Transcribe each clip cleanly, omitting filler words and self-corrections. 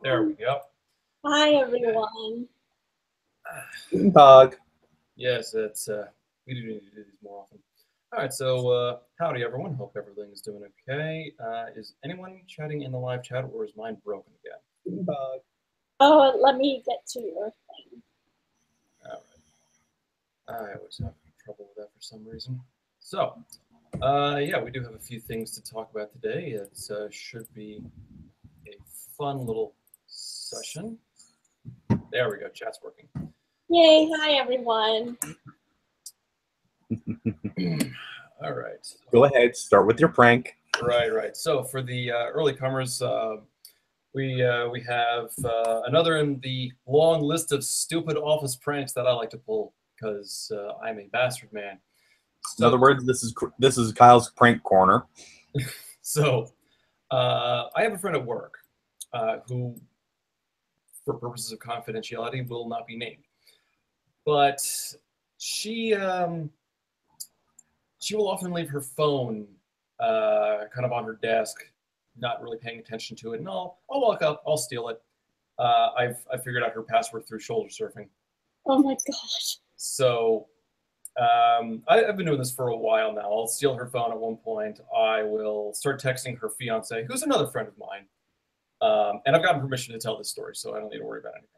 There we go. Hi, everyone. Dog. Yes, it's we do need to do these more often. All right, so howdy everyone. Hope everything is doing okay. Is anyone chatting in the live chat, or is mine broken again? Dog. Oh, let me get to your thing. All right. I always have trouble with that for some reason. So, yeah, we do have a few things to talk about today. It should be a fun little session. There we go. Chat's working. Yay, hi, everyone. All right. Go ahead, start with your prank. Right. So for the early comers, we have another in the long list of stupid office pranks that I like to pull because I'm a bastard man. In other words, this is Kyle's prank corner. So I have a friend at work who, for purposes of confidentiality, will not be named, but she will often leave her phone kind of on her desk, not really paying attention to it. And I'll walk up, I'll steal it. I figured out her password through shoulder surfing. Oh my gosh. So I've been doing this for a while now. I'll steal her phone at one point. I will start texting her fiance, who's another friend of mine. And I've gotten permission to tell this story, so I don't need to worry about anything.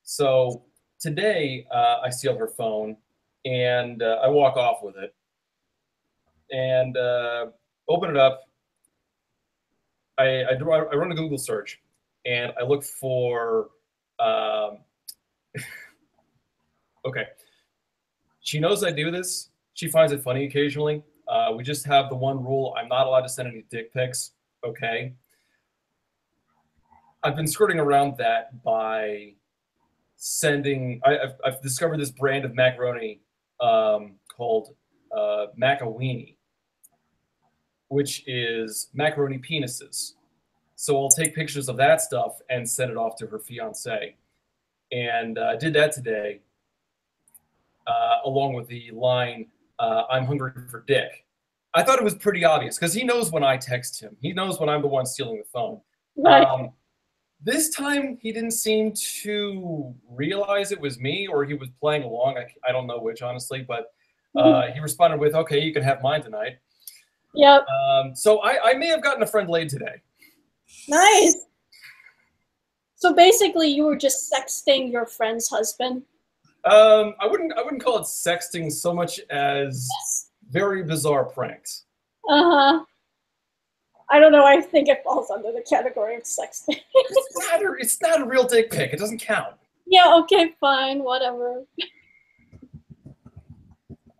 So today I steal her phone and I walk off with it and open it up. I run a Google search and I look for okay. She knows I do this. She finds it funny occasionally. We just have the one rule: I'm not allowed to send any dick pics. Okay. I've been skirting around that by sending. I've discovered this brand of macaroni called Macaroni, which is macaroni penises. So I'll take pictures of that stuff and send it off to her fiance. And I did that today, along with the line, I'm hungry for dick. I thought it was pretty obvious because he knows when I text him. He knows when I'm the one stealing the phone. Right. This time he didn't seem to realize it was me, or he was playing along. I don't know which, honestly, but he responded with, okay, you can have mine tonight. Yep. So I may have gotten a friend laid today. Nice. So basically, you were just sexting your friend's husband? I wouldn't call it sexting so much as Yes. very bizarre pranks. Uh-huh. I don't know. I think it falls under the category of sexting. It's not a real dick pic. It doesn't count. Yeah, okay, fine, whatever.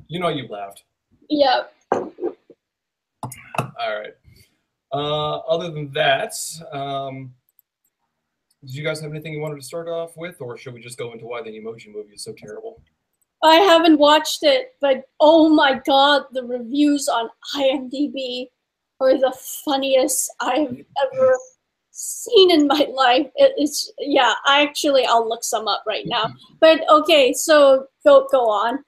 You know you laughed. Yep. All right. Other than that, did you guys have anything you wanted to start off with, or should we just go into why the Emoji Movie is so terrible? I haven't watched it, but oh my god, the reviews on IMDb are the funniest I've ever seen in my life. It's, yeah, I'll look some up right now. But okay, so go on.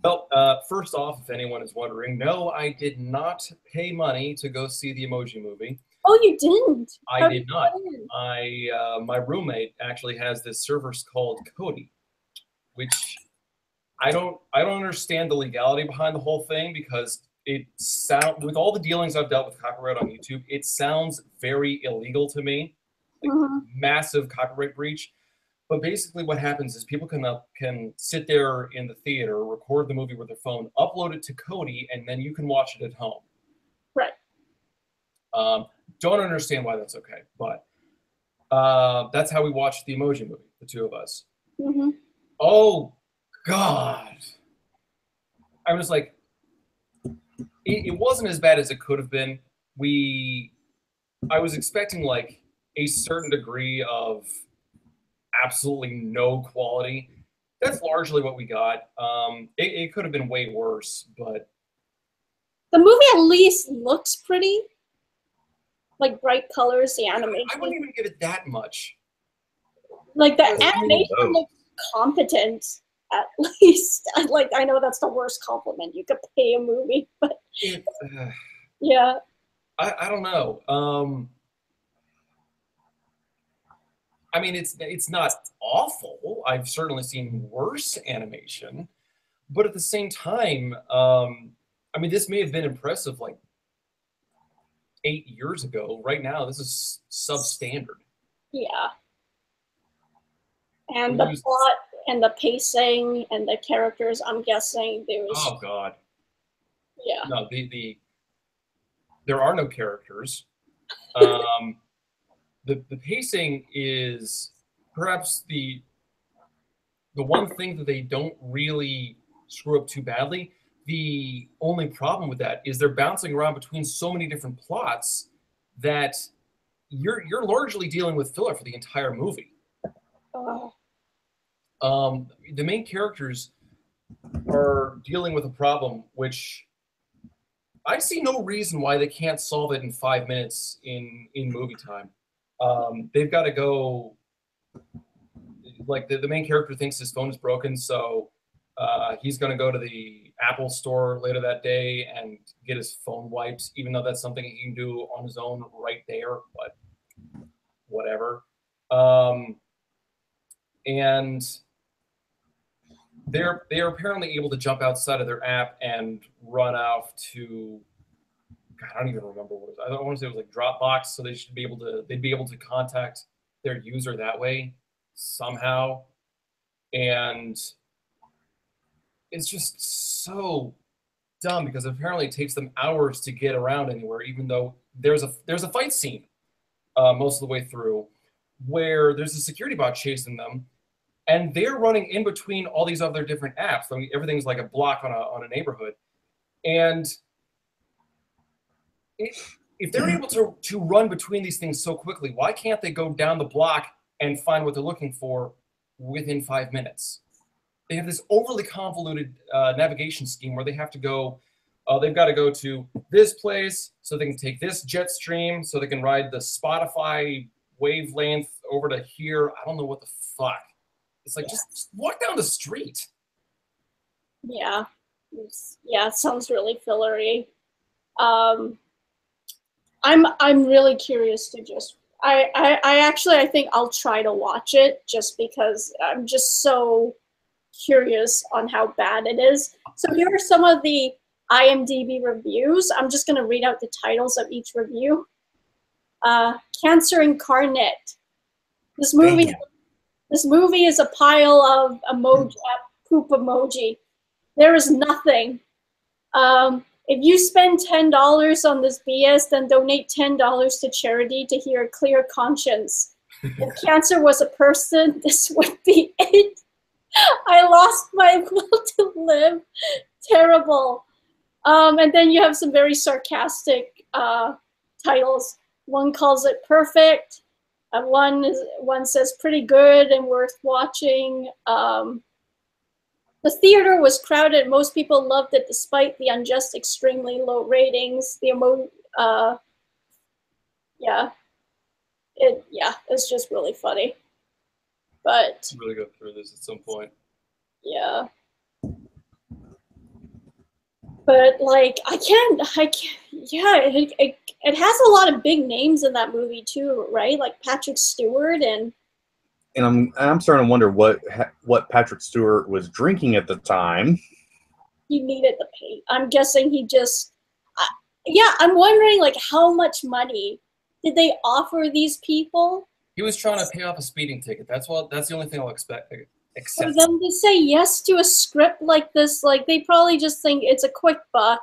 Well, first off, if anyone is wondering, no, I did not pay money to go see the Emoji Movie. Oh, you didn't? I did not. My roommate actually has this service called Kodi, which I don't understand the legality behind the whole thing, because with all the dealings I've dealt with copyright on YouTube, it sounds very illegal to me, like massive copyright breach. But basically what happens is people can sit there in the theater, record the movie with their phone, upload it to Kodi, and then you can watch it at home. Right. Don't understand why that's okay, but that's how we watched the Emoji Movie, the two of us. Oh, God. I was like, it wasn't as bad as it could have been. I was expecting like a certain degree of absolutely no quality. That's largely what we got. It could have been way worse, but the movie at least looks pretty. Like bright colors, the animation. I wouldn't even give it that much. Like the animation looks competent, at least. Like, I know that's the worst compliment you could pay a movie, but yeah. I don't know. I mean, it's not awful. I've certainly seen worse animation, but at the same time, I mean, this may have been impressive like 8 years ago. Right now, this is substandard. Yeah. And the There's, plot and the pacing and the characters, I'm guessing there's, oh God, yeah. no, there are no characters. Um, the pacing is perhaps the one thing that they don't really screw up too badly. The only problem with that is they're bouncing around between so many different plots that you're largely dealing with filler for the entire movie. Oh, The main characters are dealing with a problem which I see no reason why they can't solve it in 5 minutes in movie time. They've got to go. Like the main character thinks his phone is broken, so he's going to go to the Apple store later that day and get his phone wiped, even though that's something he can do on his own right there. But whatever. And they are apparently able to jump outside of their app and run off to. God, I don't even remember what it was. I don't want to say it was like Dropbox, so they'd be able to contact their user that way somehow. And it's just so dumb because apparently it takes them hours to get around anywhere, even though there's a fight scene most of the way through where there's a security bot chasing them, and they're running in between all these other different apps. I mean, everything's like a block on a neighborhood, and if they're able to run between these things so quickly, why can't they go down the block and find what they're looking for within 5 minutes? They have this overly convoluted navigation scheme where they have to go. They've got to go to this place so they can take this jet stream so they can ride the Spotify wavelength over to here. I don't know what the fuck. It's like just walk down the street. yeah. Yeah, it sounds really fillery. I'm really curious to just I think I'll try to watch it just because I'm just so curious on how bad it is. So here are some of the IMDb reviews. I'm just going to read out the titles of each review. Cancer Incarnate. This movie is a pile of poop emoji. There is nothing. If you spend $10 on this BS, then donate $10 to charity to hear a clear conscience. If cancer was a person, this would be it. I lost my will to live. Terrible. And then you have some very sarcastic titles. One calls it perfect. One says pretty good and worth watching. The theater was crowded. Most people loved it despite the unjust, extremely low ratings. It's just really funny. But I'm really go through this at some point. yeah. But like it has a lot of big names in that movie too, right? Like Patrick Stewart and I'm starting to wonder what Patrick Stewart was drinking at the time. he needed the pay. I'm guessing he just I'm wondering like how much money did they offer these people? He was trying to pay off a speeding ticket. That's the only thing I'll accept. For them to say yes to a script like this, like they probably just think it's a quick buck.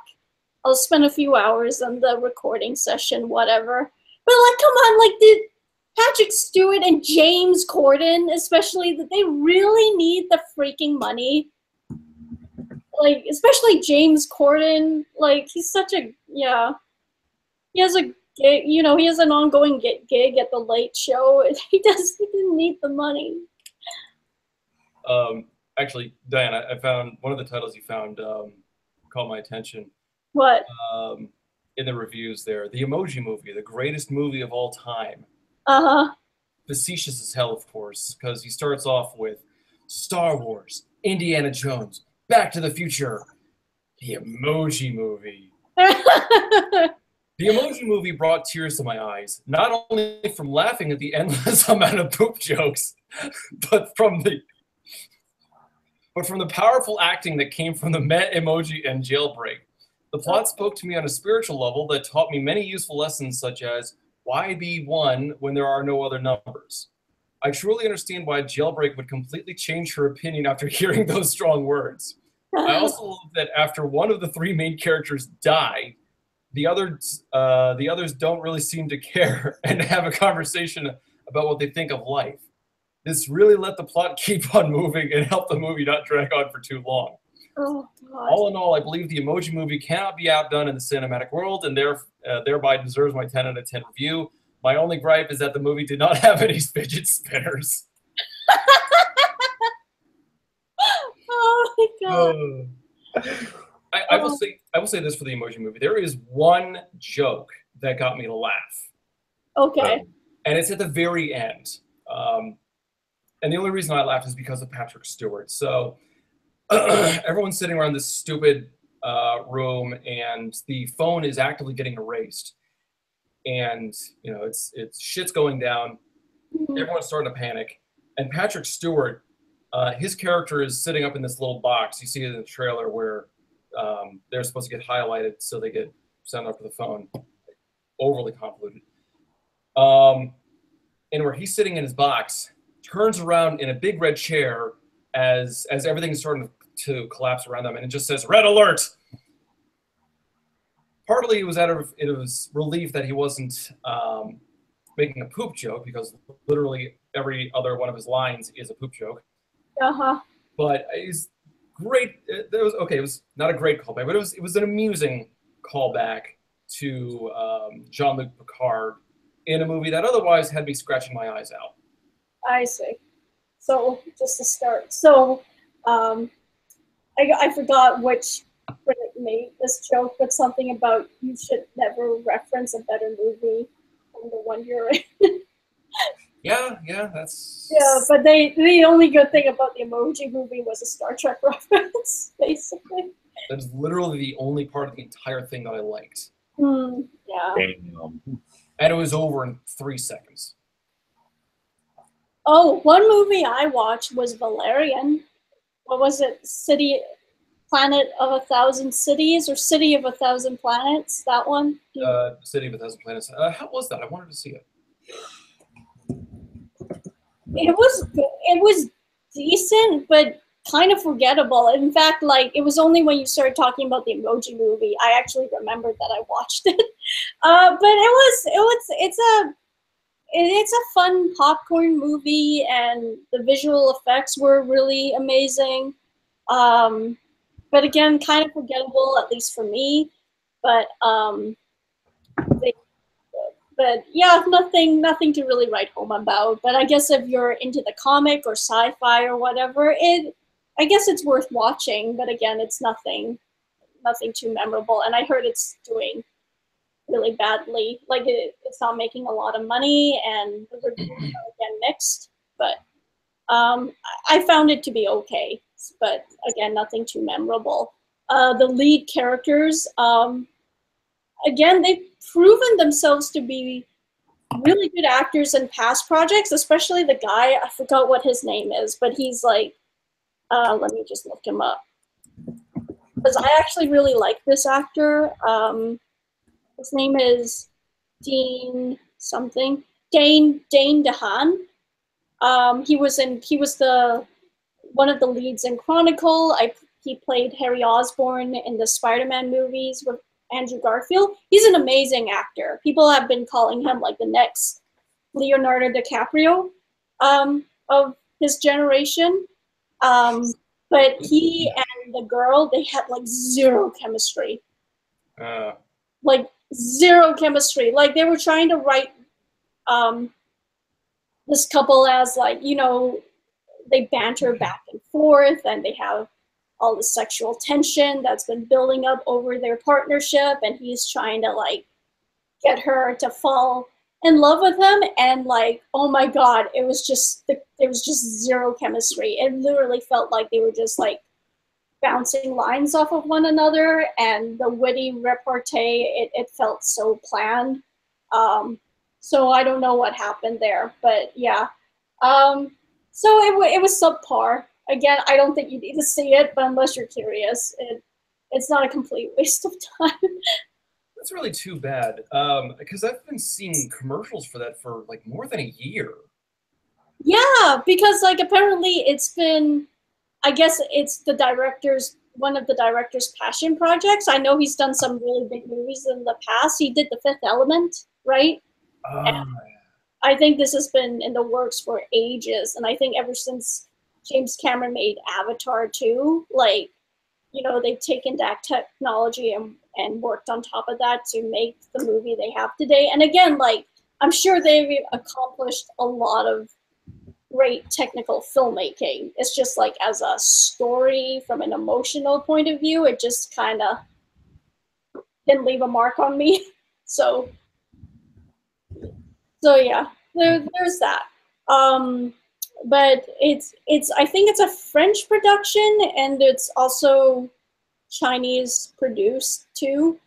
I'll spend a few hours on the recording session, whatever. But like, come on, like did Patrick Stewart and James Corden, especially, that they really need the freaking money. Like, especially James Corden, like he's such a he has a gig, he has an ongoing gig at the Late Show. He didn't need the money. Actually, Diane, I found one of the titles you found caught my attention. What? In the reviews there, the Emoji Movie, the greatest movie of all time. Facetious as hell, of course, because he starts off with Star Wars, Indiana Jones, Back to the Future, the Emoji Movie. The Emoji Movie brought tears to my eyes, not only from laughing at the endless amount of poop jokes, but from the powerful acting that came from the Met emoji and Jailbreak. The plot spoke to me on a spiritual level that taught me many useful lessons, such as why be one when there are no other numbers. I truly understand why Jailbreak would completely change her opinion after hearing those strong words. I also love that after one of the three main characters died, the others don't really seem to care and have a conversation about what they think of life. This really let the plot keep on moving and help the movie not drag on for too long. Oh, God. All in all, I believe the Emoji Movie cannot be outdone in the cinematic world and thereby deserves my 10 out of 10 review. My only gripe is that the movie did not have any fidget spinners. Oh my God. I will say this for the Emoji Movie. There is one joke that got me to laugh. Okay. And it's at the very end. And the only reason I laughed is because of Patrick Stewart. So everyone's sitting around this stupid room, and the phone is actively getting erased. And you know, it's shit's going down. Everyone's starting to panic. And Patrick Stewart, his character is sitting up in this little box. You see it in the trailer where they're supposed to get highlighted so they get sent up to the phone. Overly convoluted. And where he's sitting in his box, turns around in a big red chair as everything's starting to collapse around them, and it just says "Red Alert." Partly it was relief that he wasn't making a poop joke, because literally every other one of his lines is a poop joke. But it's great. It was not a great callback, but it was an amusing callback to Jean-Luc Picard in a movie that otherwise had me scratching my eyes out. I see. So just to start, so I forgot which critic made this joke, but something about you should never reference a better movie than the one you're in. Yeah, that's... Yeah, but the only good thing about the Emoji Movie was a Star Trek reference, basically. That is literally the only part of the entire thing that I liked. Yeah. Damn. And it was over in 3 seconds. Oh, one movie I watched was Valerian. What was it? Planet of 1,000 Cities, or City of 1,000 Planets? That one? City of 1,000 Planets. How was that? I wanted to see it. It was decent, but kind of forgettable. In fact, like, it was only when you started talking about the Emoji Movie I actually remembered that I watched it. But it's a fun popcorn movie, and the visual effects were really amazing. But again, kind of forgettable, at least for me. But yeah, nothing to really write home about. But I guess if you're into the comic or sci-fi or whatever, I guess it's worth watching. But again, it's nothing too memorable. And I heard it's doing really badly. Like, it's not making a lot of money, and the reviews are again mixed. But I found it to be okay. But again, nothing too memorable. The lead characters, again, they've proven themselves to be really good actors in past projects, especially the guy, I forgot what his name is, but he's like, let me just look him up. Because I actually really like this actor. His name is Dane something. Dane DeHaan. He was one of the leads in Chronicle. He played Harry Osborn in the Spider-Man movies with Andrew Garfield. He's an amazing actor. People have been calling him like the next Leonardo DiCaprio of his generation. But he and the girl, they had like zero chemistry. Like zero chemistry. Like, they were trying to write this couple as, like, you know, they banter back and forth, and they have all the sexual tension that's been building up over their partnership, and he's trying to, like, get her to fall in love with him, and, like, oh my god, there was just zero chemistry. It literally felt like they were just, like, bouncing lines off of one another, and the witty repartee, it felt so planned. So I don't know what happened there, but yeah. So it was subpar. Again, I don't think you need to see it, but unless you're curious, it's not a complete waste of time. That's really too bad, because I've been seeing commercials for that for like more than a year. Yeah, because like apparently it's been, I guess it's one of the director's passion projects. I know he's done some really big movies in the past. He did The Fifth Element, right? And I think this has been in the works for ages, and I think ever since James Cameron made Avatar 2, like, you know, they've taken that technology and worked on top of that to make the movie they have today. And again, like, I'm sure they've accomplished a lot of great technical filmmaking. It's just like as a story from an emotional point of view, it just kind of didn't leave a mark on me. So yeah, there's that. But it's I think it's a French production, and it's also Chinese produced too.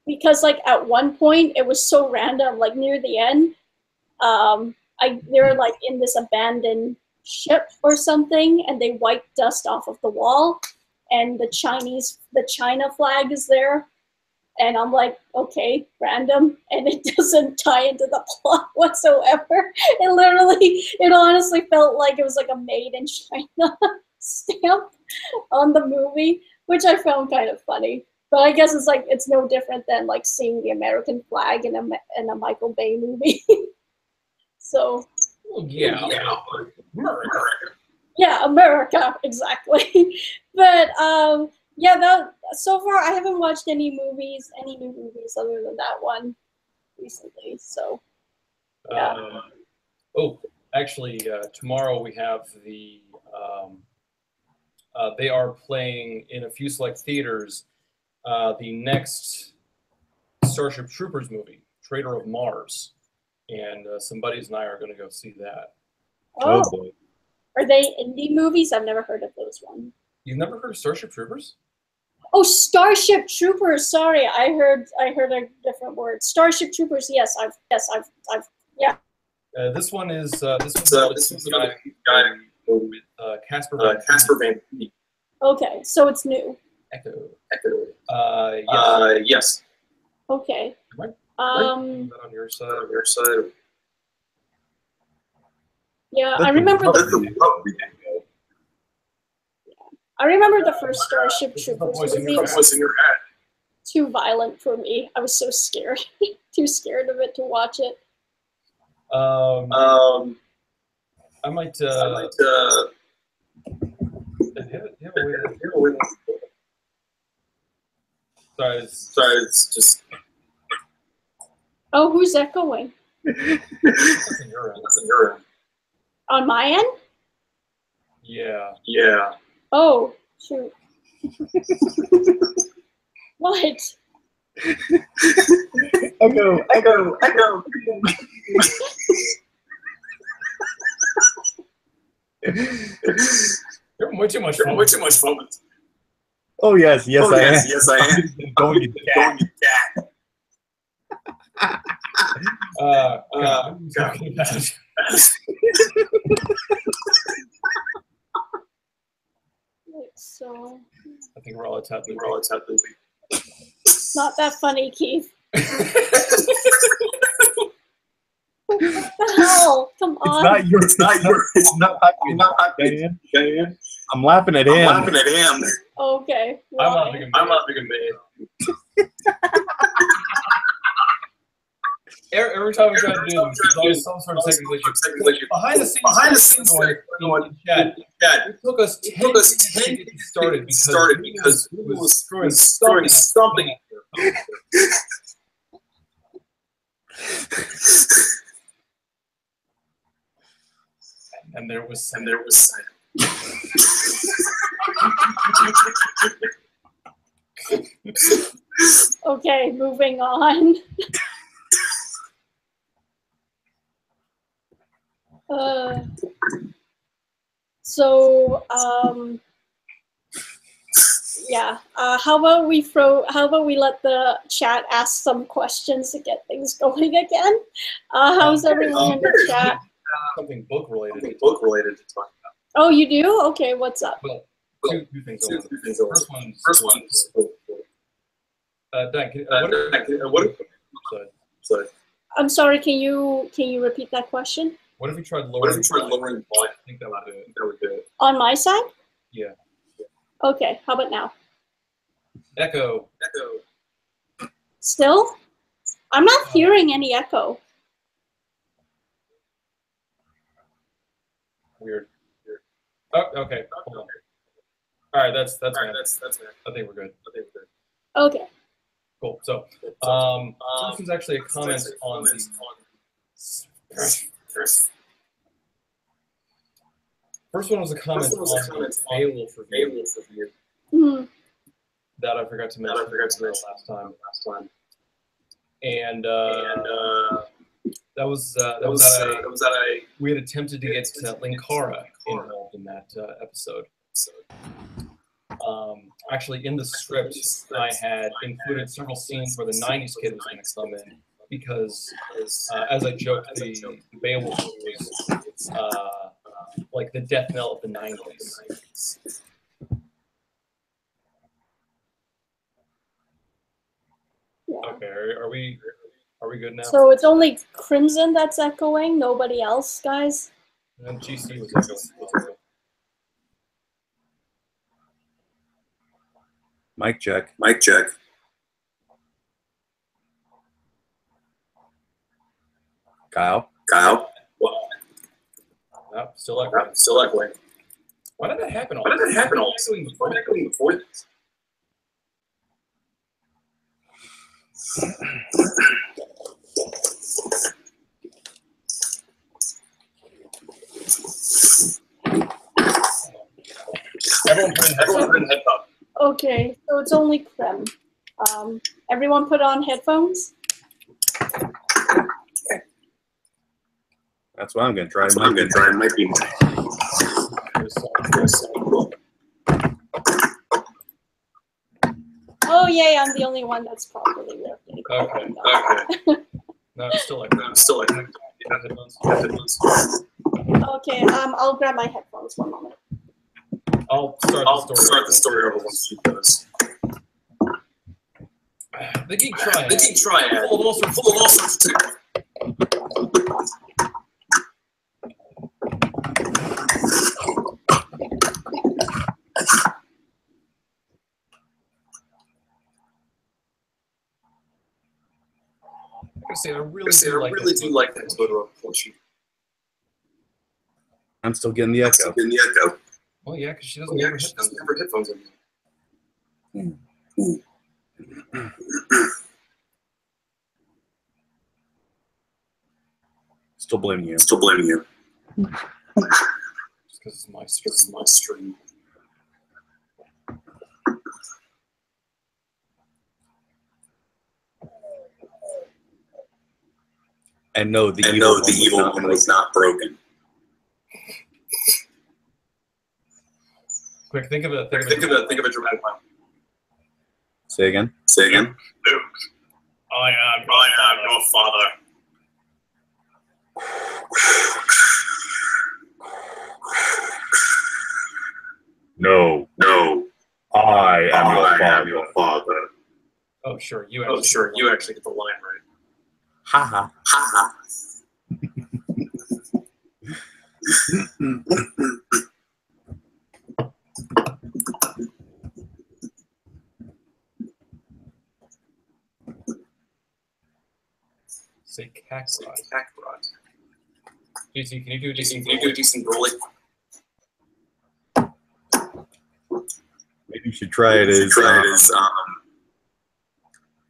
Because like at one point it was so random, like near the end, they were like in this abandoned ship or something, and they wiped dust off of the wall, and the China flag is there, and I'm like, okay, random, and it doesn't tie into the plot whatsoever. It honestly felt like it was like a made in China stamp on the movie, which I found kind of funny. But I guess it's like it's no different than like seeing the American flag in a Michael Bay movie. So Well, yeah, America. yeah, America, exactly. But yeah, that so far I haven't watched any new movies other than that one recently. So yeah. Oh, actually, tomorrow we have they are playing in a few select theaters the next Starship Troopers movie, Traitor of Mars, and some buddies and I are going to go see that. Oh, boy. are they indie movies? I've never heard of those ones. You've never heard of Starship Troopers? Oh, Starship Troopers. Sorry, I heard a different word. Starship Troopers. Yes, I've yeah. This one is another guy with Casper Van Dien. Okay, so it's new. Echo. Yes. Okay. Am I on your side? Yeah, I remember I remember the first Starship Troopers movie was too violent for me. I was so scared, too scared of it to watch it. I might. You have a way to... Sorry, it's just. Oh, who's echoing? That's on your end. On my end? Yeah. Oh, shoot. What? Echo. You're way too much fun. Oh yes, I am. Yes, I am. Going to cat. So I think we're all at that. not that funny, Keith. What the hell? Come on. It's not Diane. I'm laughing at him. Okay. I'm laughing at me. Every time we try to do this, there's always some sort of technical issue. Behind the scenes, in chat, it took us 10 minutes to get started because we was screwing something. And there was silence. Okay, moving on. So Yeah. How about we let the chat ask some questions to get things going again? How's everyone in the chat? Something book related. to talk about. Oh, you do? Okay, what's up? Well, two things. First one's Dan, I'm sorry. Can you repeat that question? what if you tried lowering? lowering the volume? I think that would do it. On my side? Yeah. Okay. How about now? Echo. Still? I'm not hearing any echo. Weird. Oh, okay. Hold on. All right, that's I think we're good. Okay. Cool. So, first is actually a comment on the. First one was a comment on the Beowulf review Mhm. that I forgot to mention last time. And that was that we had attempted to get Linkara involved in that episode. Actually, in the script, I had included several scenes where the '90s kid was going to come in because, as I joked, the Beowulf was like the death knell of the '90s. Yeah. Okay, are we good now? So it's only Crimson that's echoing, nobody else, guys? And GC was echoing. Mic check. Kyle. Nope, still echoing. Why did that happen? Echoing before this? Everyone put in headphones. Okay, so it's only Creme. Everyone put on headphones? That's what I'm going to try. It might be. Oh, yay, I'm the only one that's properly working. Okay. No, it's still echoing. Headphones. Okay, I'll grab my headphones one moment. I'll start the story over once she goes. The Geek Triad. Full of all sorts of I really do like that Totoro portion. I'm still getting the echo. Well, yeah, because she doesn't have her headphones in. Still blaming you. Just because it's my stream. And no, the evil one was not broken. Quick, think of a dramatic line. Say again. Luke, I am your father. No, I am your father. Oh, sure, you actually get the line right. Ha ha. Say Kakarot. JC, can you do a decent Broly? Maybe you should try it as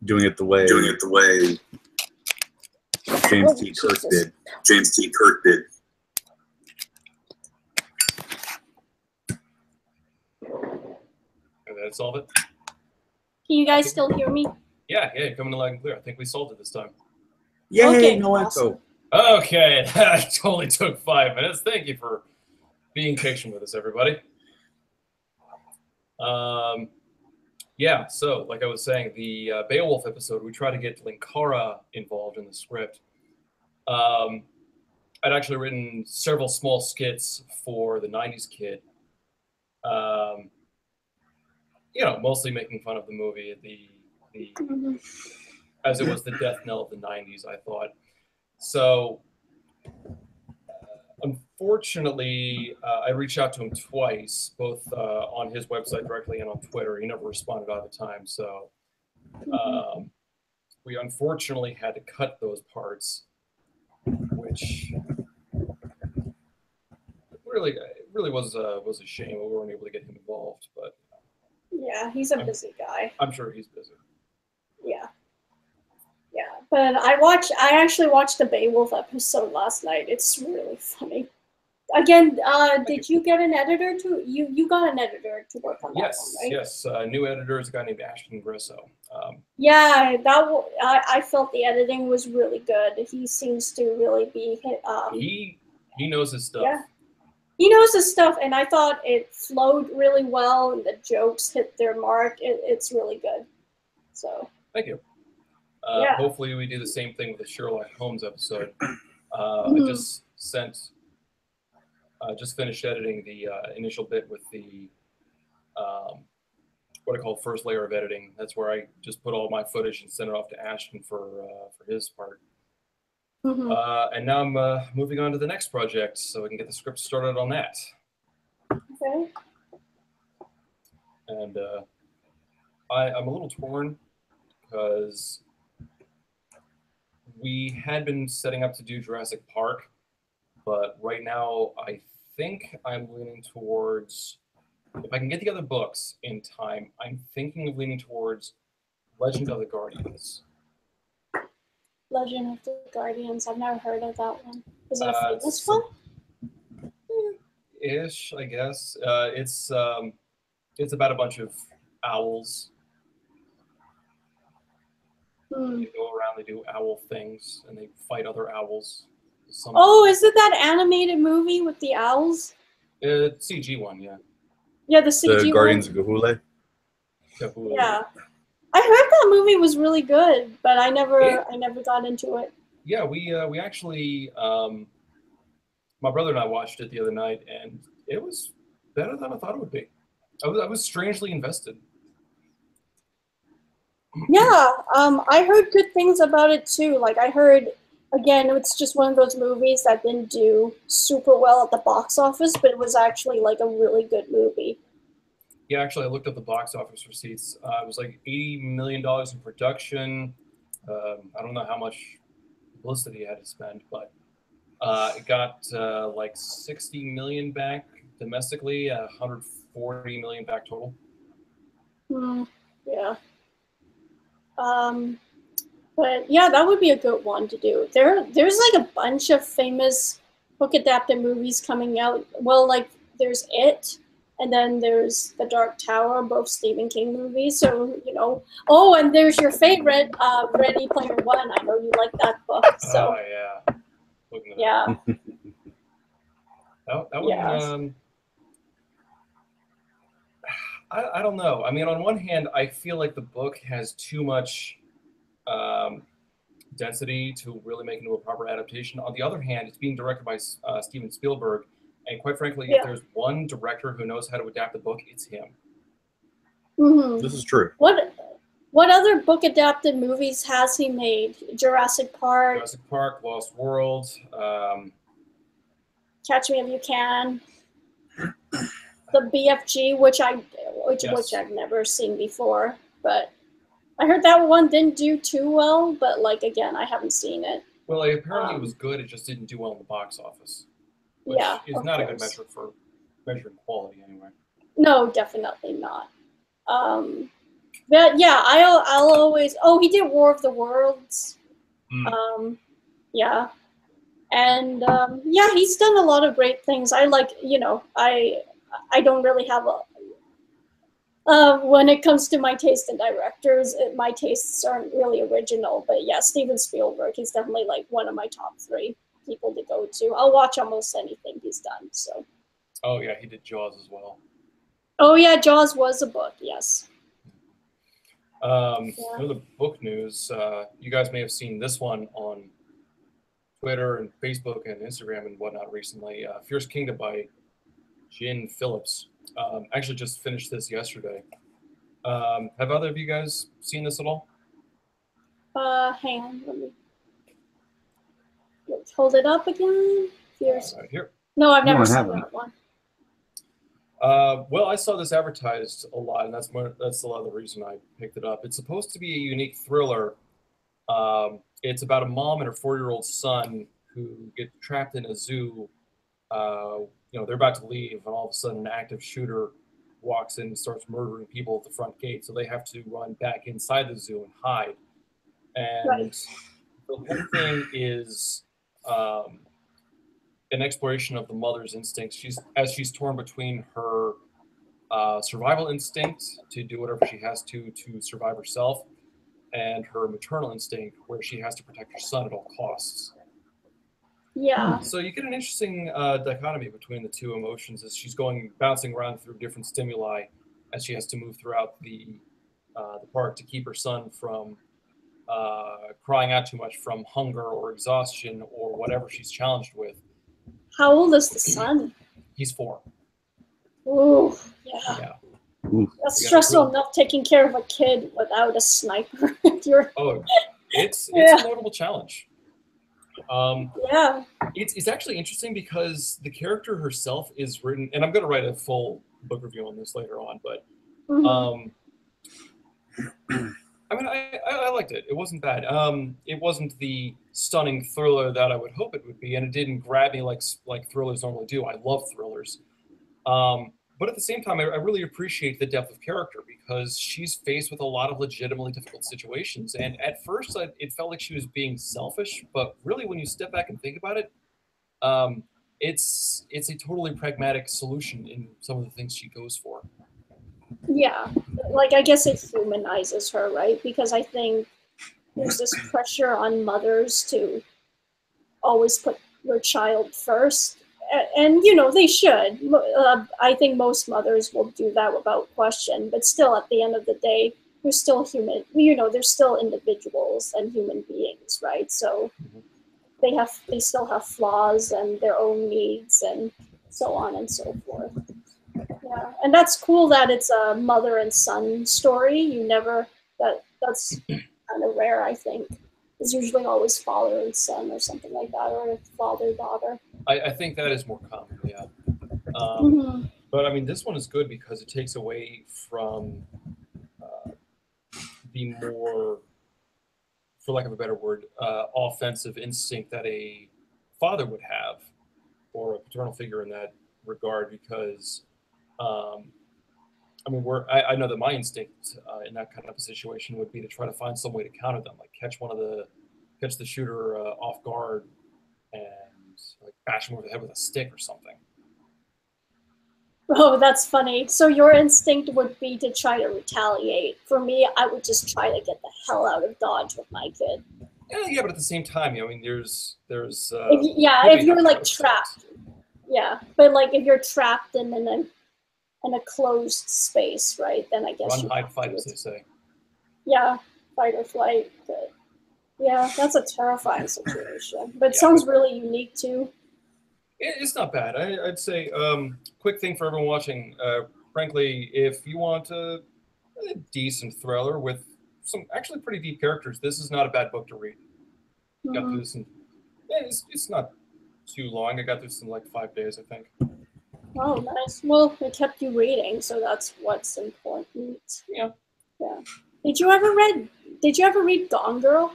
doing it the way James T. Kirk did. And that solve it? Can you guys still hear me? Yeah, coming in loud and clear. I think we solved it this time. Yay, Okay, no awesome. echo. Okay, that only took 5 minutes. Thank you for being patient with us, everybody. Yeah, so like I was saying, the Beowulf episode, we tried to get Linkara involved in the script. I'd actually written several small skits for the '90s kid. Um, mostly making fun of the movie, the Mhm. as it was the death knell of the '90s. I thought so. Unfortunately, I reached out to him twice, both on his website directly and on Twitter. He never responded either time. So um, we unfortunately had to cut those parts, which really was a shame. We weren't able to get him involved, but Yeah, he's a busy guy. I'm sure he's busy. Yeah. Yeah, but I actually watched the Beowulf episode last night. It's really funny. Again, did you get an editor to you got an editor to work on that Yes, one, right? yes. New editor is a guy named Ashton Grisso. Yeah, I felt the editing was really good. He seems to really be He knows his stuff. yeah. He knows his stuff, and I thought it flowed really well, and the jokes hit their mark. It's really good. So Thank you. yeah. Hopefully, we do the same thing with the Sherlock Holmes episode. Mhm. I just finished editing the initial bit with the what I call first layer of editing. That's where I just put all my footage and send it off to Ashton for his part. Mhm. And now I'm moving on to the next project, so we can get the script started on that. Okay. And I'm a little torn because we had been setting up to do Jurassic Park, but right now I think I'm leaning towards, if I can get the other books in time, I'm thinking of leaning towards Legend of the Guardians. Legend of the Guardians. I've never heard of that one. Is it a famous So- one? Ish, I guess. It's about a bunch of owls. Hmm. They go around, they do owl things, and they fight other owls. Oh, is it that animated movie with the owls? CG one, yeah. Yeah, the CG The Guardians one. of Gahule. Yeah, I heard that movie was really good, but I never got into it. Yeah, we actually, my brother and I watched it the other night, and it was better than I thought it would be. I was strangely invested. Yeah, I heard good things about it too. Like I heard, again, it's just one of those movies that didn't do super well at the box office, but it was actually like a really good movie. Yeah, actually, I looked up the box office receipts. It was like $80 million in production. I don't know how much publicity it had to spend, but it got like 60 million back domestically, 140 million back total. Yeah. But yeah, that would be a good one to do. There's like a bunch of famous book adapted movies coming out. Well, like there's It, and then there's The Dark Tower, both Stephen King movies. So oh, and there's your favorite, Ready Player One. I know you like that book. So Yeah. yeah, that yeah. one. I don't know. I mean, on one hand, I feel like the book has too much density to really make into a proper adaptation. On the other hand, it's being directed by Steven Spielberg, and quite frankly, if there's one director who knows how to adapt the book, it's him. Mm-hmm. This is true. What other book adapted movies has he made? Jurassic Park, Lost World, Catch Me If You Can, the BFG, which I've never seen before, but I heard that one didn't do too well. But like again, I haven't seen it. Well, apparently it was good. It just didn't do well in the box office, which is not a good metric for measuring quality, anyway. No, definitely not. But yeah, I'll always. Oh, he did War of the Worlds. Yeah, and yeah, he's done a lot of great things. I like, I don't really have a. When it comes to my taste in directors, my tastes aren't really original. But yeah, Steven Spielberg, he's definitely like one of my top 3 people to go to. I'll watch almost anything he's done. So. Oh yeah, he did Jaws as well. Oh yeah, Jaws was a book. Yes. Another book news. You guys may have seen this one on Twitter and Facebook and Instagram and whatnot recently. Fierce Kingdom by Jin Phillips. Actually just finished this yesterday. Have either of you guys seen this at all? Hang on, let me hold it up again. Fierce. Right here. No, I've never I seen haven't. that one. Well, I saw this advertised a lot, and that's a lot of the reason I picked it up. It's supposed to be a unique thriller. It's about a mom and her 4-year-old son who get trapped in a zoo. They're about to leave, and all of a sudden, an active shooter walks in and starts murdering people at the front gate. So they have to run back inside the zoo and hide. And Right. the whole thing is an exploration of the mother's instincts. She's torn between her survival instinct to do whatever she has to survive herself, and her maternal instinct where she has to protect her son at all costs. Yeah. So you get an interesting dichotomy between the two emotions as she's bouncing around through different stimuli as she has to move throughout the park to keep her son from crying out too much from hunger or exhaustion or whatever she's challenged with. How old is the son? He's 4. Ooh, yeah. Yeah. That's stressful enough taking care of a kid without a sniper. It's Yeah. a notable challenge. Yeah. It's actually interesting because the character herself is written, and I'm going to write a full book review on this later on, but Mhm. I mean, I liked it. It wasn't bad. It wasn't the stunning thriller that I would hope it would be, and it didn't grab me like thrillers normally do. I love thrillers. But at the same time, I really appreciate the depth of character because she's faced with a lot of legitimately difficult situations. And at first, it felt like she was being selfish, but really, when you step back and think about it, it's a totally pragmatic solution in some of the things she goes for. Yeah. Like, I guess it humanizes her, right? Because I think there's this pressure on mothers to always put your child first. And they should. I think most mothers will do that without question. But still, at the end of the day, they're still human. They're still individuals and human beings, right? So they still have flaws and their own needs and so on and so forth. Yeah, and that's cool that it's a mother and son story. That's kind of rare, I think. It's usually always father and son or something like that, or father-daughter. I think that is more common, yeah. But I mean, this one is good because it takes away from the more, for lack of a better word, offensive instinct that a father would have, or a paternal figure in that regard. Because, I mean, I know that my instinct in that kind of a situation would be to try to find some way to counter them, like catch the shooter off guard and like bash him over the head with a stick or something. Oh, that's funny. So your instinct would be to try to retaliate. For me, I would just try to get the hell out of Dodge with my kid. Yeah, but at the same time, I mean, there's if you're like trapped. Yeah, but like if you're trapped in a closed space, right? Then I guess run, hide, fight, as they say. Yeah, fight or flight. But yeah, that's a terrifying situation. But it sounds really unique too. It's not bad. I'd say, quick thing for everyone watching. Frankly, if you want a decent thriller with some actually pretty deep characters, this is not a bad book to read. Got through this it's not too long. I got through this in like 5 days, I think. Oh, nice. Well, it kept you reading, so that's what's important. Yeah. Yeah. Did you ever read Gone Girl?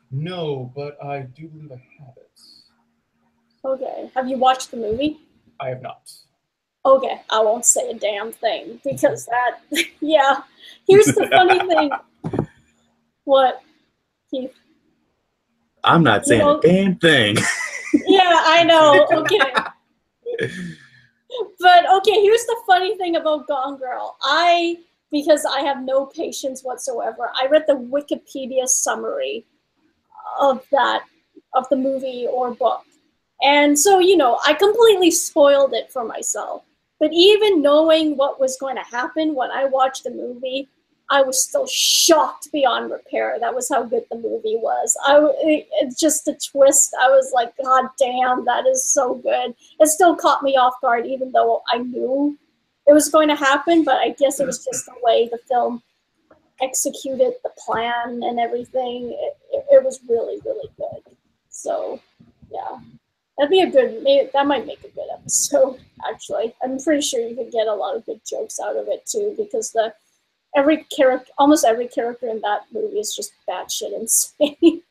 No, but I do believe I have it. Okay. Have you watched the movie? I have not. Okay, I won't say a damn thing because that, yeah. Here's the funny thing. What, Keith? I'm not saying a damn thing. Yeah, I know. Okay. But okay, here's the funny thing about Gone Girl. Because I have no patience whatsoever, I read the Wikipedia summary of the movie or book. And so, I completely spoiled it for myself. But even knowing what was going to happen when I watched the movie, I was still shocked beyond repair. That was how good the movie was. It's just a twist. I was like, God damn, that is so good. It still caught me off guard, even though I knew it was going to happen, but I guess it was just the way the film executed the plan and everything. It was really, really good. So, yeah. That'd be that might make a good episode, actually. I'm pretty sure you could get a lot of good jokes out of it, too, because almost every character in that movie is just batshit insane.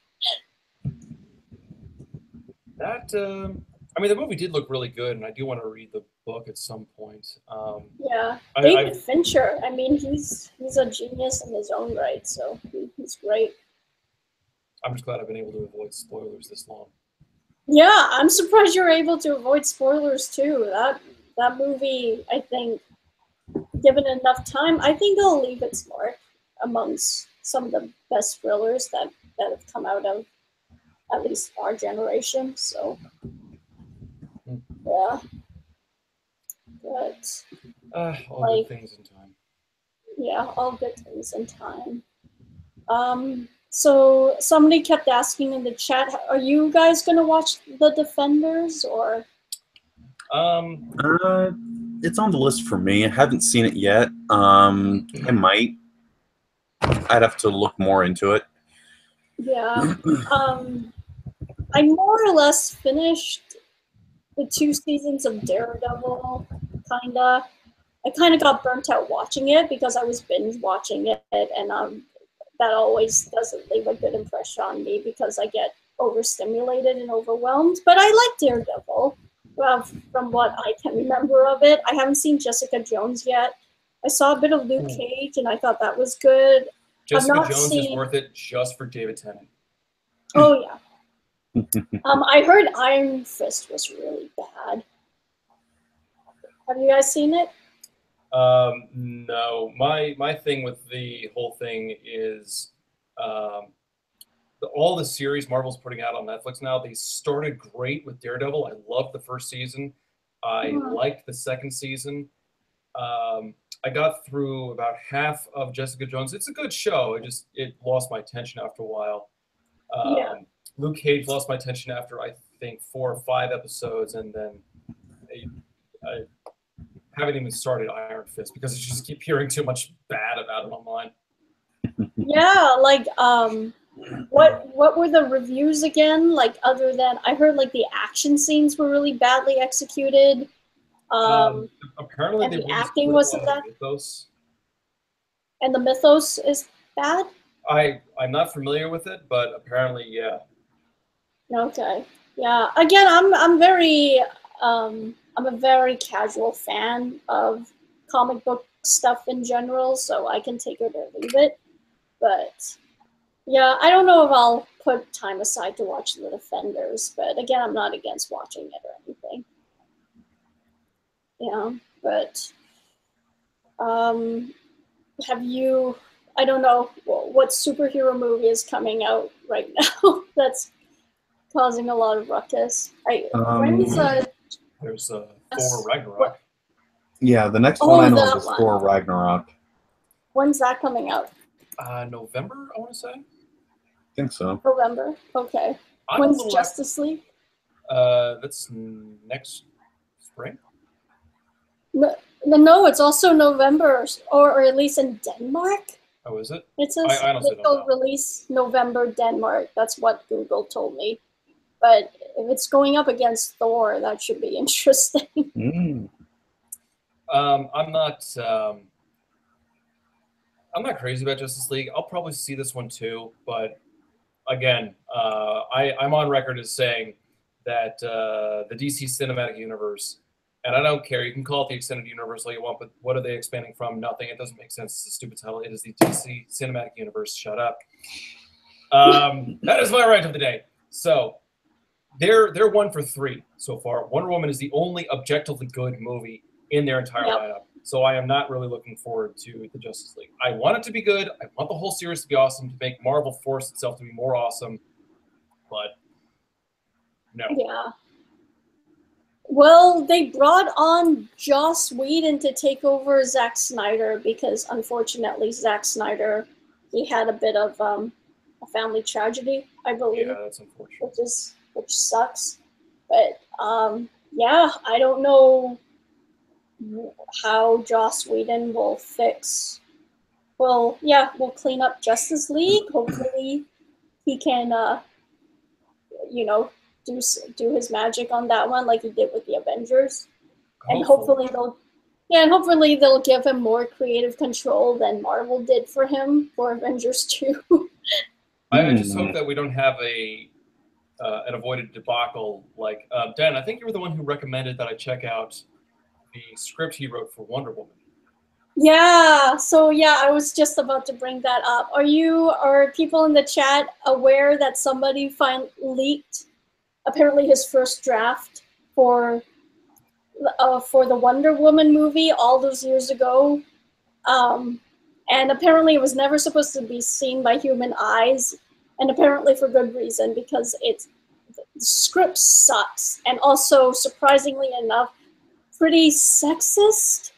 I mean, the movie did look really good, and I do want to read the book at some point. Yeah, David Fincher. I mean, he's a genius in his own right, so he's great. I'm just glad I've been able to avoid spoilers this long. Yeah, I'm surprised you're able to avoid spoilers too. That movie, I think, given enough time, I think it'll leave its mark amongst some of the best thrillers that have come out of at least our generation. So, yeah. But all good things in time. Yeah, all good things in time. So somebody kept asking in the chat, are you guys gonna watch The Defenders or? It's on the list for me. I haven't seen it yet. I might. I'd have to look more into it. Yeah. I more or less finished the 2 seasons of Daredevil, kinda. I kind of got burnt out watching it because I was binge watching it, and that always doesn't leave a good impression on me because I get overstimulated and overwhelmed. But I like Daredevil. From what I can remember of it, I haven't seen Jessica Jones yet. I saw a bit of Luke Cage, and I thought that was good. Jessica Jones is worth it just for David Tennant. Oh yeah. I heard Iron Fist was really bad. Have you guys seen it? No. My thing with the whole thing is all the series Marvel's putting out on Netflix now, they started great with Daredevil. I loved the first season. I liked the second season. I got through about half of Jessica Jones. It's a good show. It lost my attention after a while. Luke Cage lost my attention after I think 4 or 5 episodes, and then I haven't even started Iron Fist because I just keep hearing too much bad about it online. Yeah, like what were the reviews again? Like, other than I heard like the action scenes were really badly executed. Apparently and they the acting wasn't that. Mythos. And the mythos is bad? I'm not familiar with it, but apparently, yeah. Okay. Yeah. Again, I'm very I'm a very casual fan of comic book stuff in general, so I can take it or leave it. But yeah, I don't know if I'll put time aside to watch The Defenders, but again, I'm not against watching it or anything. Yeah, but have you? I don't know what superhero movie is coming out right now that's causing a lot of ruckus. There's Thor Ragnarok. Yeah, the next one I know is Thor Ragnarok. When's that coming out? November, I want to say. I think so. November. Okay. When's Justice League? That's next spring. No, it's also November, or at least in Denmark. Oh, is it? It says it'll release November, Denmark. That's what Google told me. But if it's going up against Thor, that should be interesting. I'm not crazy about Justice League. I'll probably see this one too, but again, I'm on record as saying that the DC Cinematic Universe, and I don't care, you can call it the Extended Universe all you want, but what are they expanding from? Nothing. It doesn't make sense. It's a stupid title. It is the DC Cinematic Universe. Shut up. That is my rant of the day. So they're 1 for 3 so far. Wonder Woman is the only objectively good movie in their entire lineup. So I am not really looking forward to the Justice League. I want it to be good. I want the whole series to be awesome, to make Marvel force itself to be more awesome. But no. Yeah. Well, they brought on Joss Whedon to take over Zack Snyder because, unfortunately, Zack Snyder, he had a bit of a family tragedy, I believe, Yeah, that's unfortunate. which sucks. But yeah, I don't know how Joss Whedon will fix. Well, yeah, we'll clean up Justice League. Hopefully, he can, you know, do his magic on that one like he did with the Avengers. And hopefully they'll give him more creative control than Marvel did for him for Avengers 2. I just hope that we don't have an avoided debacle like Dan. I think you were the one who recommended that I check out the script he wrote for Wonder Woman. Yeah, so yeah, I was just about to bring that up. Are people in the chat aware that somebody leaked apparently his first draft for the Wonder Woman movie all those years ago? And apparently it was never supposed to be seen by human eyes, and apparently for good reason, because the script sucks, and also, surprisingly enough, pretty sexist,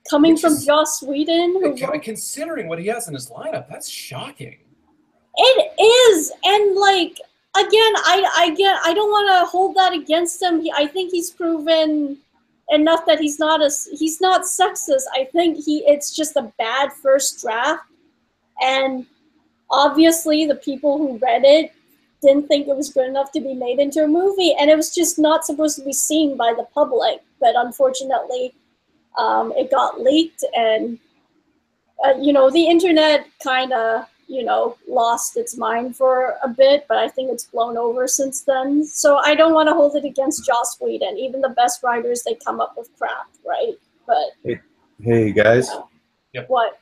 coming from Joss Whedon. Considering what he has in his lineup, that's shocking. It is, and like, again, I don't want to hold that against him. I think he's proven enough that he's not sexist. I think it's just a bad first draft, and obviously the people who read it didn't think it was good enough to be made into a movie, and it was just not supposed to be seen by the public. But unfortunately, it got leaked, and the internet kind of lost its mind for a bit, but I think it's blown over since then. So I don't want to hold it against Joss Whedon. Even the best writers, they come up with crap, right? But hey guys. Yep. What?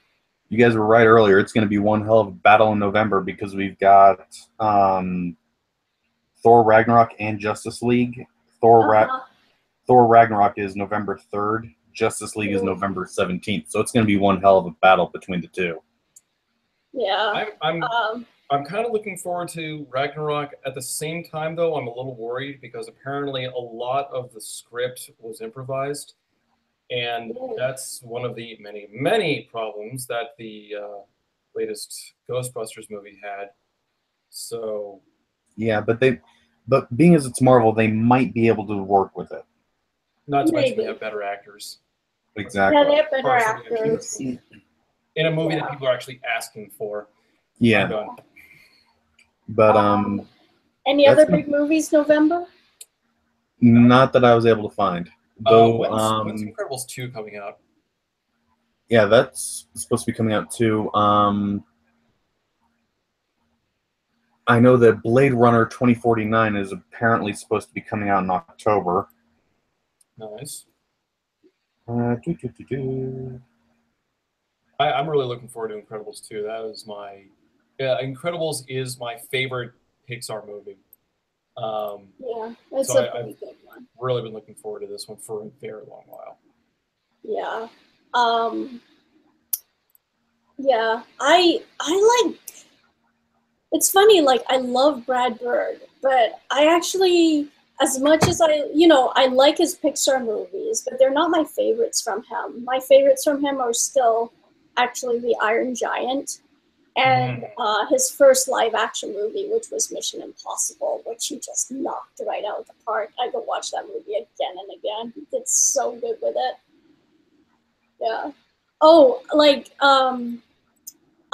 You guys were right earlier. It's going to be one hell of a battle in November because we've got Thor Ragnarok and Justice League. Thor Ragnarok is November 3rd. Justice League is November 17th. So it's going to be one hell of a battle between the two. Yeah. I'm kind of looking forward to Ragnarok. At the same time, though, I'm a little worried because apparently a lot of the script was improvised. And that's one of the many, many problems that the latest Ghostbusters movie had. So. Yeah, but being as it's Marvel, they might be able to work with it. Not to mention they have better actors. Exactly. Yeah, they have better actors. In a movie that people are actually asking for. Yeah. But any other big movies November? Not that I was able to find. Though when's Incredibles 2 coming out? Yeah, that's supposed to be coming out too. I know that Blade Runner 2049 is apparently supposed to be coming out in October. Nice. I'm really looking forward to Incredibles 2. That is Incredibles is my favorite Pixar movie. Yeah, it's a pretty good one. Really been looking forward to this one for a very long while. Yeah. Yeah, I like. It's funny, like, I love Brad Bird, but I actually, as much as I like his Pixar movies, but they're not my favorites from him. My favorites from him are still actually The Iron Giant and his first live action movie, which was Mission Impossible, which he just knocked right out of the park. I could watch that movie again and again. He did so good with it. Yeah. Oh, like,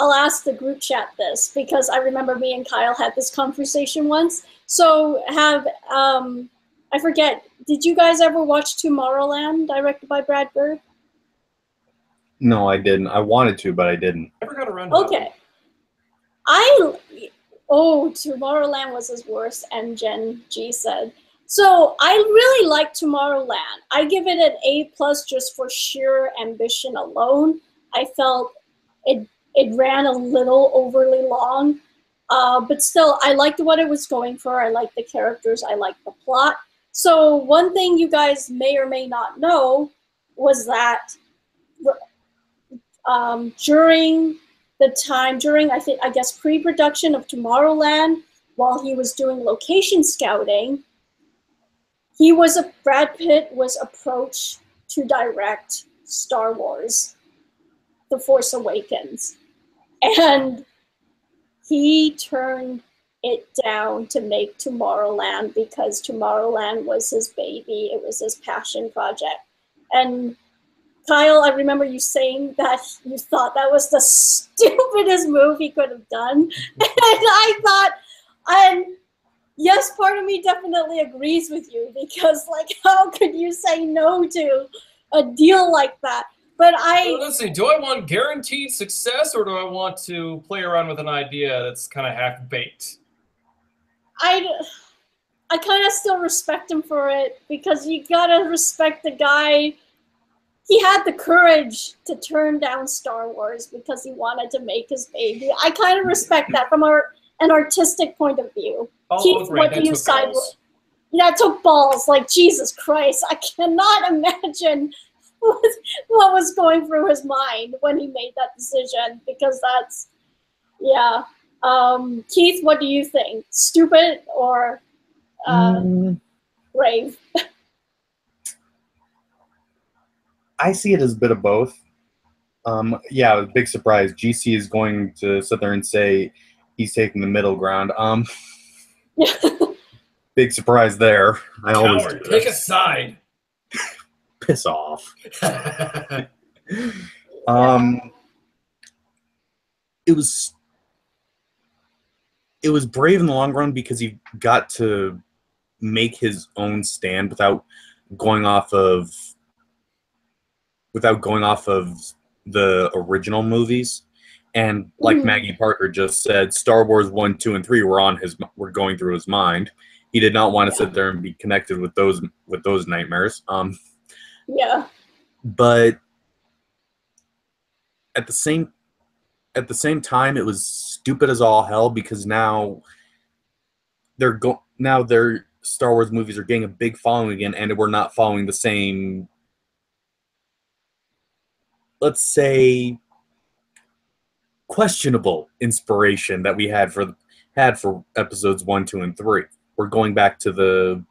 I'll ask the group chat this because I remember me and Kyle had this conversation once. So I forget, did you guys ever watch Tomorrowland, directed by Brad Bird? No, I didn't. I wanted to, but I didn't. Never got around to that. Tomorrowland was his worst, and Jen G said. So I really like Tomorrowland. I give it an A+ just for sheer ambition alone. I felt it ran a little overly long, but still, I liked what it was going for. I liked the characters. I liked the plot. So one thing you guys may or may not know was that during I guess pre-production of Tomorrowland, while he was doing location scouting, Brad Pitt was approached to direct Star Wars, The Force Awakens, and he turned it down to make Tomorrowland because Tomorrowland was his baby. It was his passion project. And Kyle, I remember you saying that you thought that was the stupidest move he could have done. And I thought, and yes, part of me definitely agrees with you because, like, how could you say no to a deal like that? But let's see, do I want guaranteed success or do I want to play around with an idea that's kind of half-baked? I kind of still respect him for it because you gotta respect the guy. He had the courage to turn down Star Wars because he wanted to make his baby. I kind of respect that from an artistic point of view. Keith, what do you side with? That took balls. Like, Jesus Christ, I cannot imagine what was going through his mind when he made that decision, because that's, yeah. Keith, what do you think? Stupid or brave? I see it as a bit of both. Yeah, big surprise. GC is going to sit there and say he's taking the middle ground. Big surprise there. I always do Pick a side. Piss off. It was brave in the long run because he got to make his own stand without going off of the original movies. And like Maggie Parker just said, Star Wars 1, 2, and 3 were going through his mind. He did not want to sit there and be connected with those nightmares. But at the same time, it was stupid as all hell because now their Star Wars movies are getting a big following again, and we're not following the same, let's say, questionable inspiration that we had for episodes 1, 2, and 3. We're going back to the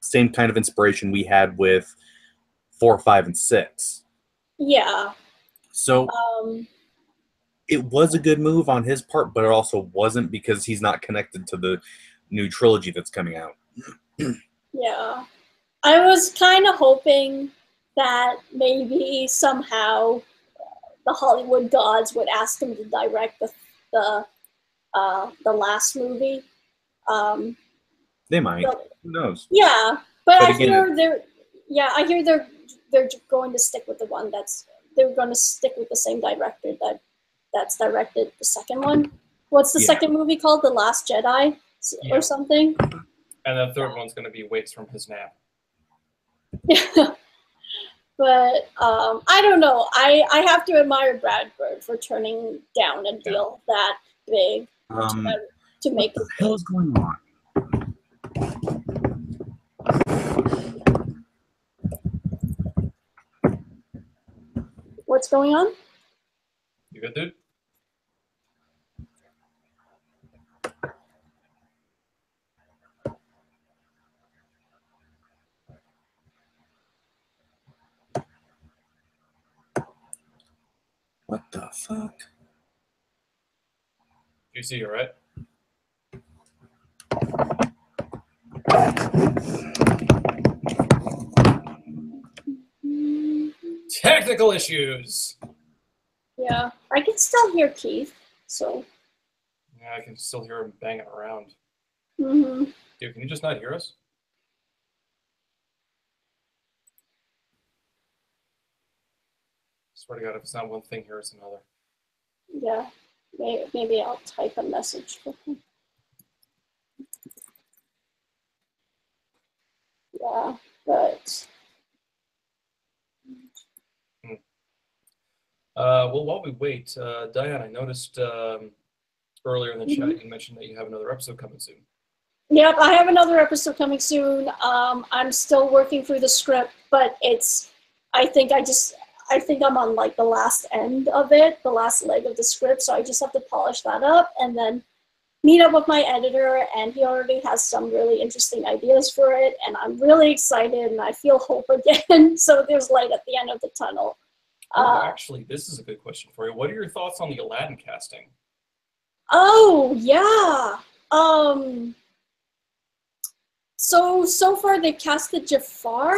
same kind of inspiration we had with 4, 5, and 6. Yeah. So it was a good move on his part, but it also wasn't because he's not connected to the new trilogy that's coming out. Yeah. I was kind of hoping that maybe somehow the Hollywood gods would ask him to direct the last movie. They might. Who knows? Yeah, but I hear they're going to stick with they're going to stick with the same director that's directed the second one. What's the second movie called? The Last Jedi or something? And the third one's going to be Wakes from His Nap. But I don't know. I have to admire Brad Bird for turning down a deal that big to make. What the hell is going on? What's going on? You good, dude? What the fuck? You see, you're right. Technical issues. Yeah, I can still hear Keith, so. Yeah, I can still hear him banging around. Mm-hmm. Dude, can you just not hear us? Swear to God, if it's not one thing, here it's another. Yeah, maybe I'll type a message for him. Yeah, but. Well, while we wait, Diane, I noticed earlier in the chat you mentioned that you have another episode coming soon. Yep, I have another episode coming soon. I'm still working through the script, but I think I'm on like the last end of it, the last leg of the script, so I just have to polish that up, and then meet up with my editor, and he already has some really interesting ideas for it, and I'm really excited, and I feel hope again. So there's light at the end of the tunnel. Actually, this is a good question for you. What are your thoughts on the Aladdin casting? Oh yeah. So far they casted Jafar,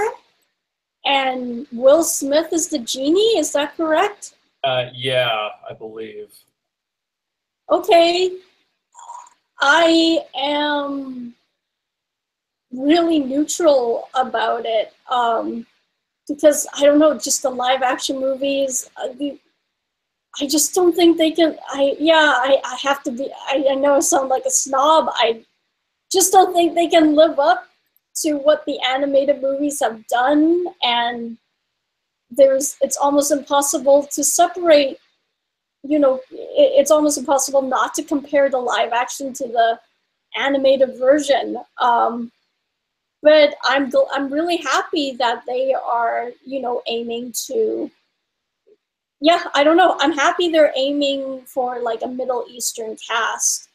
and Will Smith is the genie. Is that correct? Yeah, I believe. Okay. I am really neutral about it, because I don't know, just the live action movies. I just don't think they can. I have to be. I know I sound like a snob. I just don't think they can live up to what the animated movies have done, and it's almost impossible to separate. It's almost impossible not to compare the live action to the animated version. But I'm really happy that they are, aiming to. Yeah, I don't know. I'm happy they're aiming for like a Middle Eastern cast,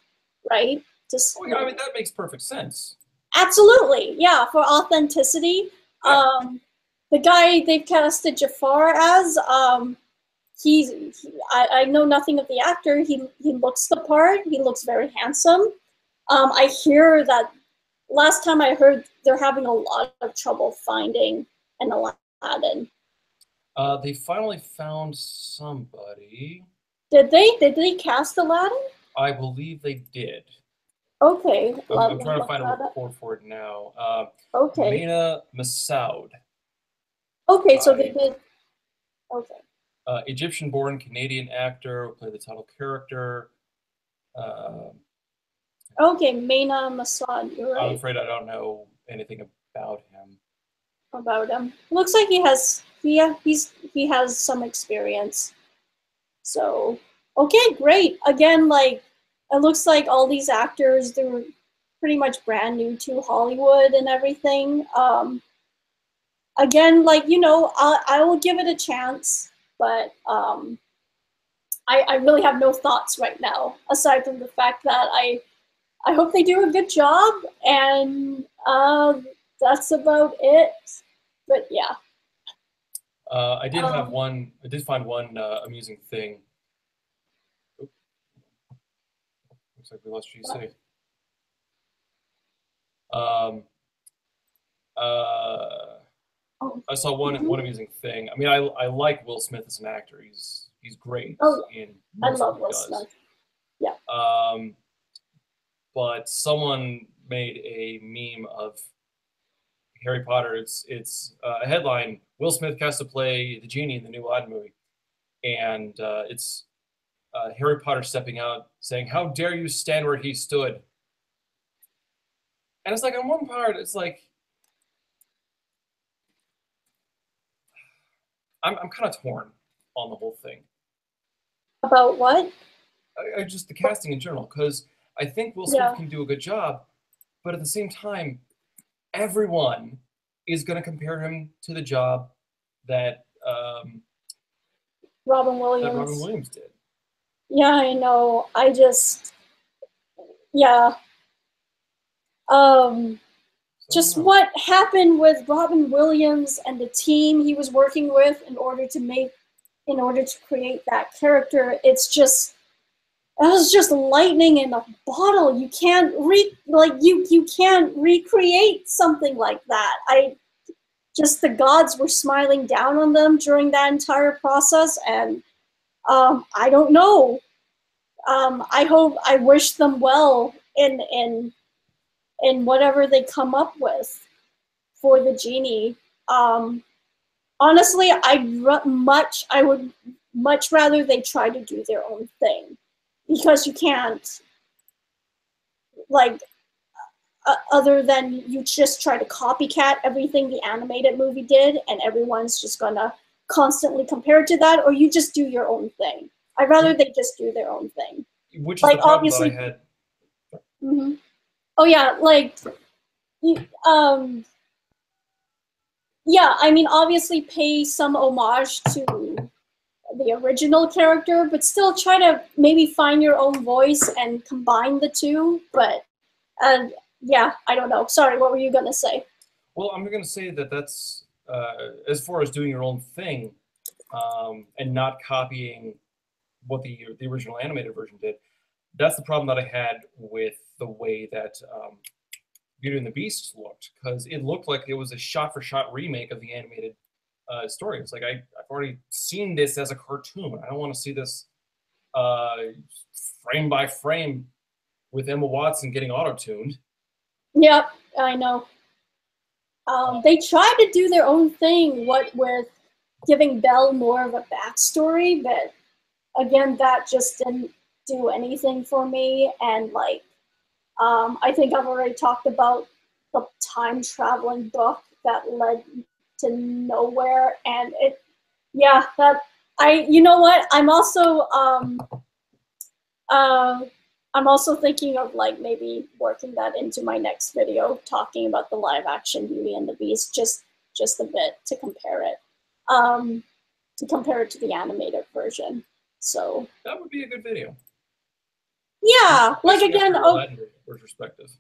right? Just Oh, yeah, I mean, that makes perfect sense. absolutely, yeah, for authenticity. Yeah. The guy they've casted Jafar as, I know nothing of the actor. He looks the part. He looks very handsome. I hear that last time I heard they're having a lot of trouble finding an Aladdin. They finally found somebody. Did they cast Aladdin? I believe they did. Okay. I'm trying to find a report for it now. Okay. Mena Massoud. Okay, so they did. Okay. Egyptian-born Canadian actor who played the title character. Okay, Mena Massoud, you're right. I'm afraid I don't know anything about him. About him, looks like he has some experience. So okay, great. Again, like it looks like all these actors, they're pretty much brand new to Hollywood and everything. Again, like I will give it a chance, but I really have no thoughts right now aside from the fact that I hope they do a good job, and that's about it. But yeah. I did have one. I did find one amusing thing. Oop. Looks like we lost GC. I saw one amusing thing. I mean, I like Will Smith as an actor. He's great in I most love of Will what he does. Smith. Yeah. But someone made a meme of Harry Potter. It's a headline: Will Smith cast to play the genie in the new Aladdin movie, and it's Harry Potter stepping out saying, "How dare you stand where he stood?" And it's like on one part, it's like I'm kind of torn on the whole thing. About what? Just the casting in general, because I think Will Smith can do a good job, but at the same time, everyone is going to compare him to the job that Robin Williams. Did. Yeah, I know. Just what happened with Robin Williams and the team he was working with in order to create that character. That was just lightning in a bottle. You can't you can't recreate something like that. The gods were smiling down on them during that entire process, and I don't know. I wish them well in whatever they come up with for the genie. Honestly, I would much rather they try to do their own thing, because you can't, like, other than you just try to copycat everything the animated movie did, and everyone's just gonna constantly compare it to that, or you just do your own thing. I'd rather they just do their own thing. Which is like, the problem obviously, that I had. Mm-hmm. Oh yeah, like, yeah, I mean, obviously pay some homage to the original character, but still try to maybe find your own voice and combine the two. But yeah, I don't know. Sorry, what were you gonna say? Well, I'm going to say that that's as far as doing your own thing and not copying what the original animated version did. That's the problem that I had with the way that Beauty and the Beast looked, because it looked like it was a shot-for-shot remake of the animated story. It's like I've already seen this as a cartoon. I don't want to see this frame by frame with Emma Watson getting auto-tuned. Yep, I know. They tried to do their own thing, with giving Belle more of a backstory, but again, that just didn't do anything for me. And like, I think I've already talked about the time traveling book that led to nowhere, and yeah, you know what? I'm also thinking of like maybe working that into my next video, talking about the live action Beauty and the Beast, just a bit to compare it to the animated version. So that would be a good video. Yeah, like again, perspective.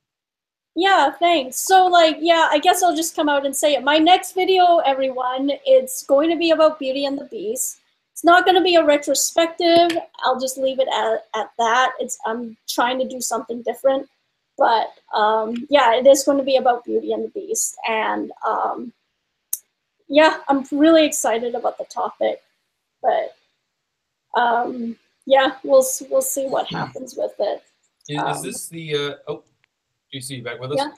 Yeah, thanks. So like, yeah, I guess I'll just come out and say it. My next video, everyone, it's going to be about Beauty and the Beast. It's not going to be a retrospective. I'll just leave it at that. I'm trying to do something different, but yeah, it is going to be about Beauty and the Beast, and yeah, I'm really excited about the topic, but yeah, we'll see what happens with it. Is this the? Oh, do you see you back with us? Yeah.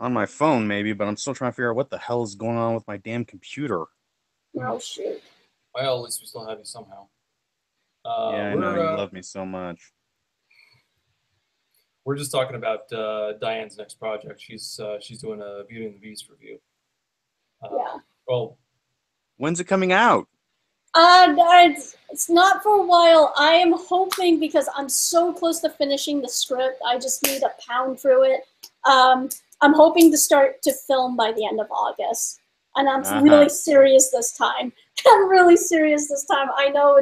On my phone, maybe, but I'm still trying to figure out what the hell is going on with my damn computer. Oh shoot. Well, at least we still have you somehow. Yeah, I know you love me so much. We're just talking about Diane's next project. She's doing a Beauty and the Beast review. Yeah. Well, when's it coming out? It's not for a while. I am hoping, because I'm so close to finishing the script, I just need to pound through it. I'm hoping to start to film by the end of August. And I'm really serious this time. I'm really serious this time. I know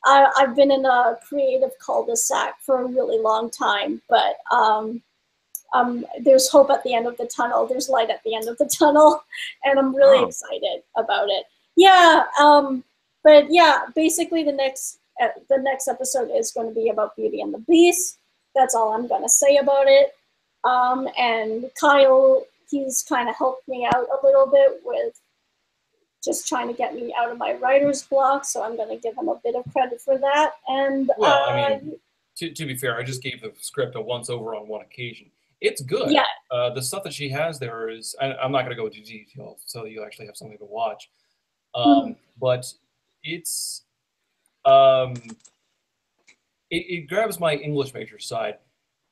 I've been in a creative cul-de-sac for a really long time, but there's hope at the end of the tunnel. There's light at the end of the tunnel, and I'm really excited about it. Yeah, but yeah, basically the next episode is going to be about Beauty and the Beast. That's all I'm going to say about it. And Kyle, he's kind of helped me out a little bit with just trying to get me out of my writer's block, so I'm going to give him a bit of credit for that. And well, I mean, to be fair, I just gave the script a once over on one occasion. It's good. Yeah. The stuff that she has there is, I'm not going to go into detail, so you actually have something to watch. But it's it grabs my English major side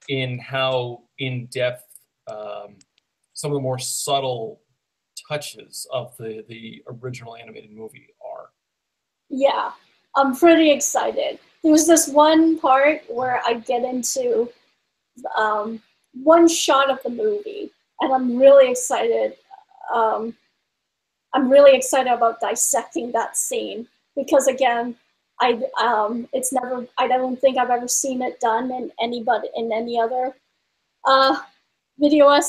in how in depth some of the more subtle touches of the original animated movie are. Yeah, I'm pretty excited. There's this one part where I get into one shot of the movie, and I'm really excited. I'm really excited about dissecting that scene, because again, I don't think I've ever seen it done in any other video I've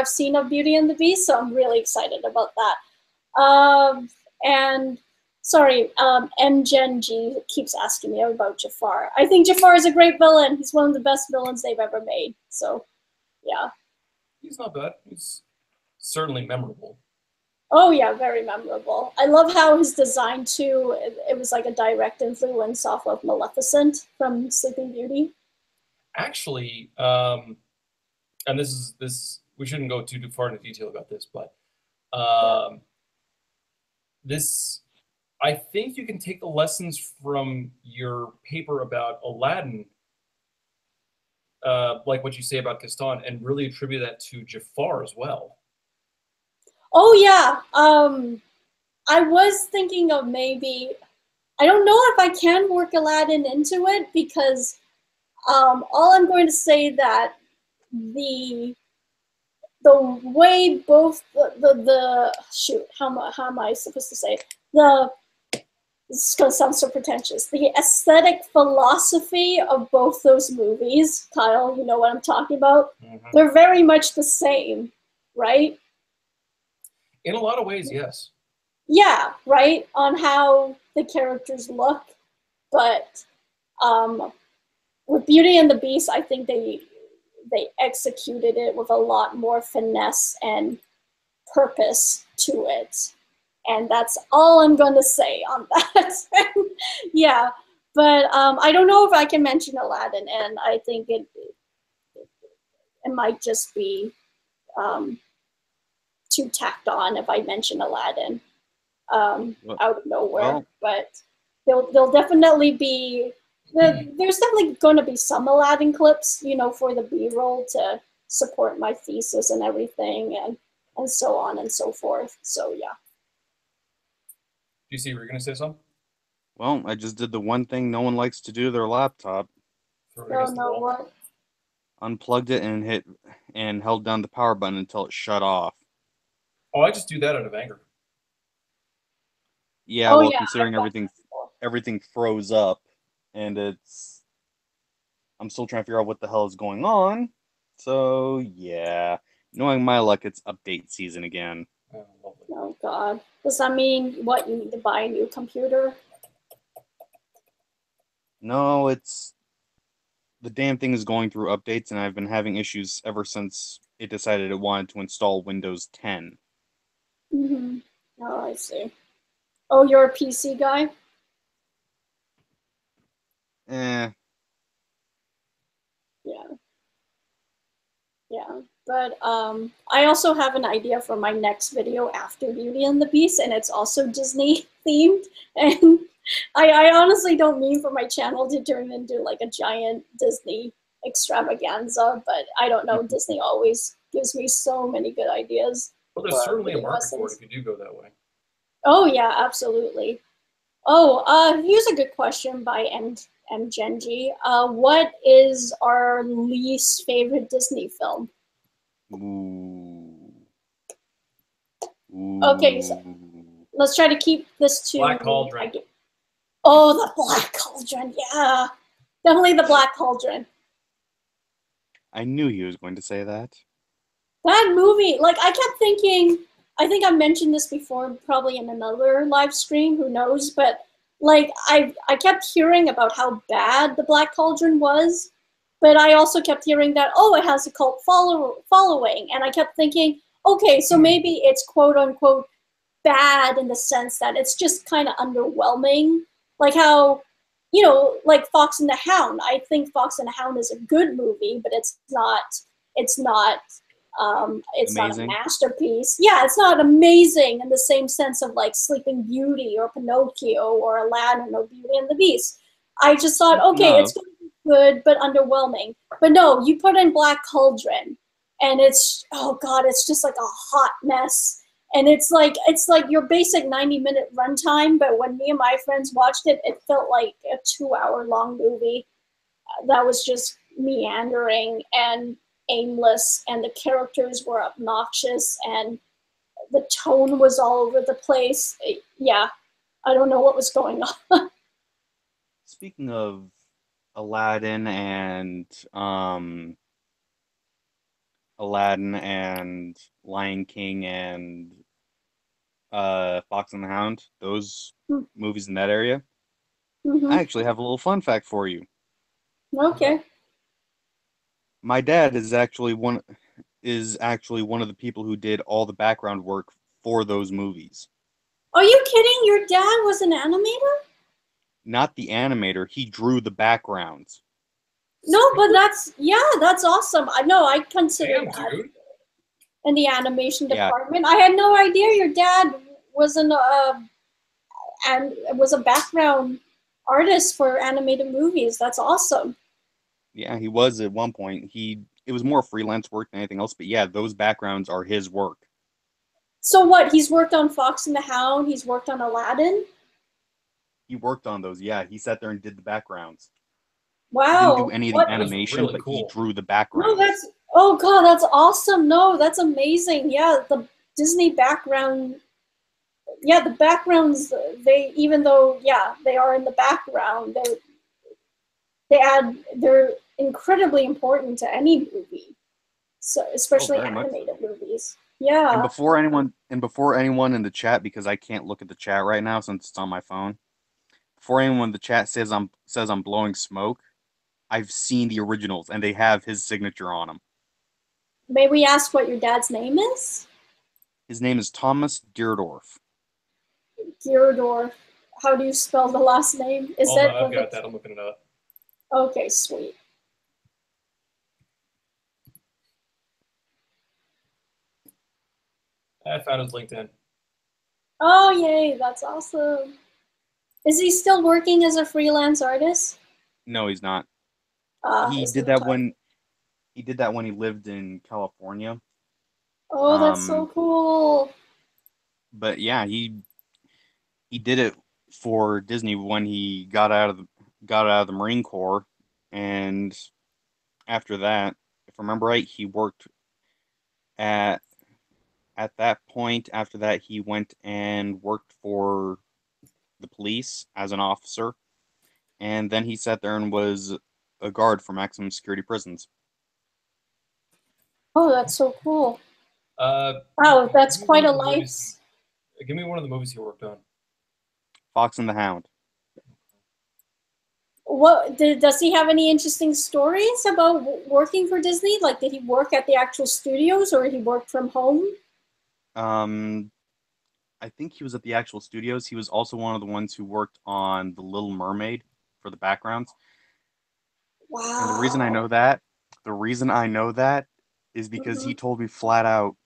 seen of Beauty and the Beast. So I'm really excited about that. And sorry, MGen G keeps asking me about Jafar. I think Jafar is a great villain. He's one of the best villains they've ever made. So, yeah. He's not bad. He's certainly memorable. Oh yeah, very memorable. I love how his design too, it was like a direct influence off of Maleficent from Sleeping Beauty. Actually, and this we shouldn't go too far into detail about this, but this, I think you can take the lessons from your paper about Aladdin, like what you say about Gaston, and really attribute that to Jafar as well. Oh yeah, I was thinking of maybe, I don't know if I can work Aladdin into it, because all I'm going to say that the way both shoot, how am I supposed to say it? this is going to sound so pretentious, the aesthetic philosophy of both those movies, Kyle, you know what I'm talking about? Mm-hmm. They're very much the same, right? In a lot of ways, yes. Yeah, right? On how the characters look. But with Beauty and the Beast, I think they executed it with a lot more finesse and purpose to it. And that's all I'm going to say on that. Yeah, but I don't know if I can mention Aladdin, and I think it might just be too tacked on if I mention Aladdin out of nowhere. But there'll definitely be there's definitely going to be some Aladdin clips, you know, for the B-roll to support my thesis and everything, and so on and so forth. So yeah. DC, were you going to say something? Well, I just did the one thing no one likes to do to their laptop. No, what? Unplugged it and held down the power button until it shut off. Oh, I just do that out of anger. Yeah, well, considering everything froze up, and I'm still trying to figure out what the hell is going on. So yeah, knowing my luck, it's update season again. Oh God, does that mean what? You need to buy a new computer? No, it's the damn thing is going through updates, and I've been having issues ever since it decided it wanted to install Windows 10. Mm-hmm. Oh, I see. Oh, you're a PC guy? Eh. Yeah. Yeah. But I also have an idea for my next video after Beauty and the Beast, and it's also Disney themed. And I honestly don't mean for my channel to turn into like a giant Disney extravaganza, but I don't know. Disney always gives me so many good ideas. Well, there's certainly a market for it if you do go that way. Oh yeah, absolutely. Oh, here's a good question by M Genji. What is our least favorite Disney film? Ooh. Okay, so let's try to keep this to Black Cauldron. Oh, the Black Cauldron, yeah. Definitely the Black Cauldron. I knew he was going to say that. That movie, like, I kept thinking, I think I mentioned this before, probably in another live stream, who knows, but, like, I kept hearing about how bad the Black Cauldron was, but I also kept hearing that, oh, it has a cult following, and I kept thinking, okay, so maybe it's quote-unquote bad in the sense that it's just kind of underwhelming, like how, you know, like Fox and the Hound. I think Fox and the Hound is a good movie, but it's not a masterpiece. Yeah, it's not amazing in the same sense of like Sleeping Beauty or Pinocchio or Aladdin or Beauty and the Beast. I just thought, okay, it's going to be good, but underwhelming. But no, you put in Black Cauldron, and it's, oh God, it's just like a hot mess. And it's like your basic 90-minute runtime, but when me and my friends watched it, it felt like a 2-hour-long movie that was just meandering and aimless, and the characters were obnoxious, and the tone was all over the place. Yeah, I don't know what was going on. Speaking of Aladdin and Lion King and Fox and the Hound, those movies in that area, I actually have a little fun fact for you. Okay. My dad is actually one of the people who did all the background work for those movies. Are you kidding? Your dad was an animator? Not the animator, he drew the backgrounds. No, but that's awesome. I know, I consider that dude. In the animation department. I had no idea your dad was was a background artist for animated movies. That's awesome. Yeah, he was at one point. It was more freelance work than anything else, but yeah, those backgrounds are his work. So what? He's worked on Fox and the Hound. He's worked on Aladdin. He worked on those. Yeah, he sat there and did the backgrounds. Wow. He didn't do any of the animation, really but cool. he drew the backgrounds. No, oh God, that's awesome. No, that's amazing. Yeah, the Disney background yeah, the backgrounds, they, even though, yeah, they are in the background, they're incredibly important to any movie. So especially very much animated so. movies. And Yeah. before anyone in the chat, because I can't look at the chat right now since it's on my phone. Before anyone in the chat says I'm blowing smoke, I've seen the originals and they have his signature on them. May we ask what your dad's name is? His name is Thomas Deerdorf. Gyrodor. How do you spell the last name? Is Hold on, that I've got that. I'm looking it up. Okay, sweet. I found his LinkedIn. Oh, yay, that's awesome. Is he still working as a freelance artist? No, he's not. He Is did he that retired? when he lived in California. Oh, that's so cool. But yeah, he did it for Disney when he got out of the Marine Corps, and after that, if I remember right, he worked at that point. After that, he went and worked for the police as an officer, and then he sat there and was a guard for maximum security prisons. Oh, that's so cool. Uh, Wow, that's give me one quite of a the life. movies. Give me one of the movies he worked on. Fox and the Hound. What does he have any interesting stories about working for Disney? Like, did he work at the actual studios or he worked from home? I think he was at the actual studios. He was also one of the ones who worked on The Little Mermaid for the backgrounds. Wow. And the reason I know that is because he told me flat out,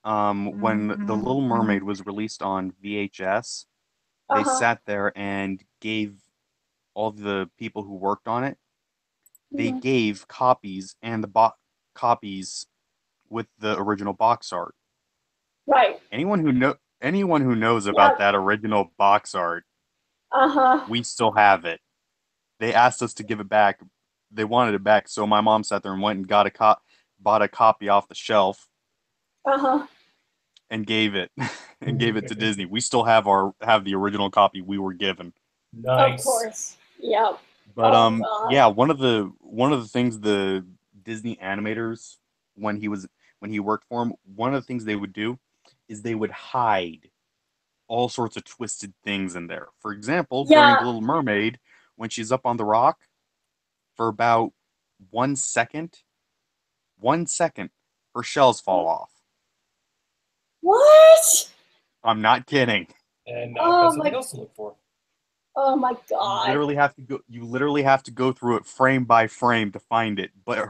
when The Little Mermaid was released on VHS, they sat there and gave all the people who worked on it, they gave copies and the copies with the original box art. Right. Anyone who knows about that original box art, we still have it. They asked us to give it back. They wanted it back, so my mom sat there and went and bought a copy off the shelf and gave it to Disney. We still have the original copy we were given. Nice. Of course. Yep. But Oh, God. yeah, one of the things the Disney animators, when he worked for them, one of the things they would do is they would hide all sorts of twisted things in there. For example, during Yeah. The Little Mermaid, when she's up on the rock for about 1 second, her shells fall off. What? I'm not kidding. And now I've got something else to look for. Oh my You God. literally have to go through it frame by frame to find it. But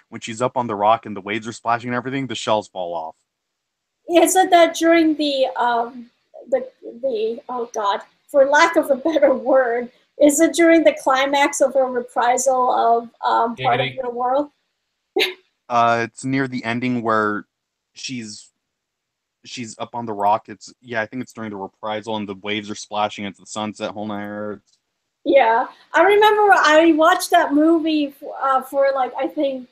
when she's up on the rock and the waves are splashing and everything, the shells fall off. Is it that during the oh God, for lack of a better word, is it during the climax of a reprisal of Part of Your World? It's near the ending where she's up on the rock. I think it's during the reprisal and the waves are splashing into the sunset. Whole nine yards. Yeah, I remember I watched that movie for like, I think,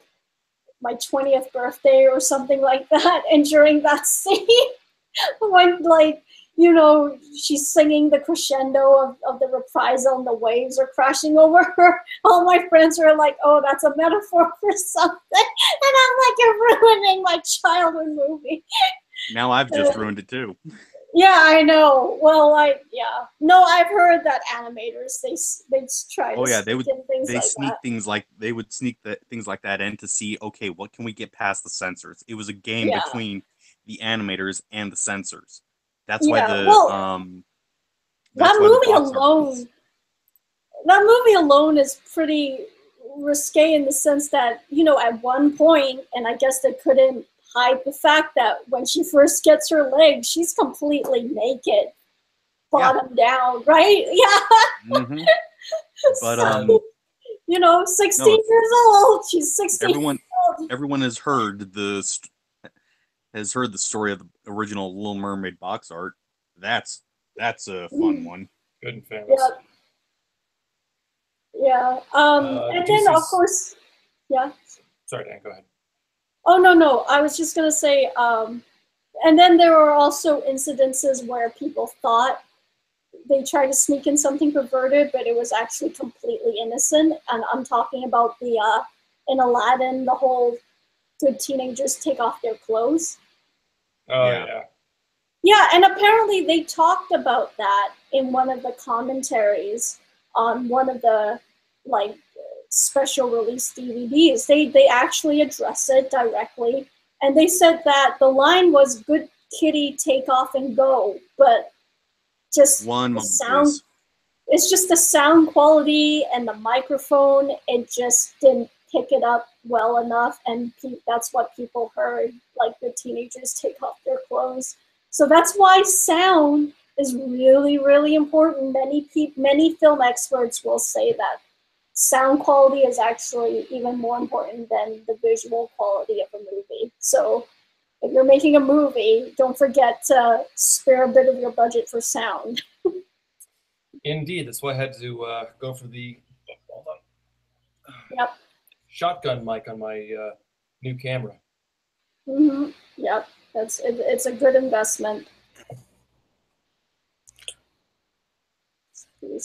my 20th birthday or something like that, and during that scene when, like, you know, she's singing the crescendo of the reprisal and the waves are crashing over her, all my friends are like, oh, that's a metaphor for something, and I'm like, you're ruining my childhood movie. Now I've just ruined it too. Yeah, I know. Well, no, I've heard that animators they try to sneak in things like that. They would sneak things like that in to see, okay, what can we get past the censors? It was a game between the animators and the censors. That's why the that movie alone is pretty risque in the sense that, you know, at one point, and I guess they couldn't hide the fact that when she first gets her legs, she's completely naked, bottom down, right? Yeah. Mm-hmm. But you know, 16 years old. She's 16. Everyone has heard the story of the original Little Mermaid box art. That's a fun one. Good and famous. Yeah. And then of course, yeah. Sorry, Dan, go ahead. Oh no, I was just gonna say, And then there were also incidences where people thought they tried to sneak in something perverted, but it was actually completely innocent. And I'm talking about the in Aladdin, the whole good teenagers take off their clothes. Oh Yeah. yeah. Yeah, and apparently they talked about that in one of the commentaries on one of the like special release DVDs. They actually address it directly, and they said that the line was "Good kitty, take off and go," but just One the moment, sound. please. It's just the sound quality and the microphone. It just didn't pick it up well enough, and that's what people heard. Like the teenagers take off their clothes. So that's why sound is really, really important. Many film experts will say that sound quality is actually even more important than the visual quality of a movie. So if you're making a movie, don't forget to spare a bit of your budget for sound. Indeed, that's why I had to go for the hold on, Yep. shotgun mic on my new camera. Mm-hmm. Yep. It's a good investment.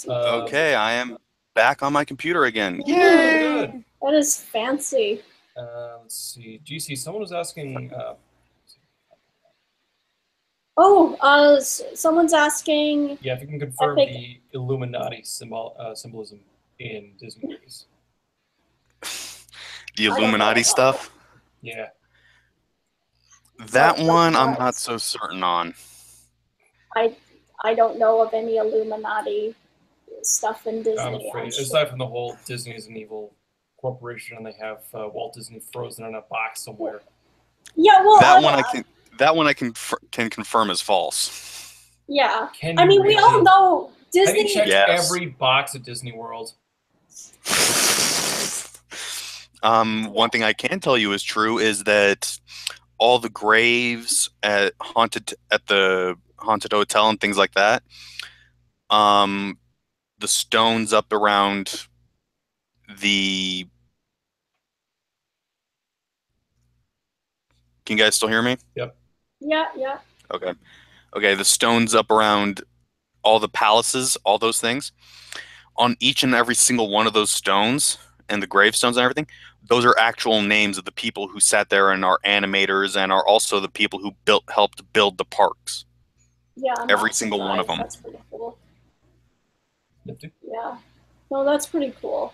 Okay, I am back on my computer again. Ooh, Yay! Good. that is fancy. Let's see. GC, someone was asking. Oh, someone's asking. Yeah, if you can confirm Epic. the Illuminati symbolism in Disney movies. The I don't know Illuminati about stuff. Yeah. That Like one I'm what? not so certain on. I don't know of any Illuminati stuff in Disney. I'm afraid. sure. Aside from the whole Disney is an evil corporation and they have Walt Disney frozen in a box somewhere. Yeah, well, That one I can confirm is false. Yeah, Can I you mean, we all really? know Have you Disney. checked Yes. every box at Disney World? One thing I can tell you is true is that all the graves at the haunted hotel and things like that, the stones up around the. Can you guys still hear me? Yep. Yeah. Okay. The stones up around all the palaces, all those things, on each and every single one of those stones and the gravestones and everything, those are actual names of the people who sat there and are animators and are also the people who helped build the parks. Yeah. I'm Every not single one of surprised. them. That's pretty cool. Nifty. Yeah. No, that's pretty cool.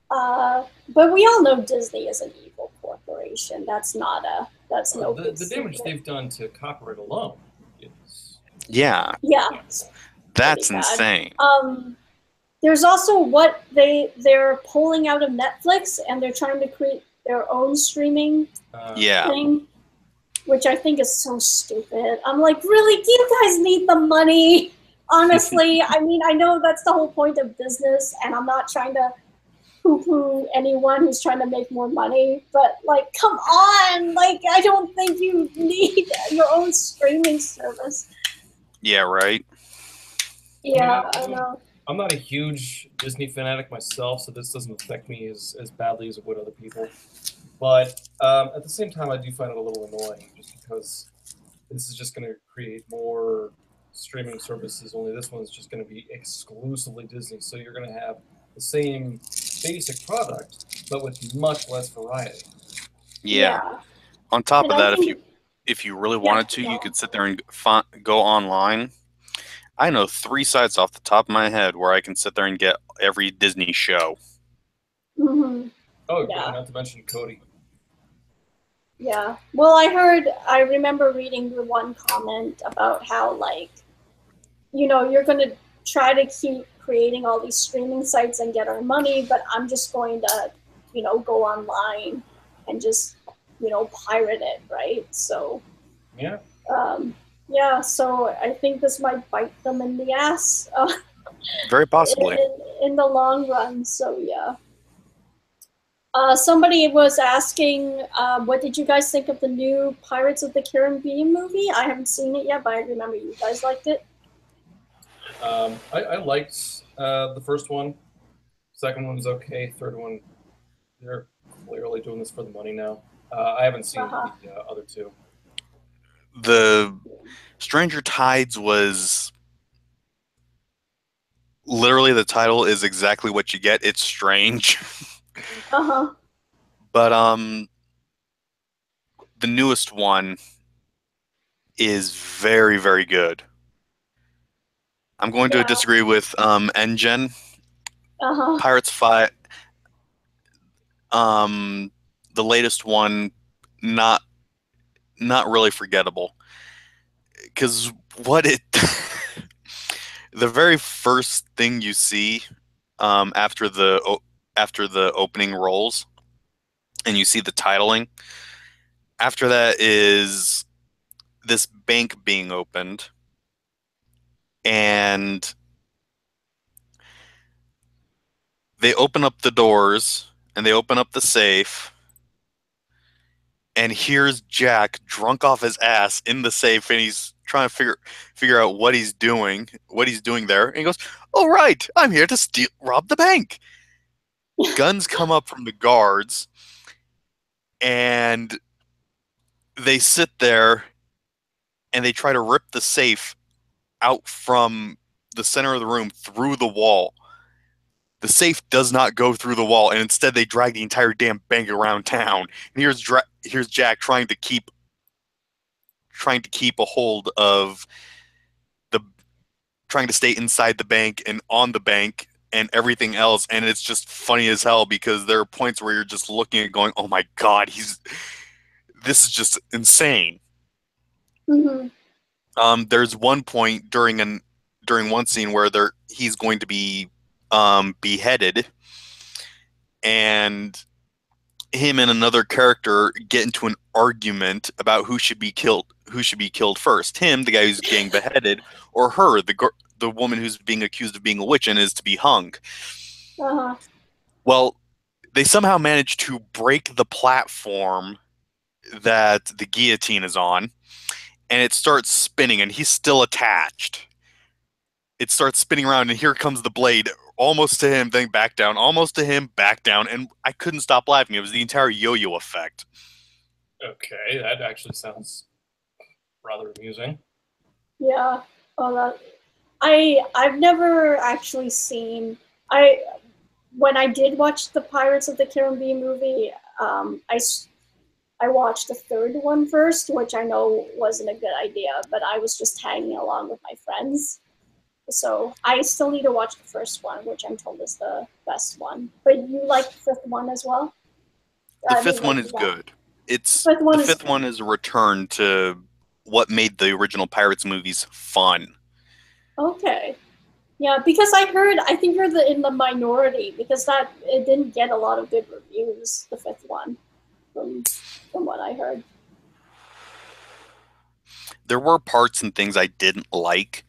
But we all know Disney is an evil corporation. That's no The big damage secret. they've done to copyright alone is. Yeah, Yeah. It's that's pretty bad. insane. There's also what they're pulling out of Netflix, and they're trying to create their own streaming Yeah. thing, which I think is so stupid. I'm like, really? Do you guys need the money? Honestly, I mean, I know that's the whole point of business, and I'm not trying to poo-poo anyone who's trying to make more money, but like, come on! Like, I don't think you need your own streaming service. Yeah, right. Yeah, I know. I'm not a huge Disney fanatic myself, so this doesn't affect me as badly as it would other people. But at the same time, I do find it a little annoying, just because this is just going to create more streaming services. Only this one's just going to be exclusively Disney, so you're going to have the same basic product, but with much less variety. Yeah. On top And of I that, think- if you really wanted to, you could sit there and go online. I know 3 sites off the top of my head where I can sit there and get every Disney show. Mm-hmm. Oh, Yeah. not to mention Cody. Yeah. Well, I remember reading the one comment about how, like, you're going to try to keep creating all these streaming sites and get our money, but I'm just going to, go online and just, pirate it, right? So, Yeah. yeah, so I think this might bite them in the ass Very possibly. in the long run. So, yeah. Somebody was asking, what did you guys think of the new Pirates of the Caribbean movie? I haven't seen it yet, but I remember you guys liked it. I liked the first one. Second one was okay. Third one, they're clearly doing this for the money now. I haven't seen the other two. the Stranger Tides was literally, the title is exactly what you get. It's strange. Uh-huh. But the newest one is very, very good. I'm going to Yeah. disagree with Engine. Uh-huh. Pirates 5, um the latest one, not not really forgettable. Because what it the very first thing you see after the opening rolls and you see the titling, after that is this bank being opened, and they open up the doors and they open up the safe, and here's Jack drunk off his ass in the safe, and he's trying to figure out what he's doing there. And he goes, "Oh right, I'm here to rob the bank." Guns come up from the guards, and they sit there and they try to rip the safe out from the center of the room through the wall. The safe does not go through the wall, and instead they drag the entire damn bank around town. And here's Jack trying to keep a hold of the trying to stay inside the bank and on the bank and everything else, and it's just funny as hell because there are points where you're just looking at going, "Oh my god, this is just insane." Mm-hmm. There's one point during one scene where he's going to be beheaded, and him and another character get into an argument about who should be killed first. Him, the guy who's getting beheaded, or her, the woman who's being accused of being a witch and is to be hung. Uh-huh. Well, they somehow manage to break the platform that the guillotine is on, and it starts spinning, and he's still attached. It starts spinning around, and here comes the blade, almost to him, then back down, almost to him, back down, and I couldn't stop laughing. It was the entire yo-yo effect. Okay, that actually sounds rather amusing. Yeah. Oh, I've never actually seen. When I did watch the Pirates of the Caribbean movie, I watched the third one first, which I know wasn't a good idea, but I was just tagging along with my friends. So I still need to watch the first one, which I'm told is the best one. But you like the fifth one as well? The I mean, fifth one like, is yeah. good. It's Fifth one the is fifth one is a return to what made the original Pirates movies fun. okay. Yeah, because I think you're in the minority because that it didn't get a lot of good reviews. The fifth one, from what I heard. There were parts and things I didn't like,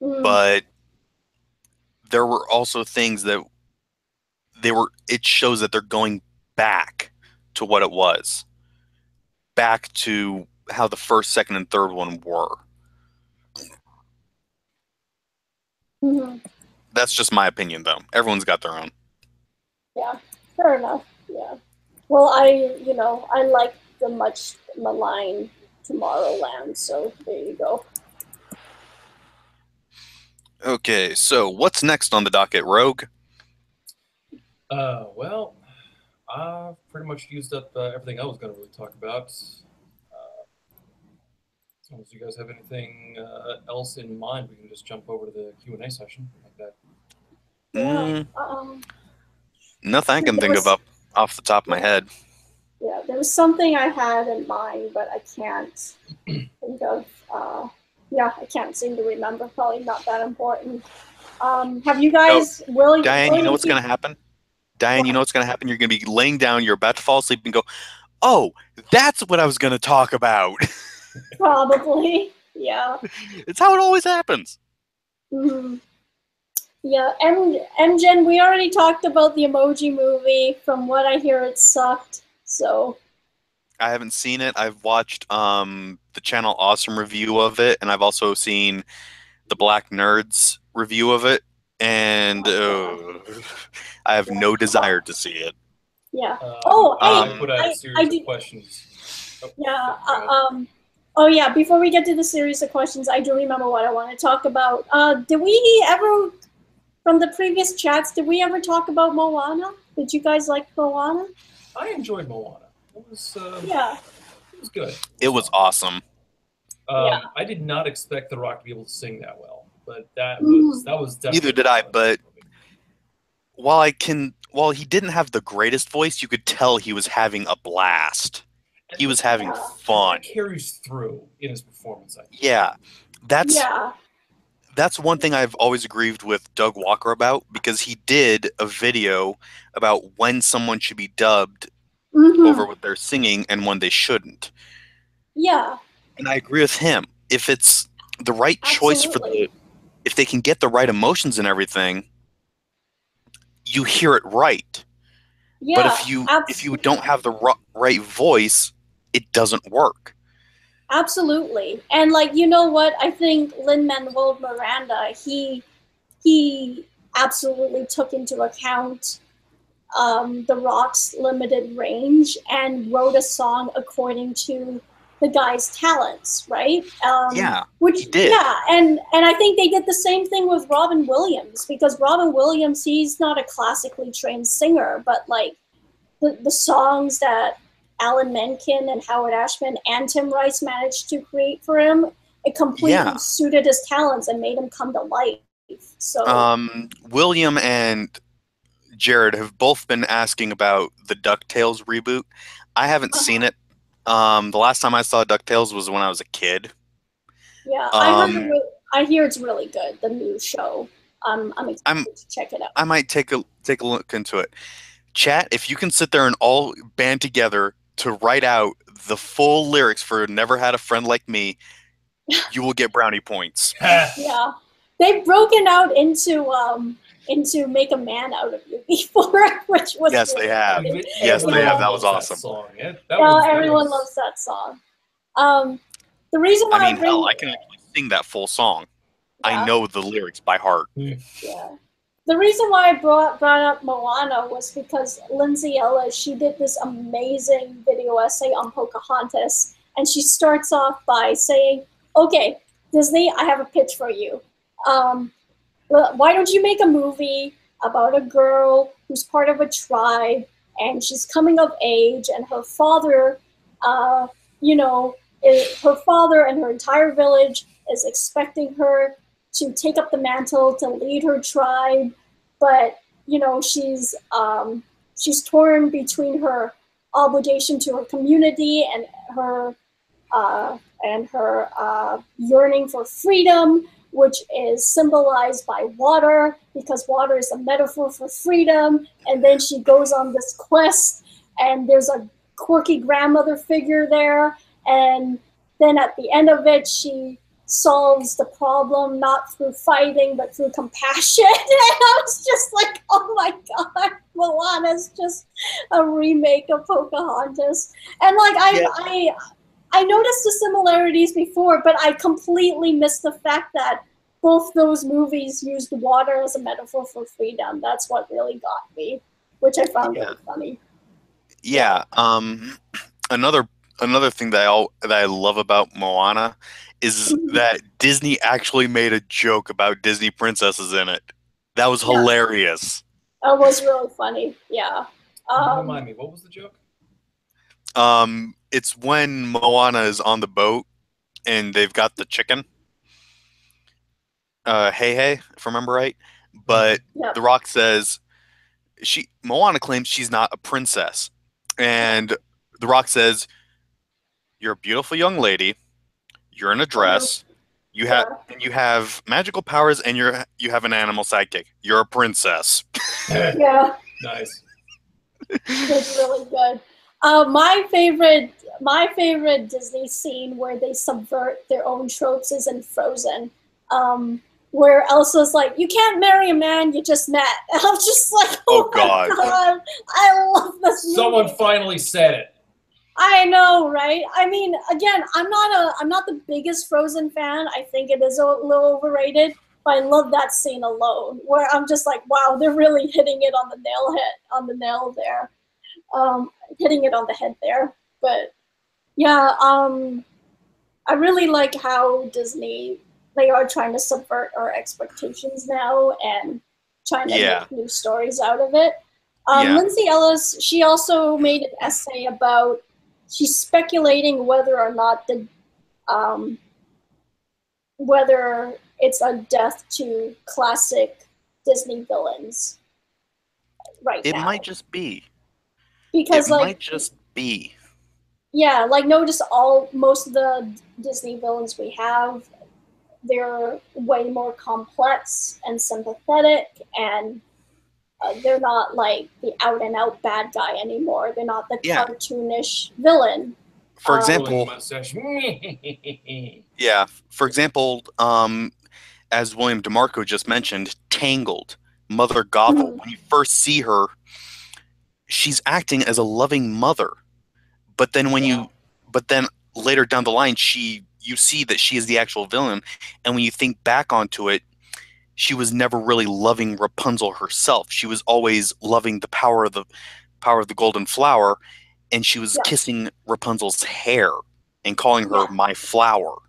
Mm, but there were also things that it shows that they're going back to what it was. Back to how the first, second, and third one were. mm-hmm. That's just my opinion, though. Everyone's got their own. Yeah, fair enough. Yeah. Well, I like the much maligned Tomorrowland, so there you go. Okay, so what's next on the docket, Rogue? Well, I've pretty much used up everything I was going to really talk about. As long as you guys have anything else in mind, we can just jump over to the Q&A session like that. Yeah. Mm, nothing I can There think of was off the top of my head. yeah, there was something I had in mind, but I can't think of. Yeah, I can't seem to remember. Probably not that important. Have you guys Diane, you know what's keep going to happen? Diane, you what? know what's going to happen? You're going to be laying down, you're about to fall asleep, and go, "Oh, that's what I was going to talk about." Probably, yeah. It's how it always happens. Mm-hmm. Yeah, and Jen, we already talked about the Emoji movie. From what I hear, it sucked. So I haven't seen it. I've watched the Channel Awesome review of it, and I've also seen the Black Nerds review of it, and I have no desire to see it. yeah. Oh, hey, I put out a I series of did. questions. Oh, Yeah. go ahead. Oh yeah, before we get to the series of questions, I do remember what I want to talk about. Did we ever, from the previous chats, did we ever talk about Moana? Did you guys like Moana? I enjoyed Moana. Yeah. It was good. It was awesome. Yeah. I did not expect The Rock to be able to sing that well, but that Mhm. was definitely Neither did I, fun but for me. while he didn't have the greatest voice, you could tell he was having a blast. He was having Yeah. fun. That carries through in his performance. I think. Yeah. Yeah. That's one thing I've always agreed with Doug Walker about, because he did a video about when someone should be dubbed over Mhm. what they're singing and when they shouldn't. Yeah. And I agree with him. If it's the right choice Absolutely. if they can get the right emotions and everything, you hear it right. But Yeah. if you don't have the right voice, it doesn't work. Absolutely. And like, you know what? I think Lin-Manuel Miranda, he absolutely took into account The Rock's limited range and wrote a song according to the guy's talents, right? Yeah, Which he did. yeah, and I think they did the same thing with Robin Williams, because Robin Williams, he's not a classically trained singer, but like the songs that Alan Menken and Howard Ashman and Tim Rice managed to create for him, it completely Yeah. suited his talents and made him come to life. So William and Jared have both been asking about the DuckTales reboot. I haven't seen it. The last time I saw DuckTales was when I was a kid. yeah, I hear it's really good, the new show. I'm excited to check it out. I might take a look into it. Chat, if you can sit there and all band together to write out the full lyrics for "Never Had a Friend Like Me," you will get brownie points. Yeah, they've broken out into "Make a Man Out of You" before, which was Yes, really they have. funny. Yes, they have. That Loves was awesome. song. Everyone loves that song. The reason I why mean, I bring hell, I can actually sing that full song. I Yeah. know the lyrics by heart. Yeah. The reason why I brought up Moana was because Lindsay Ellis, she did this amazing video essay on Pocahontas, and she starts off by saying, "Okay, Disney, I have a pitch for you. Why don't you make a movie about a girl who's part of a tribe, and she's coming of age, and her father, you know, her father and her entire village is expecting her to take up the mantle to lead her tribe, but she's torn between her obligation to her community and her yearning for freedom, which is symbolized by water, because water is a metaphor for freedom. And then she goes on this quest, and there's a quirky grandmother figure there, and then at the end of it, she solves the problem not through fighting but through compassion." And I was just like, oh my god, Moana's just a remake of Pocahontas. And like I noticed the similarities before, but I completely missed the fact that both those movies used water as a metaphor for freedom. That's what really got me, which I found really funny. Yeah. Another thing that I love about Moana is that Disney actually made a joke about Disney princesses in it. That was hilarious. It was really funny. Yeah. Remind me, what was the joke? It's when Moana is on the boat and they've got the chicken. Hey, if I remember right. But The Rock says Moana claims she's not a princess. And The Rock says, "You're a beautiful young lady. You're in a dress. You have magical powers, and you have an animal sidekick. You're a princess." Yeah. Nice. It's really good. My favorite Disney scene where they subvert their own tropes is in Frozen, where Elsa's like, "You can't marry a man you just met." And I'm just like, oh my god, I love this movie. Someone finally said it. I know, right? I mean, again, I'm not the biggest Frozen fan. I think it is a little overrated, but I love that scene alone, where I'm just like, wow, they're really hitting it on the nail there, hitting it on the head there. But yeah, I really like how Disney, they are trying to subvert our expectations now and trying to Yeah. make new stories out of it. Yeah. Lindsay Ellis, she also made an essay about, she's speculating whether or not whether it's a death to classic Disney villains right It now. might just be. Because It might just be. yeah, like notice most of the Disney villains we have, they're way more complex and sympathetic, and they're not like the out and out bad guy anymore. They're not the Yeah. cartoonish villain. For example, Mustache. yeah. For example, as William DeMarco just mentioned, Tangled, Mother Gothel. When you first see her, she's acting as a loving mother, but then later down the line, you see that she is the actual villain, and when you think back onto it, she was never really loving Rapunzel herself. She was always loving the power of the golden flower, and she was kissing Rapunzel's hair and calling her my flower.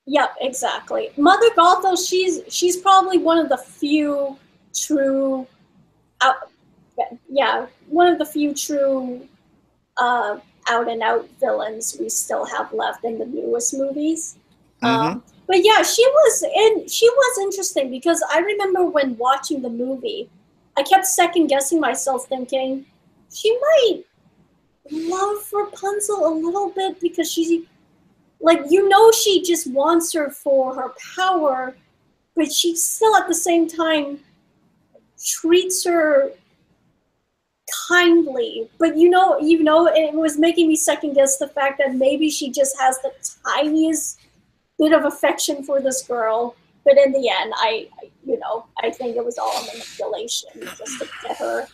Yep, exactly. Mother Gothel, she's probably one of the few true, one of the few true out and out villains we still have left in the newest movies. But yeah, she was interesting because I remember when watching the movie, I kept second guessing myself, thinking she might love Rapunzel a little bit because she, like, she just wants her for her power, but she still at the same time treats her kindly. But it was making me second guess the fact that maybe she just has the tiniest bit of affection for this girl. But in the end, I think it was all a manipulation just to get her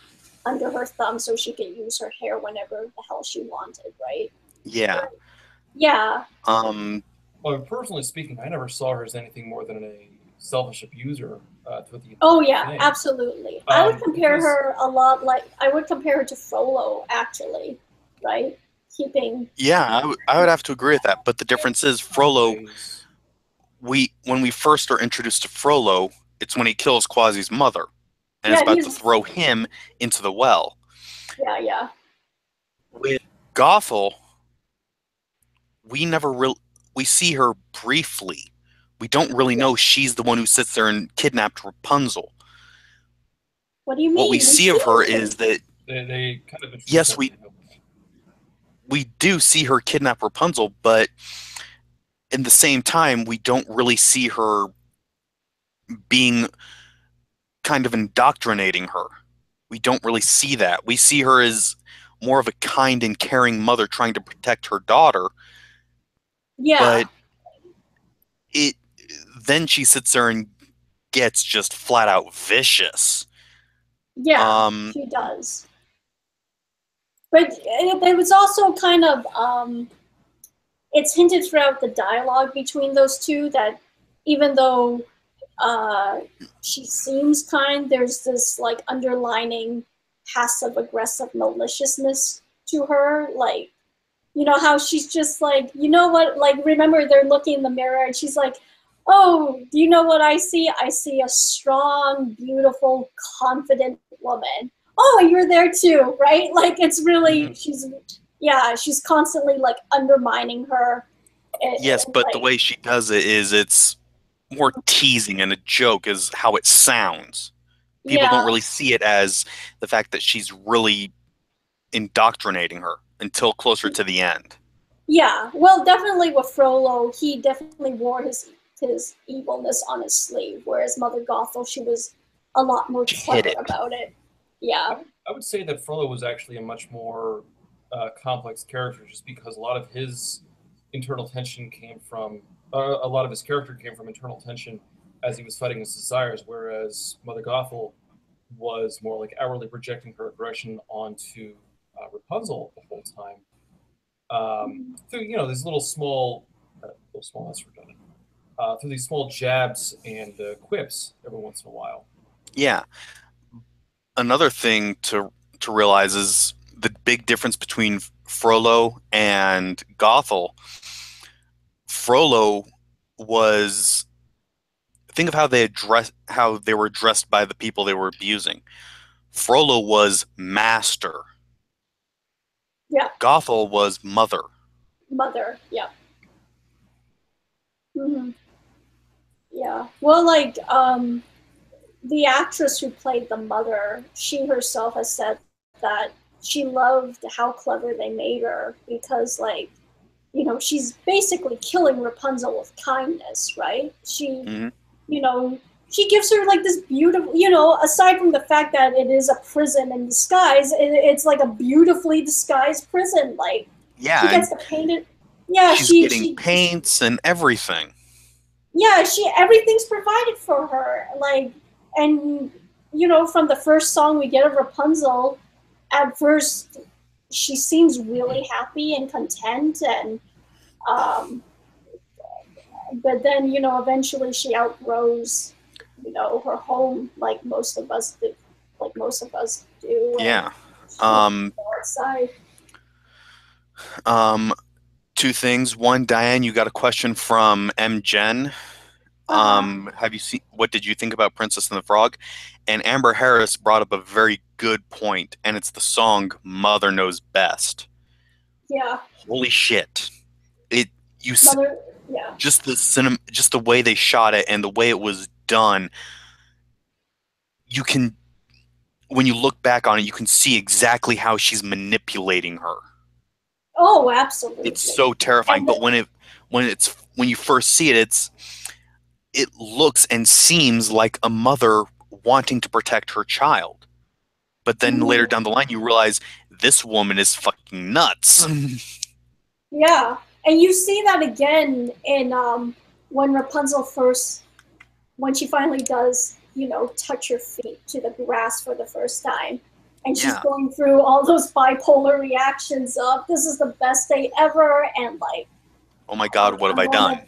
under her thumb so she could use her hair whenever the hell she wanted, right? Yeah. But, yeah. Well, personally speaking, I never saw her as anything more than a selfish abuser. Oh yeah, thing. Absolutely. I would compare her a lot. I would compare her to Frollo, actually, right? Yeah, I would have to agree with that. But the difference is Frollo. When we first are introduced to Frollo, it's when he kills Quasi's mother, and is about to throw him into the well. Yeah. With Gothel, we see her briefly. We don't really know she's the one who sits there and kidnapped Rapunzel. What do you mean? What we see of her is that they kind of yes, we do see her kidnap Rapunzel, but in the same time, we don't really see her being kind of indoctrinating her. We don't really see that. We see her as more of a kind and caring mother trying to protect her daughter. Yeah. But then she sits there and gets just flat out vicious. Yeah, she does. But it was also kind of it's hinted throughout the dialogue between those two that even though she seems kind, there's this like underlining passive aggressive maliciousness to her. Like, how she's just like, what, like, remember they're looking in the mirror and she's like, oh, do you know what I see? I see a strong, beautiful, confident woman. Oh, you're there too, right? Like, it's really, she's constantly like undermining her. Yes, but the way she does it is it's more teasing and a joke is how it sounds. People don't really see it as the fact that she's really indoctrinating her until closer to the end. Yeah, well, definitely with Frollo, he definitely wore his evilness on his sleeve, whereas Mother Gothel, she was a lot more clever about it. Yeah. I would say that Frollo was actually a much more complex character, just because a lot of his internal tension came from a lot of his character came from internal tension as he was fighting his desires, whereas Mother Gothel was more like outwardly projecting her aggression onto Rapunzel the whole time. Through these little small, that's redundant. Through these small jabs and quips every once in a while. Yeah. Another thing to realize is the big difference between Frollo and Gothel. Frollo was, think of how they were dressed by the people they were abusing. Frollo was master. Yeah. Gothel was mother. Mother. Yeah. Hmm. Yeah. Well, like the actress who played the mother, she herself has said that she loved how clever they made her because, like, you know, she's basically killing Rapunzel with kindness, right? She, Mhm. you know, she gives her like this beautiful, you know, aside from the fact that it is a prison in disguise, it's like a beautifully disguised prison. Like, she Yeah, gets and to paint it. Yeah, she's getting paints and everything. yeah, everything's provided for her. Like, and you know, from the first song we get of Rapunzel, at first she seems really happy and content, and um, but then you know, eventually she outgrows, you know, her home, like most of us do, and Yeah. she wants to Um, go outside. um, Two things. One, Diane, you got a question from M. Jen. Uh-huh. Have you seen, what did you think about Princess and the Frog? And Amber Harris brought up a very good point, and it's the song Mother Knows Best. Yeah. Holy shit. It you Mother. Yeah. just the way they shot it and the way it was done, you can, when you look back on it, you can see exactly how she's manipulating her. Oh, It's absolutely. so terrifying. And But when you first see it, it looks and seems like a mother wanting to protect her child. But then later down the line, you realize this woman is fucking nuts. yeah, and you see that again in when Rapunzel first, when she finally does, you know, touch her feet to the grass for the first time, and she's Yeah. going through all those bipolar reactions of this is the best day ever, and like, Oh my God, what have I I'm done? gonna,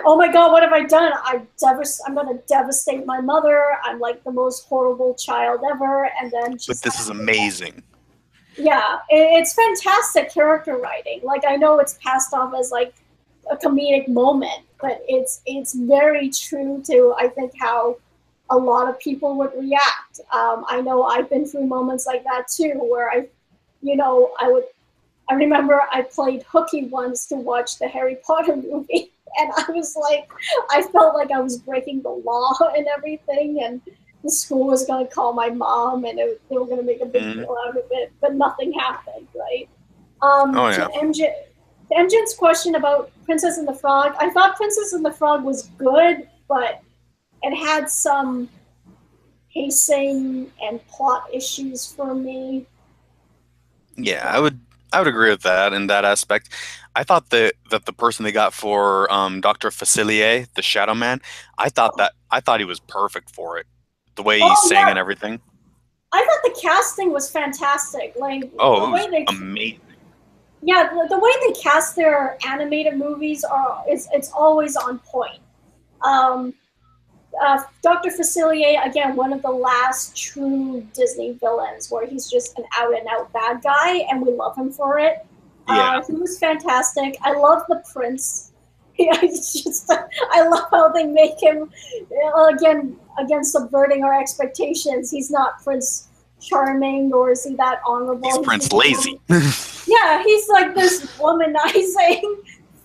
oh my god, what have I done? I'm gonna devastate my mother. I'm like the most horrible child ever, and then But she's this is amazing. yeah, it's fantastic character writing. Like I know it's passed off as like a comedic moment, but it's very true to I think how a lot of people would react. I know I've been through moments like that too, where you know, I remember I played hooky once to watch the Harry Potter movie, and I was like, I felt like I was breaking the law and everything, and the school was going to call my mom, and they were going to make a big Mhm. deal out of it, but nothing happened, right? Oh To yeah. MJ's question about Princess and the Frog, I thought Princess and the Frog was good, but it had some pacing and plot issues for me. Yeah, I would agree with that in that aspect. I thought that the person they got for Dr. Facilier, the Shadow Man, I thought he was perfect for it. The way he Oh sang yeah, and everything. I thought the casting was fantastic. Like Oh, the it way was they, amazing. yeah, the way they cast their animated movies are it's always on point. Um, Dr. Facilier, again, one of the last true Disney villains, where he's just an out and out bad guy, and we love him for it. Yeah. He was fantastic. I love the prince. Yeah, it's just I love how they make him again subverting our expectations. He's not Prince Charming, or is he that honorable? He's He's Prince just Lazy. yeah, he's like this womanizing,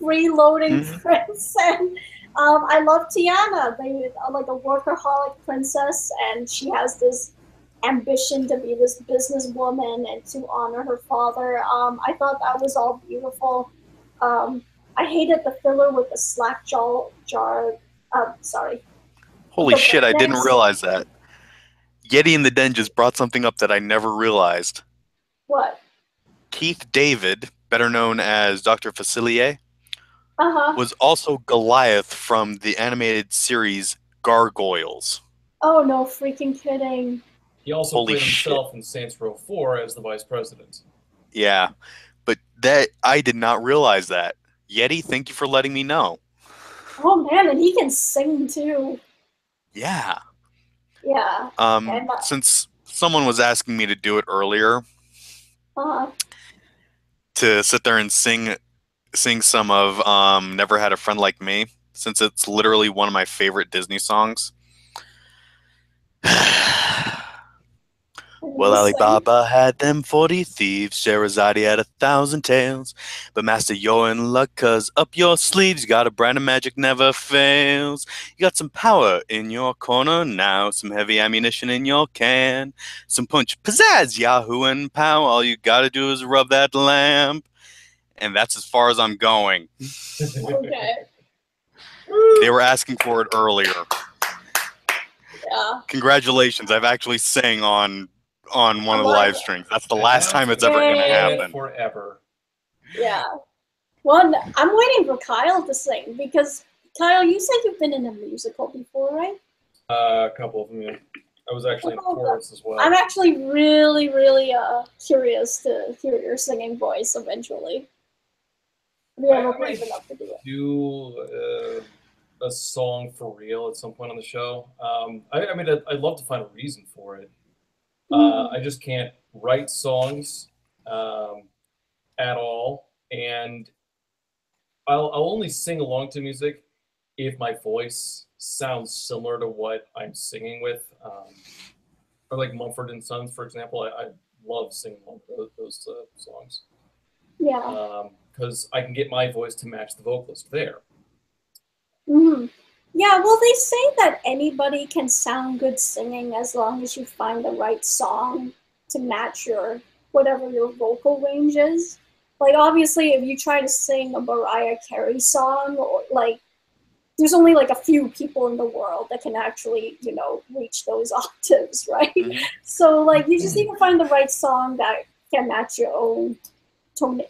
freeloading Mhm. prince, and I love Tiana. They are like a workaholic princess, and she has this ambition to be this businesswoman and to honor her father. I thought that was all beautiful. I hated the filler with the slack jaw jar. Sorry, Holy the shit, I didn't rednecks. realize that. Yeti in the Den just brought something up that I never realized. What? Keith David, better known as Dr. Facilier, Uh huh. was also Goliath from the animated series Gargoyles. Oh no, freaking kidding. He also Holy played shit. himself in Saints Row 4 as the vice president. Yeah, but that I did not realize that. Yeti, thank you for letting me know. Oh man, and he can sing too. Yeah. Yeah, and Since someone was asking me to do it earlier, uh, to sit there and sing sing some of Never Had a Friend Like Me, since it's literally one of my favorite Disney songs. Well, Alibaba had them 40 thieves, Sherazade had 1,000 tales. But Master, you're in luck, 'cause up your sleeves, you got a brand of magic never fails. You got some power in your corner now, some heavy ammunition in your can, some punch, pizzazz, yahoo, and pow. All you gotta do is rub that lamp. And that's as far as I'm going. Okay. They were asking for it earlier. Yeah. Congratulations, I've actually sang on one of the live streams. That's the last time it's ever going to happen. Forever. Yeah. Well, I'm waiting for Kyle to sing, because Kyle, you said you've been in a musical before, right? A couple of them. Yeah. I was actually in chorus as well. I'm actually really, really curious to hear your singing voice eventually. Have you ever brave enough to do it? Do a song for real at some point on the show. I mean, I'd love to find a reason for it. I just can't write songs at all, and I'll only sing along to music if my voice sounds similar to what I'm singing with. Or like Mumford and Sons, for example. I love singing along to those songs. Yeah. Because I can get my voice to match the vocalist there. Mm-hmm. Yeah, well, they say that anybody can sound good singing as long as you find the right song to match whatever your vocal range is. Like, obviously, if you try to sing a Mariah Carey song, or like, there's only like a few people in the world that can actually, reach those octaves, right? Mm-hmm. So, like, you just need to find the right song that can match your own tone,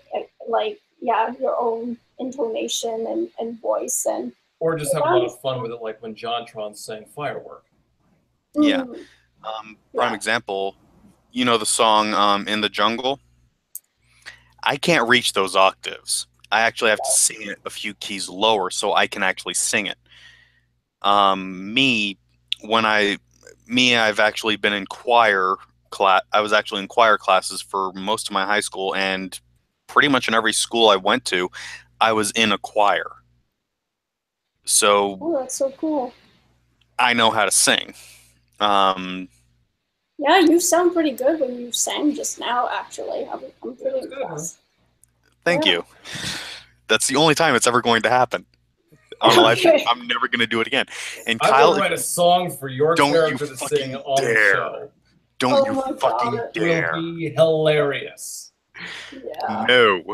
your own intonation and voice, and or just have a lot of fun with it, like when JonTron sang Firework. Yeah. Prime example, the song In the Jungle? I can't reach those octaves. I actually have to sing it a few keys lower so I can actually sing it. I've actually been in choir class. I was actually in choir classes for most of my high school, and pretty much in every school I went to, I was in a choir. So, that's so cool. I know how to sing. Yeah, you sound pretty good when you sang just now, actually. I'm pretty impressed. Thank you. That's the only time it's ever going to happen. On a live stream, I'm never going to do it again. And Kyle, I'm going to write a song for your character to sing on the show. Don't you fucking dare. It will be hilarious. Yeah. No.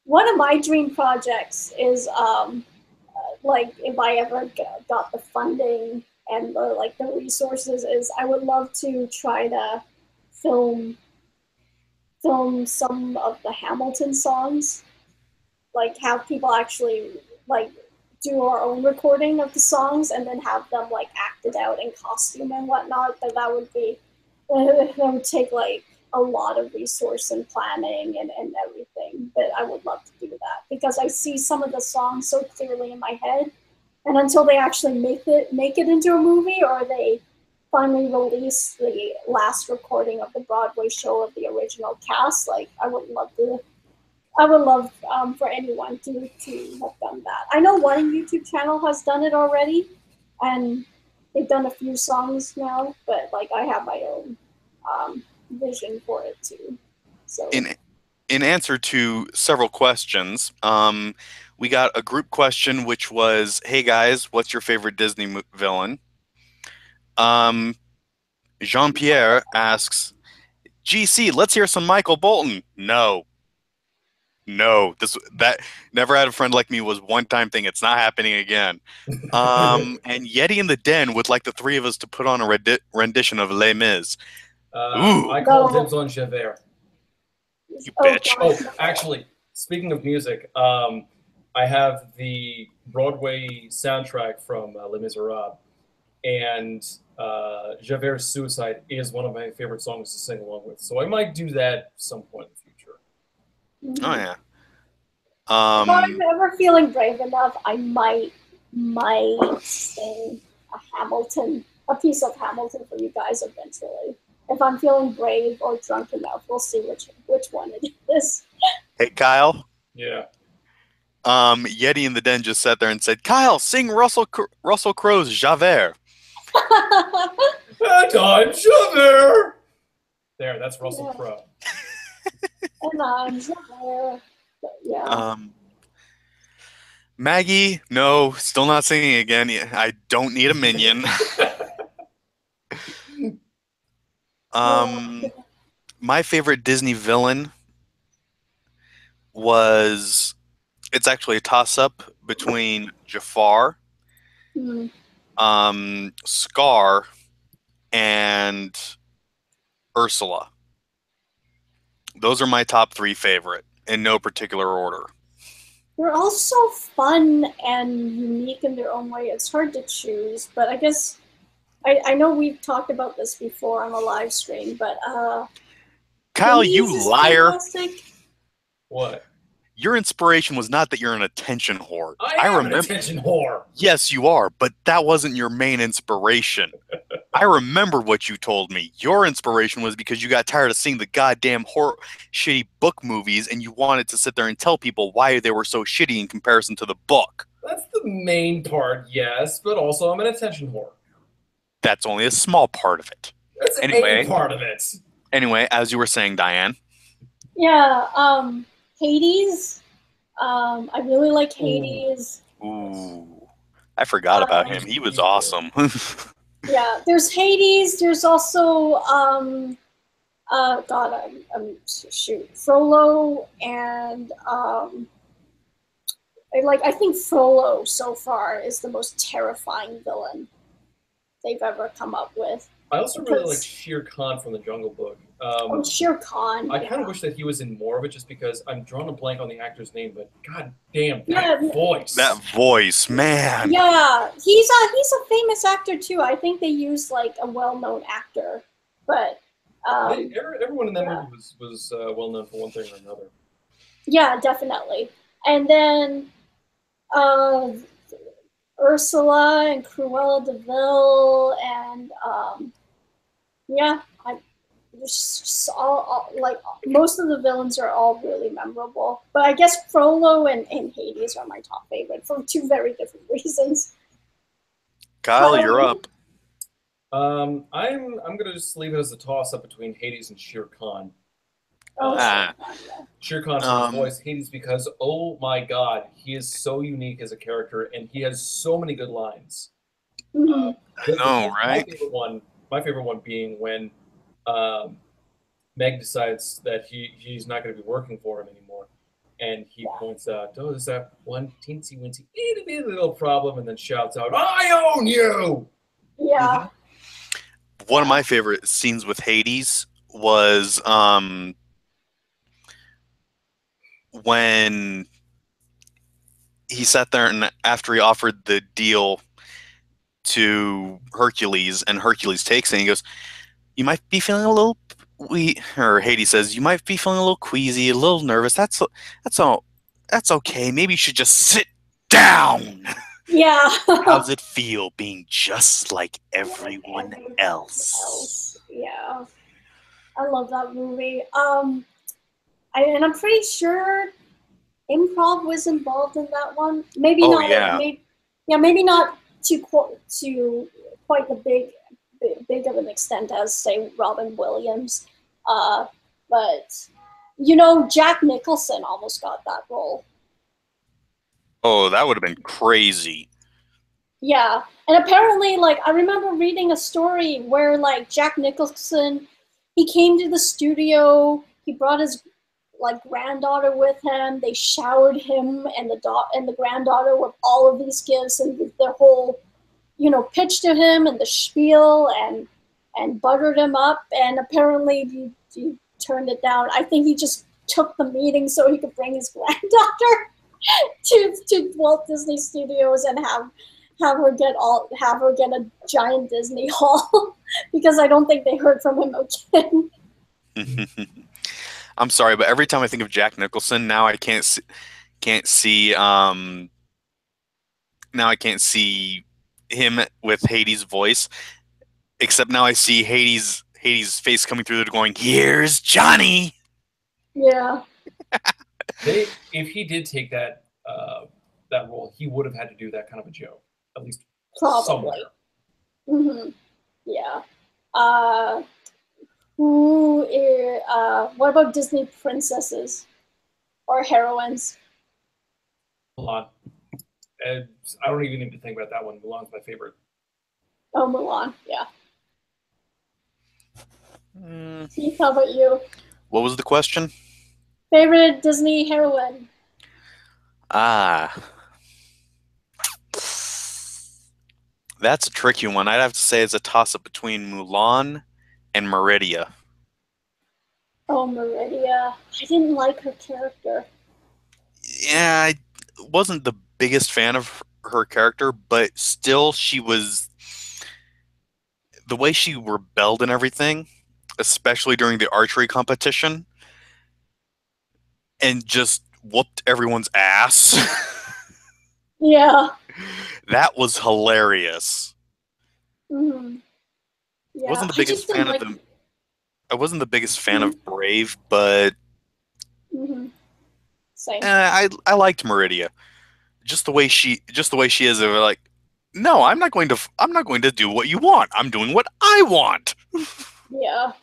One of my dream projects is, if I ever got the funding and the resources, is I would love to try to film some of the Hamilton songs, like have people actually do our own recording of the songs and then have them acted out in costume and whatnot. That would take a lot of resource and planning and everything, but I would love to do that because I see some of the songs so clearly in my head, and until they actually make it into a movie, or they finally release the last recording of the Broadway show of the original cast, I would love for anyone to have done that. I know one YouTube channel has done it already, and they've done a few songs now, but I have my own vision for it too. So in answer to several questions, we got a group question which was, "Hey guys, what's your favorite Disney villain?" Jean-Pierre asks, "GC, let's hear some Michael Bolton." No, that Never Had a Friend Like Me was one-time thing. It's not happening again. And Yeti in the Den would like the three of us to put on a rendition of Les Mis. I call dibs on Javert. You bitch. Oh, actually, speaking of music, I have the Broadway soundtrack from Les Miserables, and Javert's Suicide is one of my favorite songs to sing along with. So I might do that some point in the future. Oh yeah. If I'm ever feeling brave enough, I might sing a piece of Hamilton for you guys eventually. If I'm feeling brave or drunk enough, we'll see which one it is. Hey, Kyle. Yeah. Yeti in the Den just sat there and said, "Kyle, sing Russell Crowe's Javert." And I'm Javert. There, that's Russell Yeah. Crowe. And I'm Javert. Yeah. Maggie, no, still not singing again. I don't need a minion. My favorite Disney villain was, it's actually a toss-up between Jafar, Hmm. Scar, and Ursula. Those are my top 3 favorite in no particular order. They're all so fun and unique in their own way. It's hard to choose, but I guess I know we've talked about this before on a live stream, but Kyle, Hades you is liar. fantastic. What? Your inspiration was not that you're an attention whore. I am an attention whore. Yes, you are, but that wasn't your main inspiration. I remember what you told me. Your inspiration was because you got tired of seeing the goddamn shitty book movies and you wanted to sit there and tell people why they were so shitty in comparison to the book. That's the main part, yes, but also I'm an attention whore. That's only a small part of it. That's Anyway. a part of it. Anyway, as you were saying, Diane. Yeah, Hades. I really like Hades. Ooh. I forgot about him. He was awesome. Yeah, there's Hades. There's also Frollo and I think Frollo so far is the most terrifying villain they've ever come up with. I also really like Shere Khan from the Jungle Book. Shere Khan. I kind of wish that he was in more of it, just because I'm drawing a blank on the actor's name, but god damn that voice. That voice, man. Yeah, he's a famous actor too. I think they used like a well-known actor, but everyone in that movie was well known for one thing or another. Yeah, definitely. And then Ursula and Cruella de Vil and like most of the villains are all really memorable. But I guess Frollo and Hades are my top favorite for 2 very different reasons. Kyle, you're up. I'm gonna just leave it as a toss up between Hades and Shere Khan. Shere Khan for his voice, Hades because oh my god, he is so unique as a character and he has so many good lines. I know, right? My favorite one being when Meg decides that he's not going to be working for him anymore, and he points out, "Oh, there's that one teensy weensy itty little problem," and then shouts out, "I own you!" Yeah. One of my favorite scenes with Hades was when he sat there and after he offered the deal to Hercules, and Hercules takes it and he goes, "You might be feeling a little or Hades says, "You might be feeling a little queasy, a little nervous. That's okay. Maybe you should just sit down." Yeah. How does it feel being just like everyone else? Yeah. I love that movie. And I'm pretty sure improv was involved in that one. Maybe not. Yeah. Maybe not to quite the big of an extent as say Robin Williams, but Jack Nicholson almost got that role. Oh, that would have been crazy. Yeah, and apparently, I remember reading a story where Jack Nicholson, he came to the studio, he brought his granddaughter with him. They showered him and the granddaughter with all of these gifts and their whole, pitch to him and the spiel and buttered him up. And apparently he turned it down. I think he just took the meeting so he could bring his granddaughter to Walt Disney Studios and have her get a giant Disney haul because I don't think they heard from him again. I'm sorry, but every time I think of Jack Nicholson, now I can't see him with Hades' voice. Except now I see Hades' face coming through the door going, "Here's Johnny." Yeah. If he did take that that role, he would have had to do that kind of a joke, at least Probably. somewhere. Yeah. What about Disney princesses or heroines? Mulan. And I don't even need to think about that one. Mulan's my favorite. Oh, Mulan. Yeah. Mm, Keith, how about you? what was the question? Favorite Disney heroine? Ah, that's a tricky one. I'd have to say it's a toss-up between Mulan and Meridia. Oh, Meridia. I didn't like her character. Yeah, I wasn't the biggest fan of her character, but still, she was the way she rebelled and everything, especially during the archery competition, and just whooped everyone's ass. Yeah. That was hilarious. Mm-hmm. I wasn't Yeah. the I biggest just didn't fan of like. the. I wasn't the biggest fan Mhm. of Brave, but Mm-hmm. Same. I liked Meridia. Just the way she is. They were like, no, I'm not going to do what you want. I'm doing what I want. Yeah.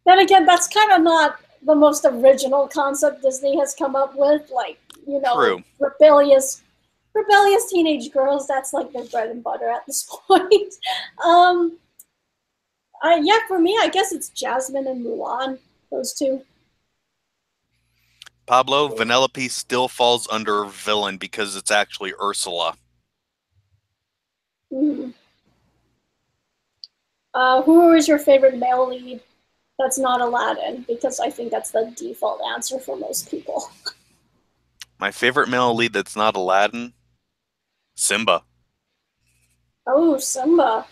Then again, that's kind of not the most original concept Disney has come up with. Like, True. rebellious teenage girls. That's like their bread and butter at this point. um, yeah, for me, I guess it's Jasmine and Mulan. Those two. Pablo, Vanellope still falls under villain because it's actually Ursula. Mm-hmm. Who is your favorite male lead? That's not Aladdin, because I think that's the default answer for most people. My favorite male lead that's not Aladdin, Simba. Oh, Simba.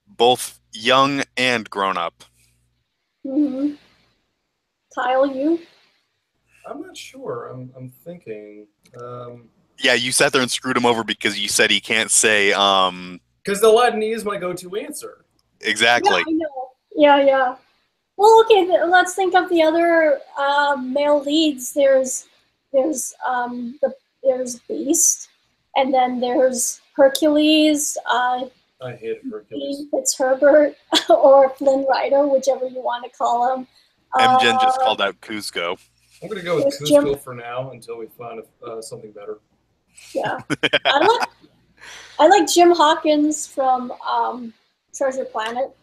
Both young and grown up. Mm-hmm. Kyle, you? I'm not sure. I'm thinking. Yeah, you sat there and screwed him over because you said he can't say Because the Aladdin is my go-to answer. Yeah, exactly. I know. Yeah. Well, okay. Let's think of the other male leads. There's Beast, and then there's Hercules. I hate Hercules. It's Herbert or Flynn Rider, whichever you want to call him. MGen just called out Cusco. I'm gonna go with There's Cusco Jim. for now until we find something better. Yeah, I like Jim Hawkins from Treasure Planet.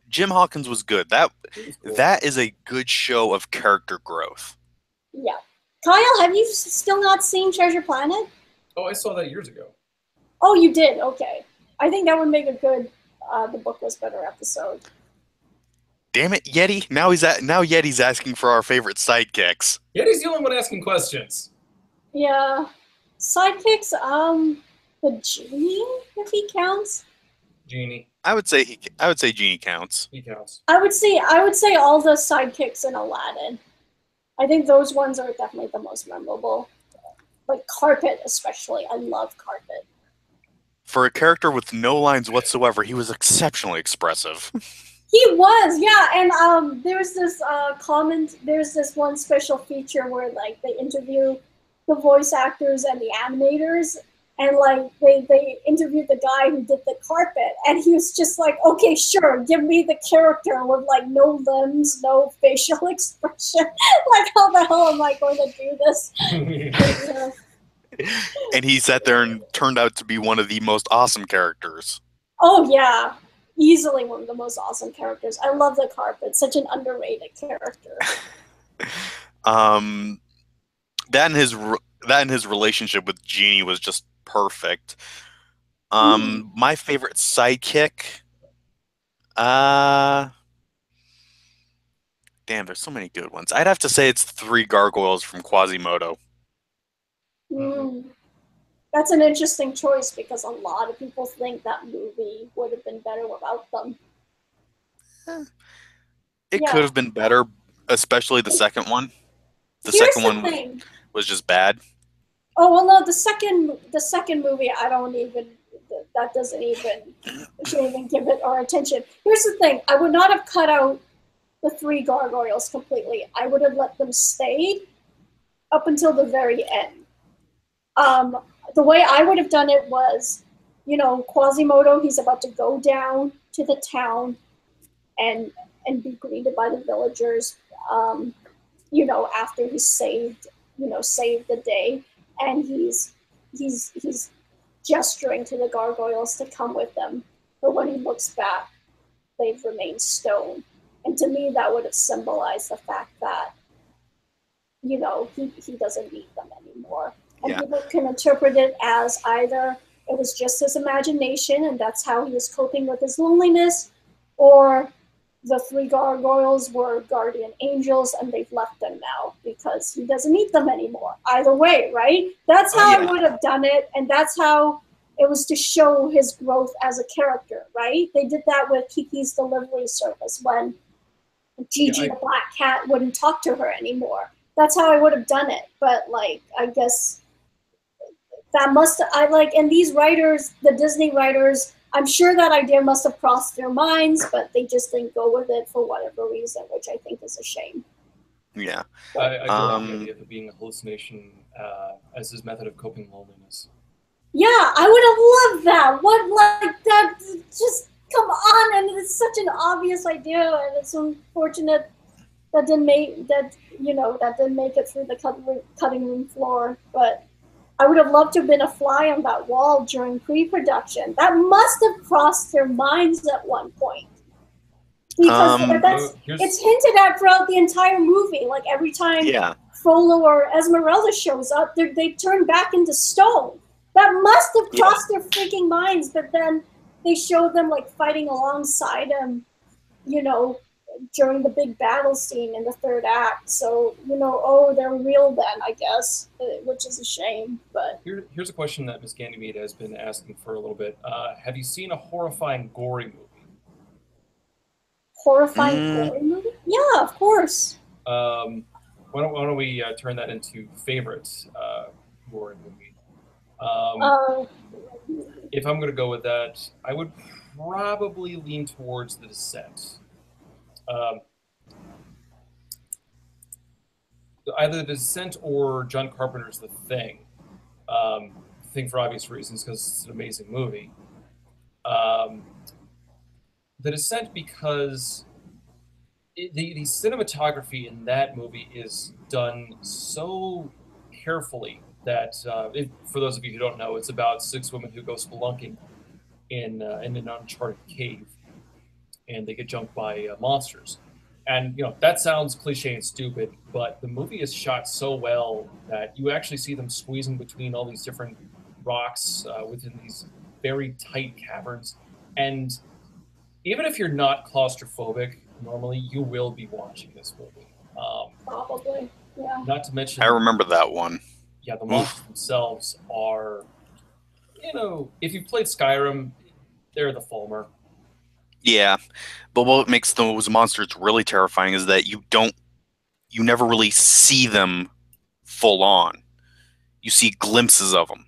Jim Hawkins was good. Cool. That is a good show of character growth. Yeah. Kyle, have you still not seen Treasure Planet? Oh, I saw that years ago. Oh, you did? Okay. I think that would make a good The Book Was Better episode. Damn it, Yeti! Now Yeti's asking for our favorite sidekicks. Yeti's the only one asking questions. Yeah. Sidekicks, the Genie, if he counts. Genie. I would say Genie counts. He counts. I would say all the sidekicks in Aladdin. I think those ones are definitely the most memorable. Like Carpet, especially. I love Carpet. For a character with no lines whatsoever, he was exceptionally expressive. He was, yeah, and there's this there's this one special feature where like they interview the voice actors and the animators, and like they interviewed the guy who did the Carpet, and he was just like, okay, sure, give me the character with like no limbs, no facial expression. Like, how the hell am I going to do this? Yeah. And he sat there and turned out to be one of the most awesome characters. Oh yeah, easily one of the most awesome characters. I love the Carpet, such an underrated character. That and his relationship with Genie was just perfect. My favorite sidekick. Damn, there's so many good ones. I'd have to say it's the three gargoyles from Quasimodo. That's an interesting choice because a lot of people think that movie would have been better without them. It could have been better, especially the second one. The second one was just bad. Oh well, no, the second movie, I don't even. That doesn't even. I shouldn't even give it our attention. Here's the thing: I would not have cut out the 3 gargoyles completely. I would have let them stay up until the very end. The way I would have done it was, Quasimodo, he's about to go down to the town and be greeted by the villagers, after he's saved the day, and he's gesturing to the gargoyles to come with them. But when he looks back, they've remained stone. And to me, that would have symbolized the fact that, he doesn't need them anymore. And people can interpret it as either it was just his imagination and that's how he was coping with his loneliness, or the 3 gargoyles were guardian angels and they've left them now because he doesn't need them anymore. Either way, right? That's how I would have done it, and that's how it was to show his growth as a character, right? They did that with Kiki's Delivery Service when Gigi the Black Cat wouldn't talk to her anymore. That's how I would have done it. But I guess and these writers, the Disney writers, I'm sure that idea must have crossed their minds, but they just didn't go with it for whatever reason, which I think is a shame. Yeah. I do like the idea of it being a hallucination as his method of coping loneliness. Yeah, I would have loved that. That just come on, and it's such an obvious idea, and it's unfortunate that didn't make it through the cutting room floor. But I would have loved to have been a fly on that wall during pre-production. That must have crossed their minds at one point. Because it's hinted at throughout the entire movie. Like every time Frollo or Esmeralda shows up, they turn back into stone. That must have crossed their freaking minds. But then they showed them fighting alongside him, during the big battle scene in the 3rd act. So, they're real then, I guess, which is a shame. But here's a question that Ms. Ganymede has been asking for a little bit. Have you seen a horrifying, gory movie? Horrifying, gory movie? Yeah, of course. Why don't we turn that into favorite gory movie? If I'm going to go with that, I would probably lean towards The Descent. Either The Descent or John Carpenter's The Thing. Thing for obvious reasons, because it's an amazing movie. The Descent because the cinematography in that movie is done so carefully that, for those of you who don't know, it's about 6 women who go spelunking in an uncharted cave, and they get jumped by monsters. And that sounds cliche and stupid, but the movie is shot so well that you actually see them squeezing between all these different rocks within these very tight caverns. And even if you're not claustrophobic, normally you will be watching this movie. Probably, yeah. Not to mention, I remember that one. Yeah, the monsters themselves are, if you've played Skyrim, they're the Fulmer. Yeah, but what makes those monsters really terrifying is that you never really see them full on. You see glimpses of them.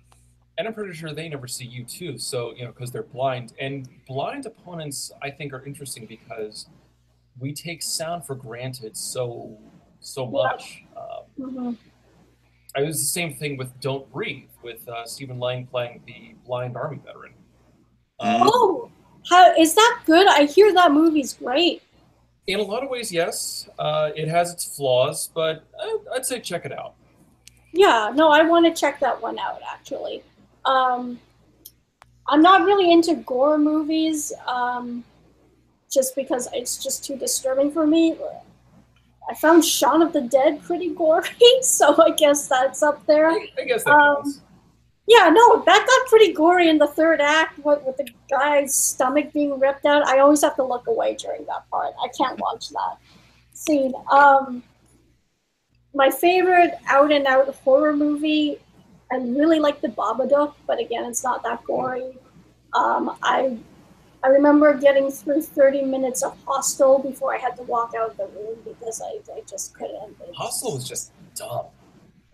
And I'm pretty sure they never see you too, so, because they're blind. And blind opponents, I think, are interesting because we take sound for granted so much. It was the same thing with Don't Breathe, with Stephen Lang playing the blind army veteran. How is that good? I hear that movie's great. In a lot of ways, yes. It has its flaws, but I'd say check it out. Yeah, no, I want to check that one out, actually. I'm not really into gore movies, just because it's just too disturbing for me. I found Shaun of the Dead pretty gory, so I guess that's up there. I guess that counts. Yeah, no, that got pretty gory in the 3rd act with the guy's stomach being ripped out. I always have to look away during that part. I can't watch that scene. My favorite out-and-out horror movie, I really like The Babadook, but again, it's not that gory. I remember getting through 30 minutes of Hostel before I had to walk out the room because I just couldn't. Hostel was just dumb.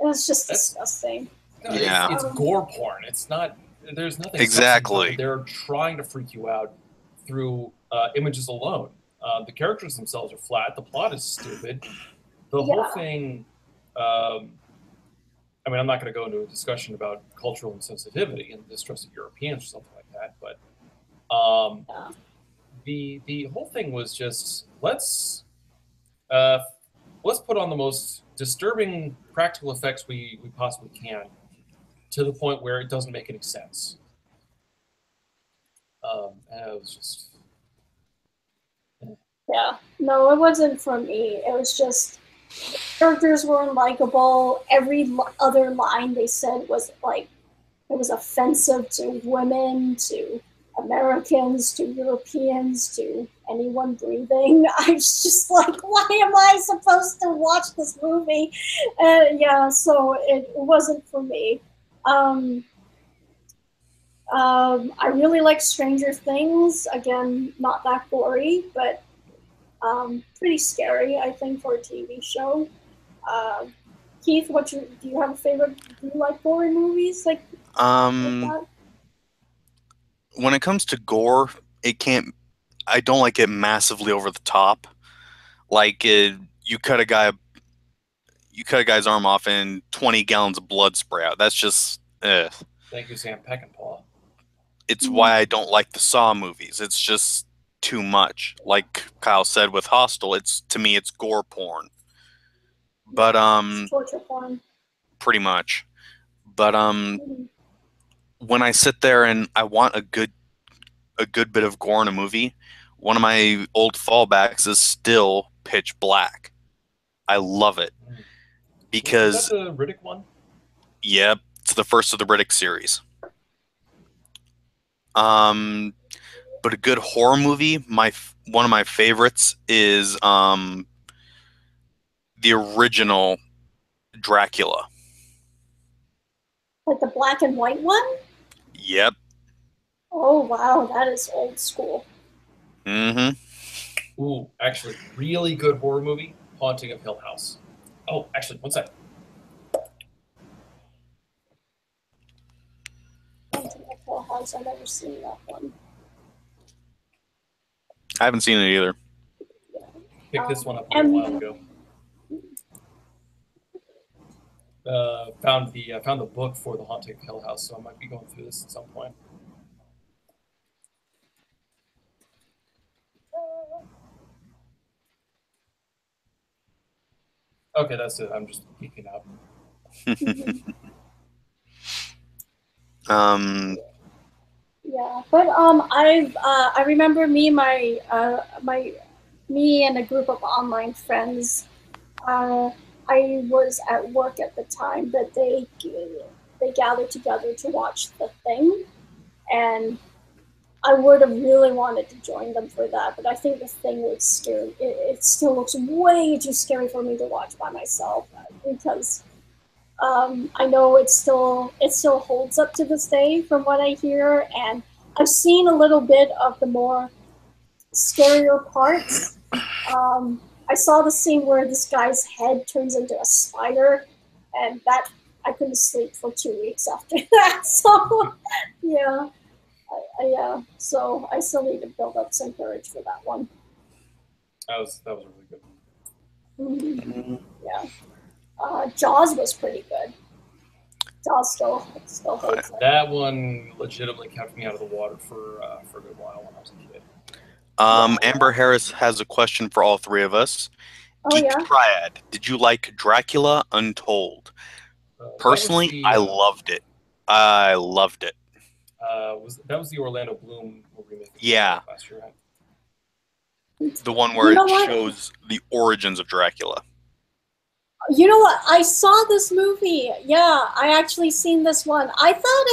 It was just disgusting. No, yeah, it's gore porn. It's not. There's nothing. Exactly. They're trying to freak you out through images alone. The characters themselves are flat. The plot is stupid. The whole thing. I mean, I'm not going to go into a discussion about cultural insensitivity and distrust of Europeans or something like that, but the whole thing was just let's put on the most disturbing practical effects we possibly can, to the point where it doesn't make any sense. And it was just Yeah, no, it wasn't for me. It was just the characters weren't likable. Every other line they said was like it was offensive to women, to Americans, to Europeans, to anyone breathing. I was just like, why am I supposed to watch this movie? Yeah, so it wasn't for me. I really like Stranger Things. Again, not that gory, but pretty scary, I think, for a TV show. Keith, do you have a favorite? Do you like gory movies like that? When it comes to gore, I don't like it massively over the top. Like you cut a guy's arm off and 20 gallons of blood spray out. That's just Thank you, Sam Peckinpah. It's why I don't like the Saw movies. It's just too much. Like Kyle said with Hostel, to me it's gore porn. But It's torture porn. Pretty much. But when I sit there and I want a good bit of gore in a movie, one of my old fallbacks is still Pitch Black. I love it because is that the Riddick one? Yep, it's the first of the Riddick series. But a good horror movie, one of my favorites is the original Dracula. Like the black and white one? Yep. Oh wow, that is old school. Mm-hmm. Ooh, actually, really good horror movie, Haunting of Hill House. Oh, actually, one sec. Haunting of Hill House, I've never seen that one. I haven't seen it either. Picked this one up a while ago. Found the book for the Haunting of Hill House, so I might be going through this at some point. Okay, that's it. I'm just geeking out. Yeah, but I remember me and a group of online friends. I was at work at the time, but they gathered together to watch The Thing, and I would have really wanted to join them for that, but I think The Thing was scary. It still looks way too scary for me to watch by myself, because I know it still holds up to this day from what I hear, and I've seen a little bit of the more scarier parts. I saw the scene where this guy's head turns into a spider, and that I couldn't sleep for 2 weeks after that. So, yeah, yeah. So I still need to build up some courage for that one. That was a really good one. Mm-hmm. Yeah. Jaws was pretty good. Jaws still holds up. That one legitimately kept me out of the water for a good while when I was a kid. Amber Harris has a question for all three of us. Oh, Geek Triad, did you like Dracula Untold? Personally, I loved it. I loved it. That was the Orlando Bloom remake? Yeah. Last year, right? The one where it shows the origins of Dracula. You know what? I saw this movie. Yeah, I actually seen this one. I thought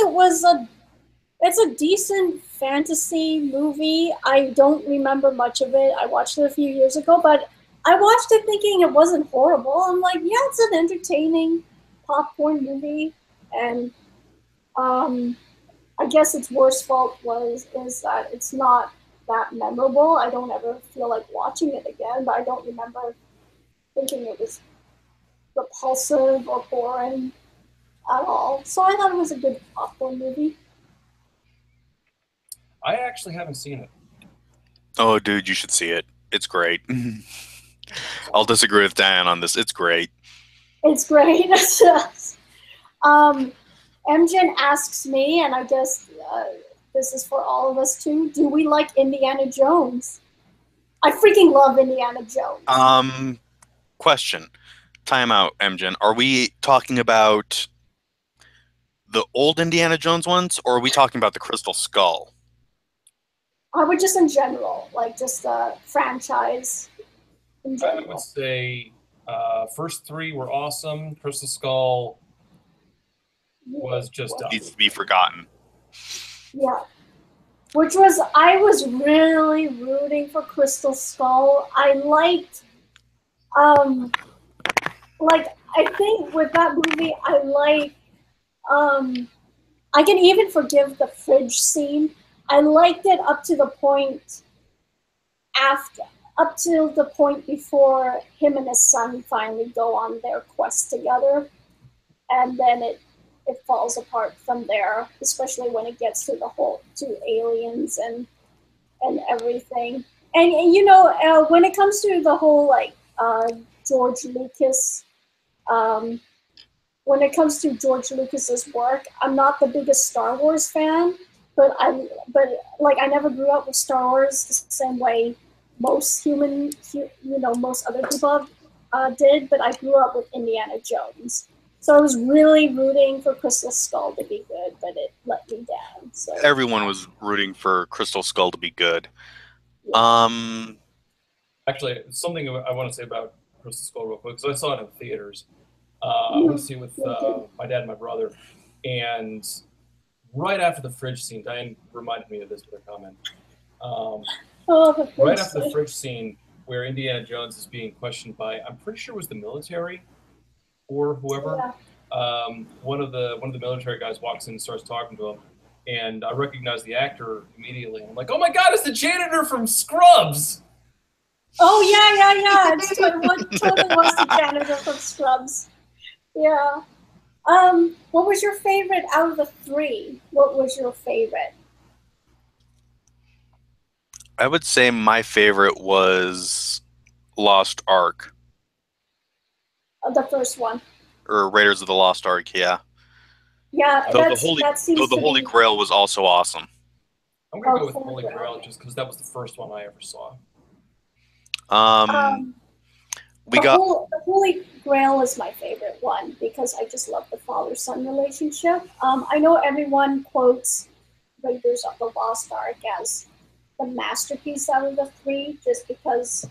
it's a decent fantasy movie. I don't remember much of it. I watched it a few years ago, but I watched it thinking it wasn't horrible. I'm like, yeah, it's an entertaining popcorn movie, and I guess its worst fault is that it's not that memorable. I don't ever feel like watching it again, but I don't remember thinking it was repulsive or boring at all. So I thought it was a good popcorn movie. I actually haven't seen it. Oh, dude, you should see it. It's great. I'll disagree with Diane on this. It's great. It's great. Emjen asks me, and I guess this is for all of us too, do we like Indiana Jones? I freaking love Indiana Jones. Question. Time out, Emjen. Are we talking about the old Indiana Jones ones, or are we talking about the Crystal Skull? I would just in general, like just a franchise in I general. would say first three were awesome. Crystal Skull was just done. Needs to be forgotten. Yeah. Which was, I was really rooting for Crystal Skull. I liked, like, I think with that movie, I like, I can even forgive the fridge scene. I liked it up to the point up till the point before him and his son finally go on their quest together. And then it falls apart from there, especially when it gets to to aliens and everything. And you know, when it comes to the whole like George Lucas, when it comes to George Lucas's work, I'm not the biggest Star Wars fan, but like I never grew up with Star Wars the same way most most other people did. But I grew up with Indiana Jones. So I was really rooting for Crystal Skull to be good, but it let me down. So Everyone was rooting for Crystal Skull to be good. yeah. Actually, something I want to say about Crystal Skull real quick, because I saw it in theaters. I went to see it with my dad and my brother, and right after the fridge scene, Diane reminded me of this with her comment. Right after the fridge scene, where Indiana Jones is being questioned by, I'm pretty sure it was the military or whoever. Yeah. One of the military guys walks in and starts talking to him, and I recognize the actor immediately. And I'm like, oh my god, it's the janitor from Scrubs! Oh yeah. It's totally was the janitor from Scrubs. Yeah. What was your favorite out of the three? What was your favorite? I would say my favorite was Lost Ark. The first one. Or Raiders of the Lost Ark, yeah. Yeah, Though the Holy Grail was also awesome. I'm going to go with Holy Grail just because that was the first one I ever saw. The Holy Grail is my favorite one because I just love the father-son relationship. I know everyone quotes Raiders of the Lost Ark as the masterpiece out of the three, just because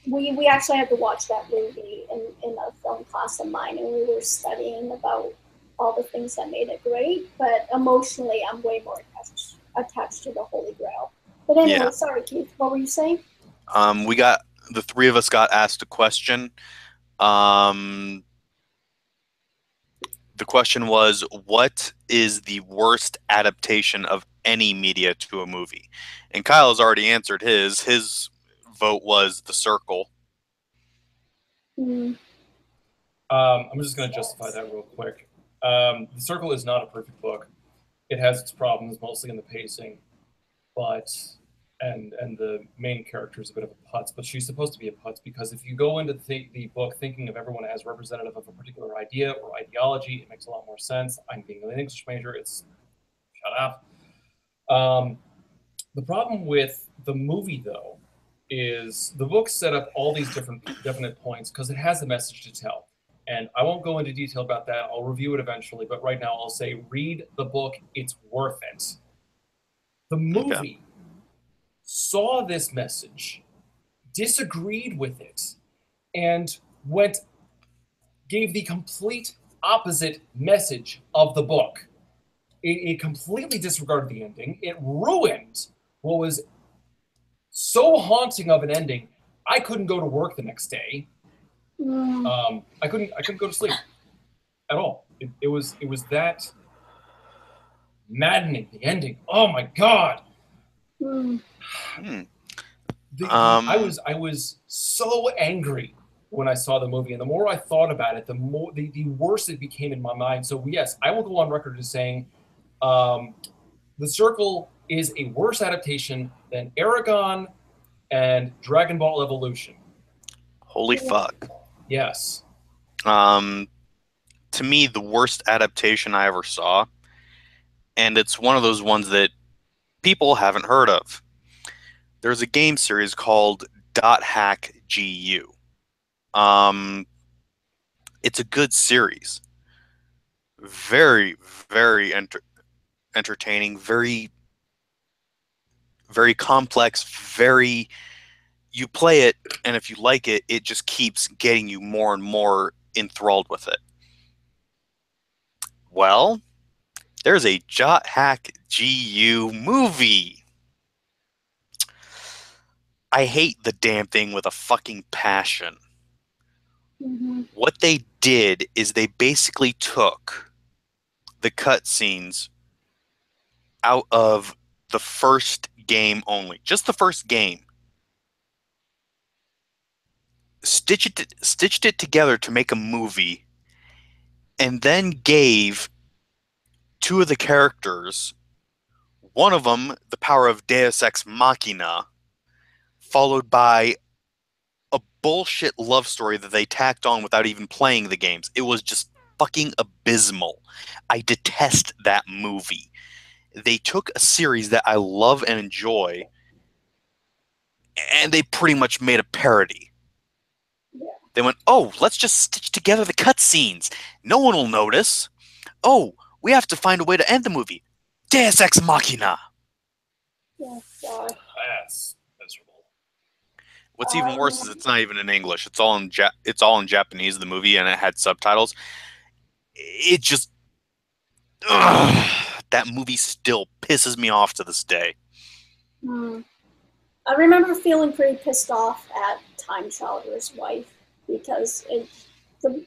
we actually had to watch that movie in a film class of mine, and we were studying about all the things that made it great. But emotionally, I'm way more attached to the Holy Grail. But anyway, Sorry, Keith, what were you saying? The three of us got asked a question. The question was, what is the worst adaptation of any media to a movie? And Kyle has already answered his. His vote was The Circle. I'm just going to justify that real quick. The Circle is not a perfect book. It has its problems, mostly in the pacing, and the main character is a bit of a putz, but she's supposed to be a putz because if you go into the book thinking of everyone as representative of a particular idea or ideology, it makes a lot more sense. I'm being an English major. Shut up. The problem with the movie, though, is the book set up all these definite points because it has a message to tell. And I won't go into detail about that. I'll review it eventually, but right now I'll say read the book. It's worth it. The movie saw this message, disagreed with it, and gave the complete opposite message of the book. It completely disregarded the ending. It ruined what was so haunting of an ending. I couldn't go to work the next day. I couldn't go to sleep at all. It was that maddening. The ending. Oh my god. I was so angry when I saw the movie, and the more I thought about it, the worse it became in my mind. So yes, I will go on record as saying The Circle is a worse adaptation than Aragon, and Dragon Ball Evolution. Holy fuck. Yes. To me, the worst adaptation I ever saw, and it's one of those ones that people haven't heard of. There's a game series called Dot Hack GU. It's a good series. Very, very entertaining, very, very complex, very. You play it, and if you like it, it just keeps getting you more and more enthralled with it. Well, there's a Dot Hack GU movie. I hate the damn thing with a fucking passion. Mm-hmm. What they did is they basically took the cutscenes out of the first game only, just the first game, stitched it together to make a movie, and then gave two of the characters, one of them the power of Deus Ex Machina, followed by a bullshit love story that they tacked on without even playing the games. It was just fucking abysmal. I detest that movie. They took a series that I love and enjoy, and they pretty much made a parody. Yeah. They went, oh, let's just stitch together the cutscenes. No one will notice. Oh, we have to find a way to end the movie. Deus Ex Machina. Yeah, God. That's miserable. What's even worse is it's not even in English. It's all in Japanese, the movie, and it had subtitles. It just that movie still pisses me off to this day. I remember feeling pretty pissed off at Time Traveler's Wife because the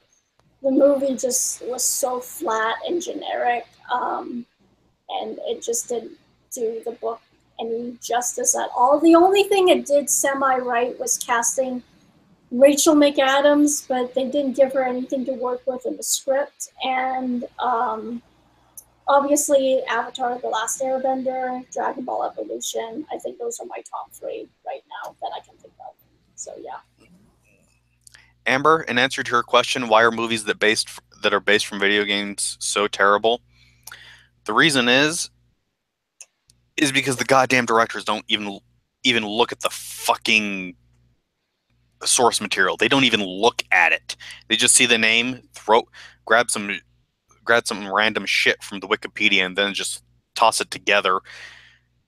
movie just was so flat and generic, and it just didn't do the book any justice at all. The only thing it did semi-right was casting Rachel McAdams, but they didn't give her anything to work with in the script. And obviously, Avatar: The Last Airbender, Dragon Ball Evolution. I think those are my top three right now that I can think of. So yeah. Amber, in answer to her question, why are movies that are based from video games so terrible? The reason is because the goddamn directors don't even look at the fucking source material. They don't even look at it. They just see the name, grab some random shit from the Wikipedia, and then just toss it together,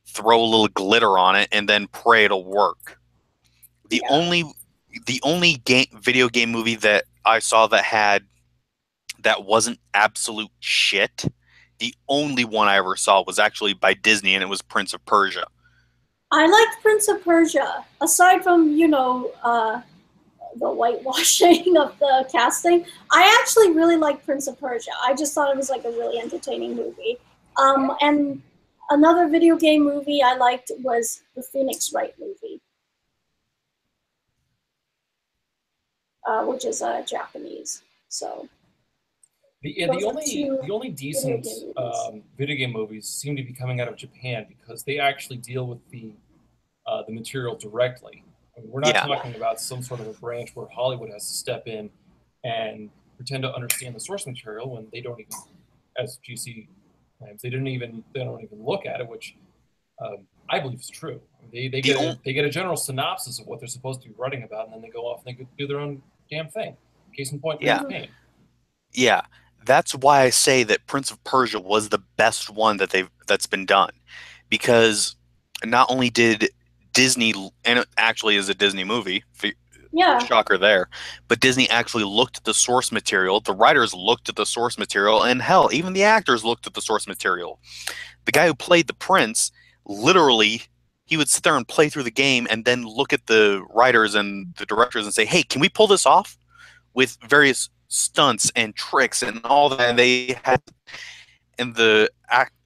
throw a little glitter on it, and then pray it'll work. The only video game movie that I saw that wasn't absolute shit, the only one I ever saw was actually by Disney, and it was Prince of Persia. I liked Prince of Persia. Aside from, the whitewashing of the casting, I actually really liked Prince of Persia. I just thought it was like a really entertaining movie. And another video game movie I liked was the Phoenix Wright movie, which is Japanese. So the only decent video game movies seem to be coming out of Japan because they actually deal with the material directly. I mean, we're not talking about some sort of a branch where Hollywood has to step in and pretend to understand the source material when they don't even, as GC claims, they don't even look at it, which I believe is true. I mean, they get a general synopsis of what they're supposed to be writing about, and then they go off and they do their own damn thing. Case in point, Pain. Yeah, that's why I say that Prince of Persia was the best one that's been done, because not only did Disney, and it actually is a Disney movie, shocker there, but Disney actually looked at the source material, the writers looked at the source material, and hell, even the actors looked at the source material. The guy who played the prince, literally, he would sit there and play through the game and then look at the writers and the directors and say, hey, can we pull this off? With various stunts and tricks and all that, and they had, and the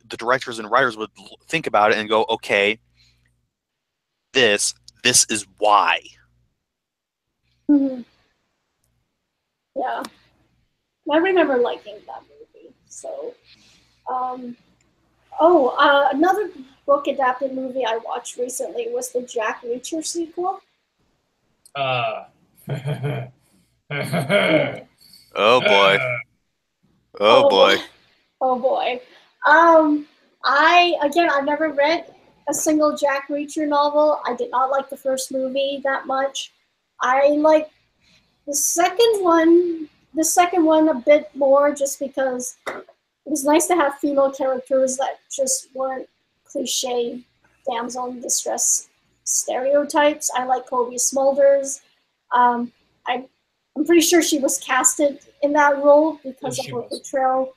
directors and writers would think about it and go, okay, this is why. Mm-hmm. Yeah, I remember liking that movie. So, another book adapted movie I watched recently was the Jack Reacher sequel. Oh boy. Oh Oh, boy. oh boy. I've never read a single Jack Reacher novel. I did not like the first movie that much. I like the second one. The second one a bit more, just because it was nice to have female characters that just weren't cliche damsel in distress stereotypes. I like Kobe Smulders. Um, I, I'm pretty sure she was casted in that role because of her portrayal.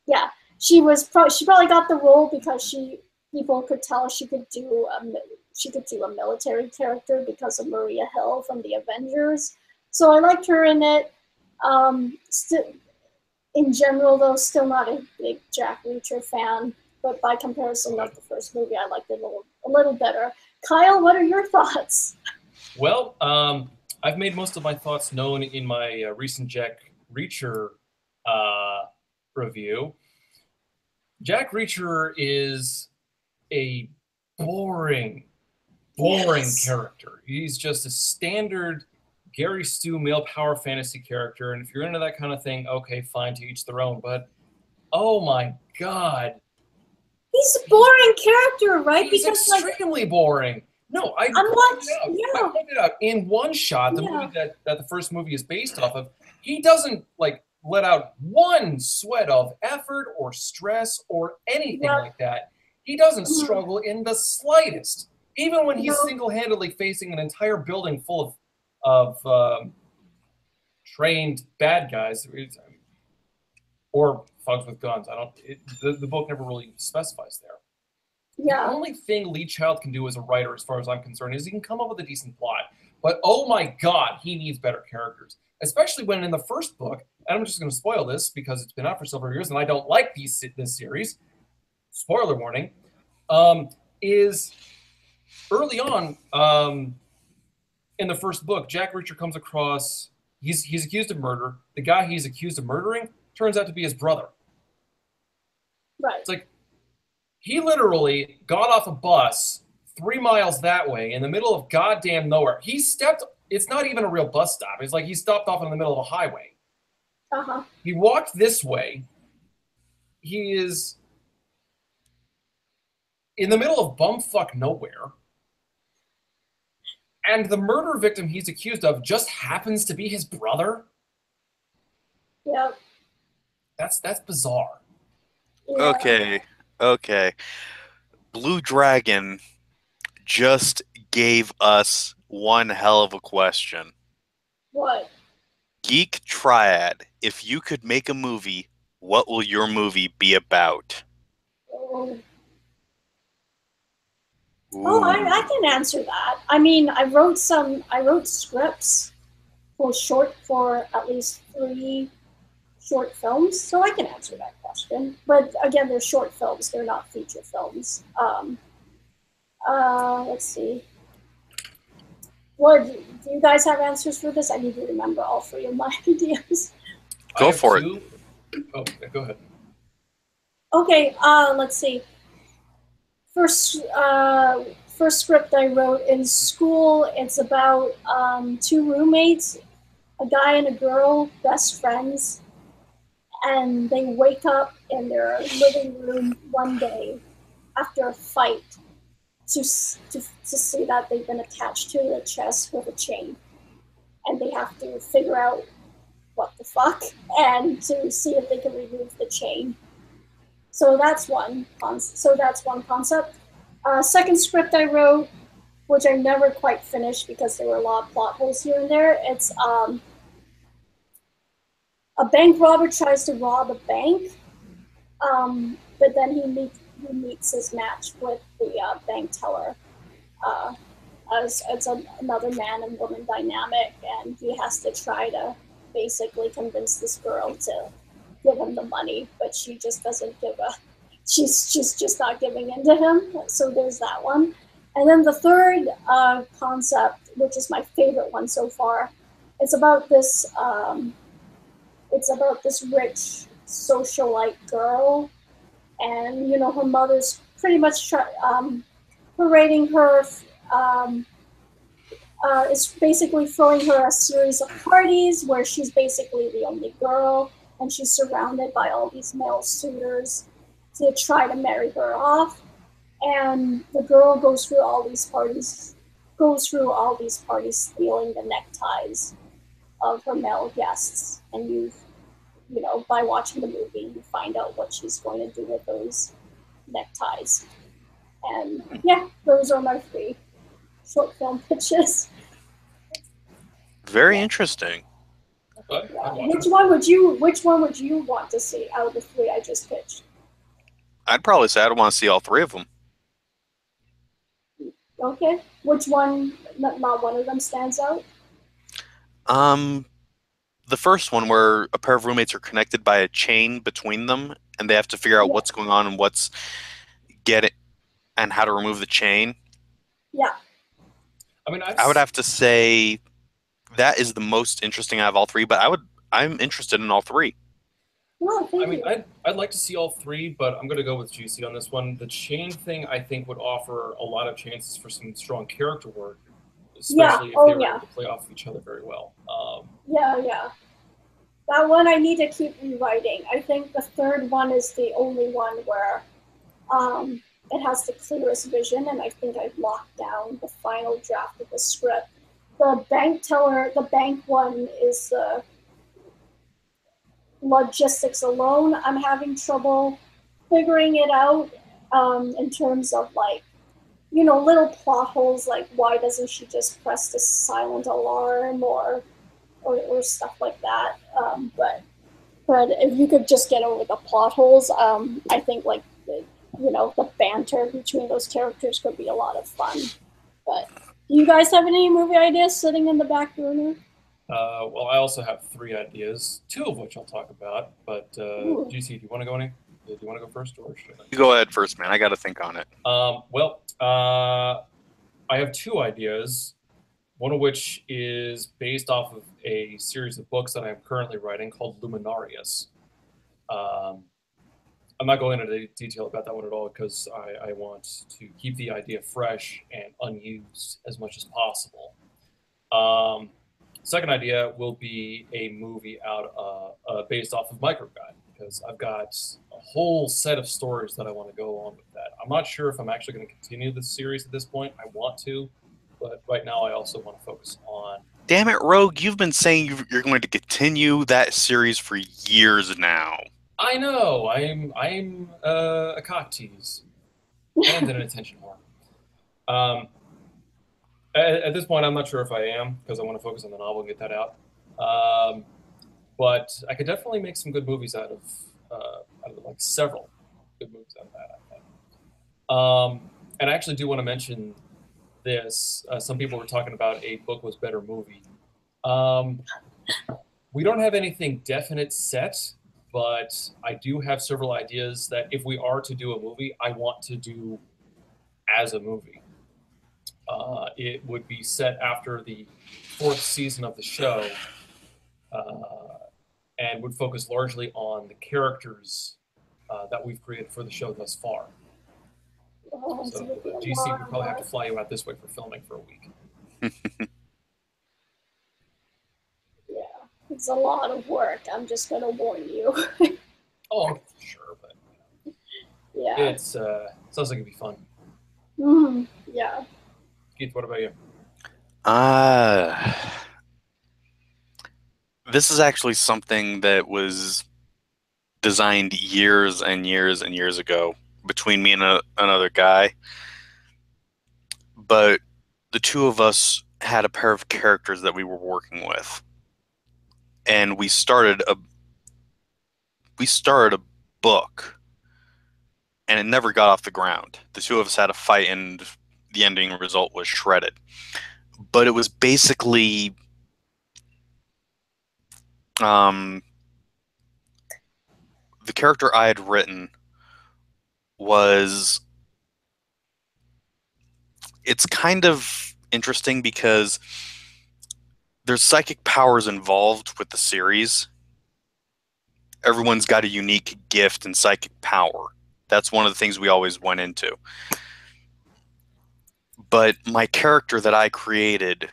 Yeah, she probably got the role because people could tell she could do a military character because of Maria Hill from the Avengers. So I liked her in it. In general, though, still not a big Jack Reacher fan. But by comparison of the first movie, I liked it a little better. Kyle, what are your thoughts? Well, I've made most of my thoughts known in my recent Jack Reacher review. Jack Reacher is a boring character. He's just a standard Gary Stu male power fantasy character, and if you're into that kind of thing, okay, fine, to each their own. But oh my god, he's a boring character, right? He's extremely boring. No, I pointed out in one shot, the movie that the first movie is based off of, he doesn't let out one sweat of effort or stress or anything like that. He doesn't struggle in the slightest, even when he's single-handedly facing an entire building full of trained bad guys or thugs with guns. The book never really specifies there. Yeah. The only thing Lee Child can do as a writer, as far as I'm concerned, is he can come up with a decent plot. But oh my god, he needs better characters. Especially when in the first book, and I'm just going to spoil this because it's been out for several years and I don't like this series, spoiler warning, is early on in the first book, Jack Reacher comes across, he's accused of murder. The guy he's accused of murdering turns out to be his brother. Right. It's like, he literally got off a bus 3 miles that way in the middle of goddamn nowhere. It's not even a real bus stop. It's like he stopped off in the middle of a highway. Uh-huh. He walked this way. He is in the middle of bumfuck nowhere. And the murder victim he's accused of just happens to be his brother? Yep. That's bizarre. Yeah. Okay. Blue Dragon just gave us one hell of a question. What? Geek Triad, if you could make a movie, what will your movie be about? Oh, I can answer that. I mean, I wrote scripts for at least 3 short films, so I can answer that question. But again, they're short films; they're not feature films. Let's see. What do you guys have answers for this? I need to remember all 3 of my ideas. Go for it. Oh, go ahead. Okay. Let's see. First script I wrote in school. It's about 2 roommates, a guy and a girl, best friends, and they wake up in their living room one day after a fight to see that they've been attached to the chest with a chain, and they have to figure out what the fuck and to see if they can remove the chain. So that's one concept. Second script I wrote, which I never quite finished because there were a lot of plot holes here and there. It's a bank robber tries to rob a bank, but then he meets his match with the bank teller. It's another man and woman dynamic, and he has to try to basically convince this girl to give him the money, but she just doesn't she's just not giving in to him. So there's that one. And then the third concept, which is my favorite one so far, it's about this rich socialite girl, and her mother's pretty much parading her. Um, is basically throwing her a series of parties where she's basically the only girl, and she's surrounded by all these male suitors to try to marry her off. And the girl goes through all these parties, stealing the neckties of her male guests. And you know, by watching the movie, you find out what she's going to do with those neckties. And yeah, those are my 3 short film pitches. Very interesting. But Yeah. Which one would you want to see out of the 3 I just pitched? I'd probably say I'd want to see all 3 of them. Okay. Which one? Not one of them stands out. The first one where a pair of roommates are connected by a chain between them, and they have to figure out what's going on and and how to remove the chain. Yeah. I mean, I would have to say that is the most interesting out of all 3, but I'm interested in all 3. Well, I mean, I'd like to see all 3, but I'm going to go with GC on this one. The chain thing, I think, would offer a lot of chances for some strong character work, especially if they were able to play off of each other very well. Yeah. That one I need to keep rewriting. I think the 3rd one is the only one where it has the clearest vision, and I think I've locked down the final draft of the script. The bank one is the logistics alone. I'm having trouble figuring it out in terms of, like, you know, little plot holes, like why doesn't she just press the silent alarm or stuff like that. But if you could just get over the plot holes, I think, like, the banter between those characters could be a lot of fun. But do you guys have any movie ideas sitting in the back burner? Well, I also have 3 ideas, 2 of which I'll talk about. But GC, do you want to go any? Do you want to go first, or should I? You go ahead first, man. I got to think on it. Well, I have 2 ideas. One of which is based off of a series of books that I'm currently writing called Luminarius. I'm not going into detail about that one at all because I want to keep the idea fresh and unused as much as possible. Second idea will be a movie based off of Microguide, because I've got a whole set of stories that I want to go on with that. I'm not sure if I'm actually going to continue this series at this point. I want to, but right now I also want to focus on... Damn it, Rogue, you've been saying you're going to continue that series for years now. I know. I'm a cock tease and an attention whore. At this point, I'm not sure if I am, because I want to focus on the novel and get that out. But I could definitely make some good movies out of like several good movies out of that, I think. And I actually do want to mention this. Some people were talking about a book was better movie. We don't have anything definite set, but I do have several ideas that if we are to do a movie, I want to do as a movie. It would be set after the 4th season of the show, and would focus largely on the characters that we've created for the show thus far. So GC would probably have to fly you out this way for filming for a week. Yeah, it's a lot of work. I'm just going to warn you. Oh, sure, but yeah, it sounds like it'd be fun. Yeah. Keith, what about you? This is actually something that was designed years and years and years ago between me and another guy. But the two of us had a pair of characters that we were working with. And we started a book, and it never got off the ground. The two of us had a fight, and the ending result was shredded. But it was basically the character I had written was... It's kind of interesting because there's psychic powers involved with the series. Everyone's got a unique gift and psychic power. That's one of the things we always went into. But my character that I created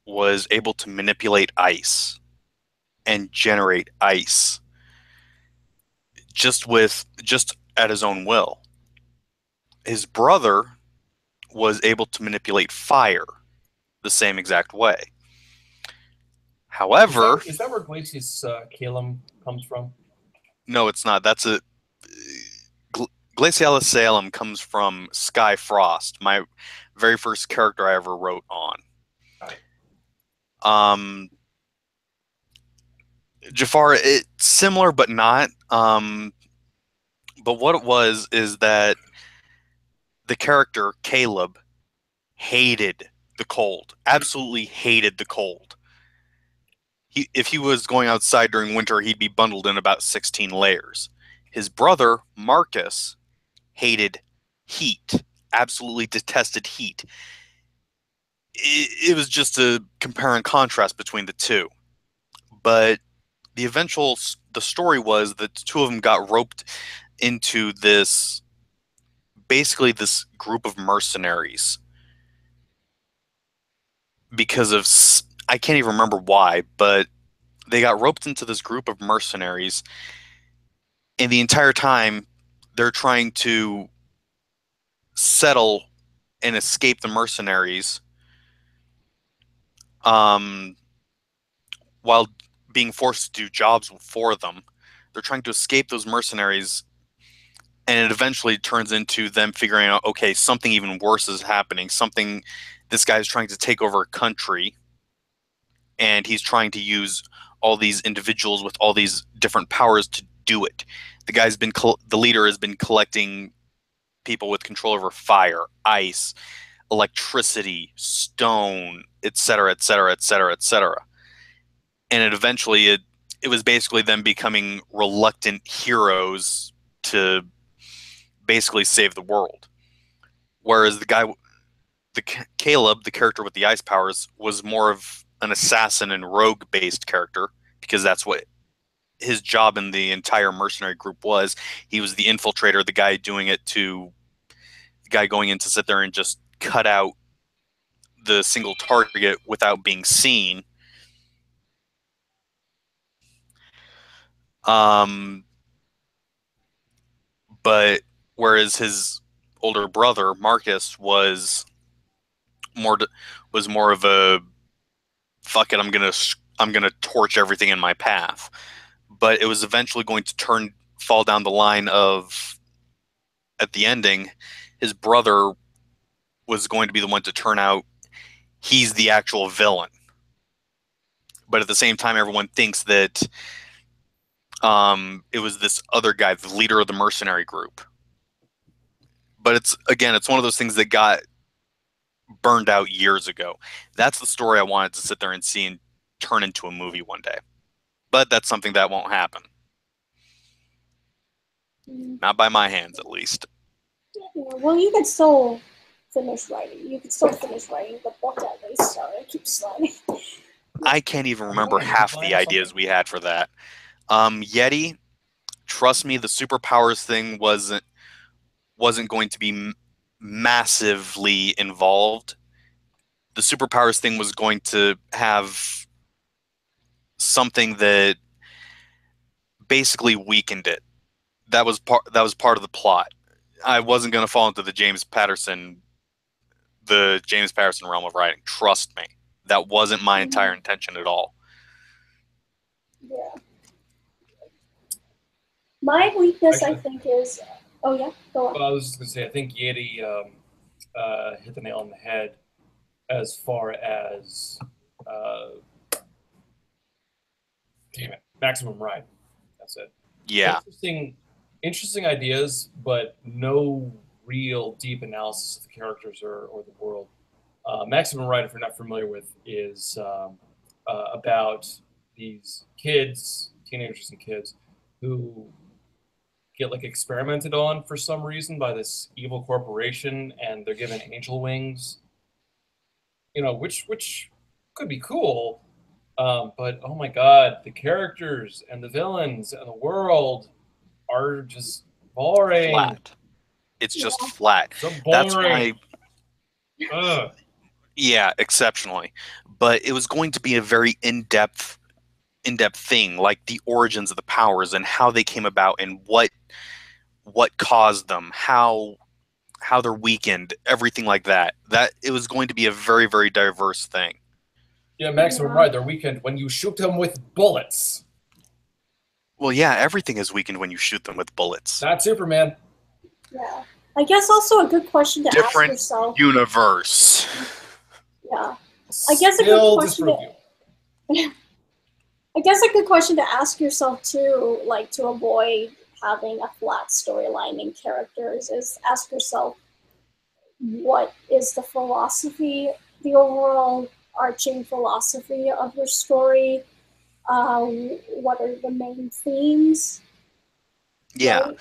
was able to manipulate ice and generate ice just at his own will. His brother was able to manipulate fire the same exact way. However, is that where Glacius Calum comes from? No, it's not. That's a Glacialis Salem comes from Sky Frost, my very first character I ever wrote on. Jafar, it's similar but not. But what it was is that the character Caleb hated the cold, absolutely hated the cold. If he was going outside during winter, he'd be bundled in about 16 layers. His brother Marcus hated heat, absolutely detested heat. It was just a compare and contrast between the two. But the story was that the two of them got roped into basically this group of mercenaries because of, I can't even remember why, but they got roped into this group of mercenaries, and the entire time they're trying to settle and escape the mercenaries, while being forced to do jobs for them. They're trying to escape those mercenaries, and it eventually turns into them figuring out, okay, something even worse is happening. This guy's trying to take over a country, and he's trying to use all these individuals with all these different powers to do it. The leader has been collecting people with control over fire, ice, electricity, stone, etc., etc., etc., etc. And it was basically them becoming reluctant heroes to basically save the world. Whereas Caleb, the character with the ice powers, was more of an assassin and rogue based character, because that's what his job in the entire mercenary group was. He was the infiltrator, the guy going in to sit there and just cut out the single target without being seen. But whereas his older brother Marcus was more of a, fuck it, I'm gonna torch everything in my path. But it was eventually going to fall down the line of, at the ending, his brother was going to be the one to turn out he's the actual villain. But at the same time, everyone thinks that it was this other guy, the leader of the mercenary group. But it's one of those things that got burned out years ago. That's the story I wanted to sit there and see and turn into a movie one day. But that's something that won't happen. Not by my hands, at least. Yeah, well, you could still finish writing. You could still finish writing the book at least. Sorry, I keep sliding. I can't even remember half the ideas we had for that. Yeti, trust me, the superpowers thing wasn't going to be massively involved. The superpowers thing was going to have something that basically weakened it. That was part of the plot. I wasn't going to fall into the James Patterson realm of writing. Trust me. That wasn't my entire intention at all. Yeah. My weakness, I think, is... Oh, yeah? Go on. Well, I was just going to say, I think Yeti hit the nail on the head as far as... damn it. Maximum Ride. That's it. Yeah. Interesting ideas, but no real deep analysis of the characters or the world. Maximum Ride, if you're not familiar with, is about these teenagers and kids, who get like experimented on for some reason by this evil corporation, and they're given angel wings. Which could be cool, but oh my god, the characters and the villains and the world are just boring. Flat. It's just flat. So That's boring. why, Ugh. yeah, exceptionally. But it was going to be a very in-depth thing, like the origins of the powers and how they came about and what caused them, how they're weakened, everything like that. That it was going to be a very, very diverse thing. Yeah, Maximum Ride, their weekend when you shoot them with bullets. Well, yeah, everything is weakened when you shoot them with bullets. Not Superman. Yeah. I guess also a good question to ask Different yourself. universe. Yeah. I guess a good Still question disprove you. I guess a good question to ask yourself too, like to avoid having a flat storyline in characters, is ask yourself, what is the philosophy, the overall arching philosophy of your story? What are the main themes? Yeah. Right?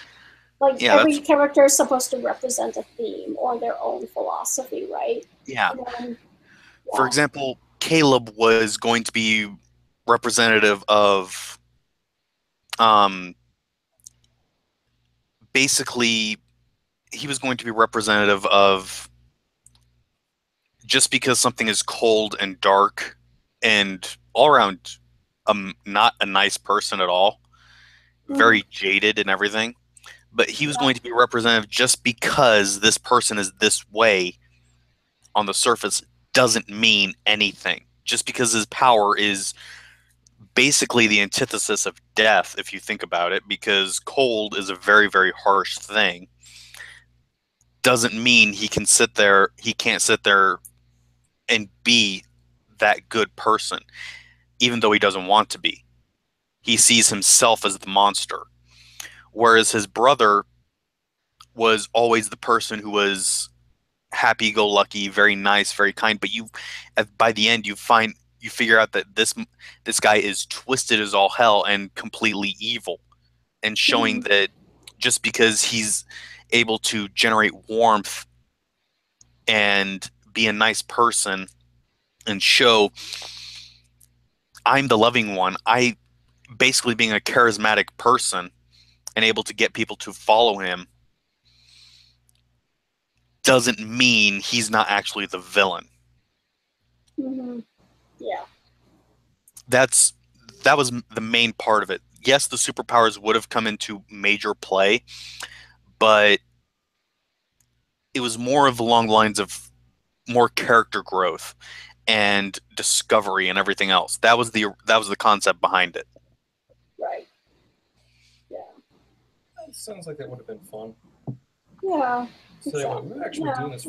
Like Yeah, every that's character is supposed to represent a theme or their own philosophy, right? yeah. And then, For yeah. example, Caleb was going to be representative of basically he was going to be representative of just because something is cold and dark and all around not a nice person at all, very jaded and everything. But he was going to be representative just because this person is this way on the surface doesn't mean anything. Just because his power is basically the antithesis of death, if you think about it, because cold is a very, very harsh thing, doesn't mean he can't sit there and be that good person, even though he doesn't want to be. He sees himself as the monster. Whereas his brother was always the person who was happy-go-lucky, very nice, very kind. But by the end, you figure out that this guy is twisted as all hell and completely evil, and showing that just because he's able to generate warmth and be a nice person and show I'm the loving one, I basically being a charismatic person and able to get people to follow him doesn't mean he's not actually the villain. Mm-hmm. Yeah. That was the main part of it. Yes, the superpowers would have come into major play, but it was more of along the lines of more character growth and discovery and everything else. That was the concept behind it. Right. Yeah. That sounds like that would have been fun. Yeah. So anyway, we've actually been doing this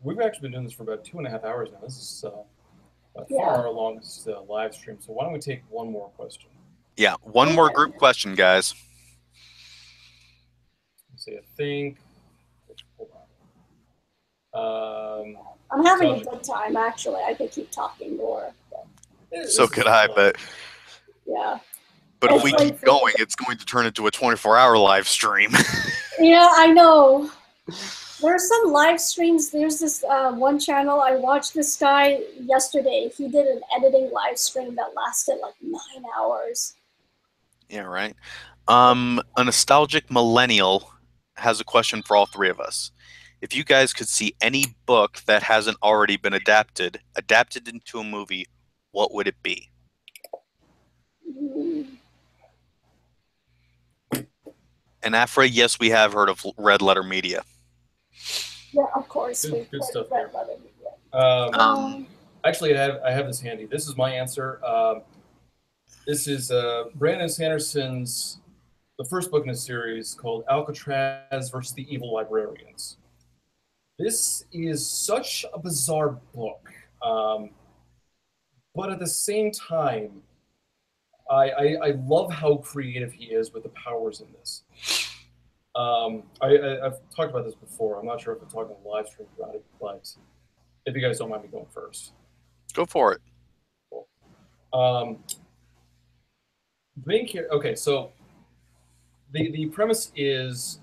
we've actually been doing this for about 2.5 hours now. This is far our longest live stream. So why don't we take one more question? Yeah, one more group question, guys. Let's see, I think. Hold on. I'm having a good time, actually. I could keep talking more. So could I, but yeah. But if we keep going, it's going to turn into a 24-hour live stream. Yeah, I know. There are some live streams. There's this one channel. I watched this guy yesterday. He did an editing live stream that lasted like 9 hours. Yeah, right. A nostalgic millennial has a question for all three of us. If you guys could see any book that hasn't already been adapted into a movie, what would it be? And Afra, yes, we have heard of Red Letter Media. Yeah, of course. Good stuff Red Letter Media. Actually, I have this handy. This is my answer. This is Brandon Sanderson's the first book in a series called Alcatraz versus the Evil Librarians. This is such a bizarre book, but at the same time, I love how creative he is with the powers in this. I've talked about this before. I'm not sure if I'm talking on live stream about it, but if you guys don't mind me going first. Go for it. Cool. Okay, so the premise is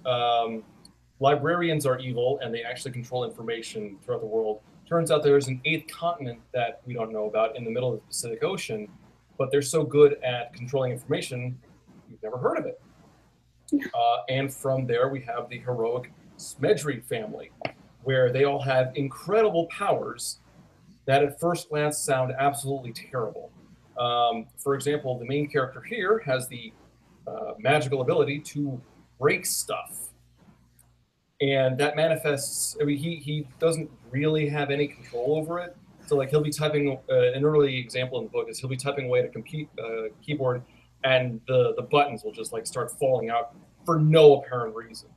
librarians are evil and they actually control information throughout the world. Turns out there's an 8th continent that we don't know about in the middle of the Pacific Ocean, but they're so good at controlling information, you've never heard of it. And from there, we have the heroic Smedry family, where they all have incredible powers that at first glance sound absolutely terrible. For example, the main character here has the magical ability to break stuff. And that manifests, I mean, he doesn't really have any control over it. So, like, he'll be typing, an early example in the book is he'll be typing away at a keyboard, and the buttons will just, like, start falling out for no apparent reason.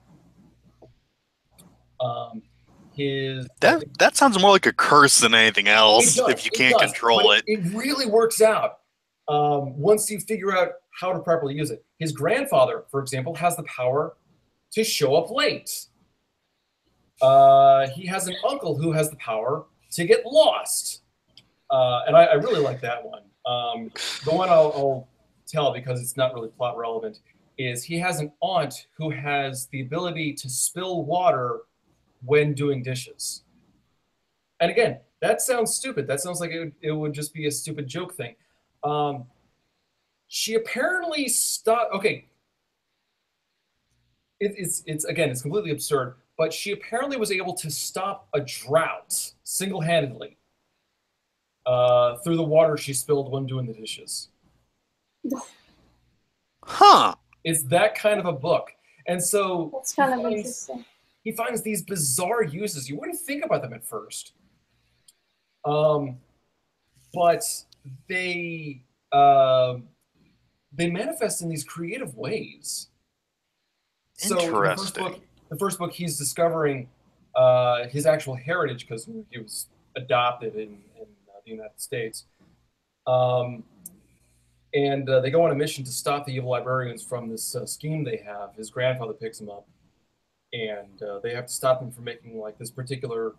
His That sounds more like a curse than anything else. If you can't control it, it really works out once you figure out how to properly use it. His grandfather, for example, has the power to show up late. He has an uncle who has the power to get lost, and I really like that one. The one I'll tell because it's not really plot relevant is he has an aunt who has the ability to spill water when doing dishes. And again, that sounds stupid. That sounds like it would just be a stupid joke thing. She apparently stopped. Okay, it's again, it's completely absurd. But she apparently was able to stop a drought single-handedly through the water she spilled when doing the dishes. Huh? It's that kind of a book, and so That's kind of interesting. He finds these bizarre uses. You wouldn't think about them at first. But they manifest in these creative ways. Interesting. So the first book, he's discovering his actual heritage because he was adopted in the United States. And they go on a mission to stop the evil librarians from this scheme they have. His grandfather picks him up, and they have to stop him from making like this particular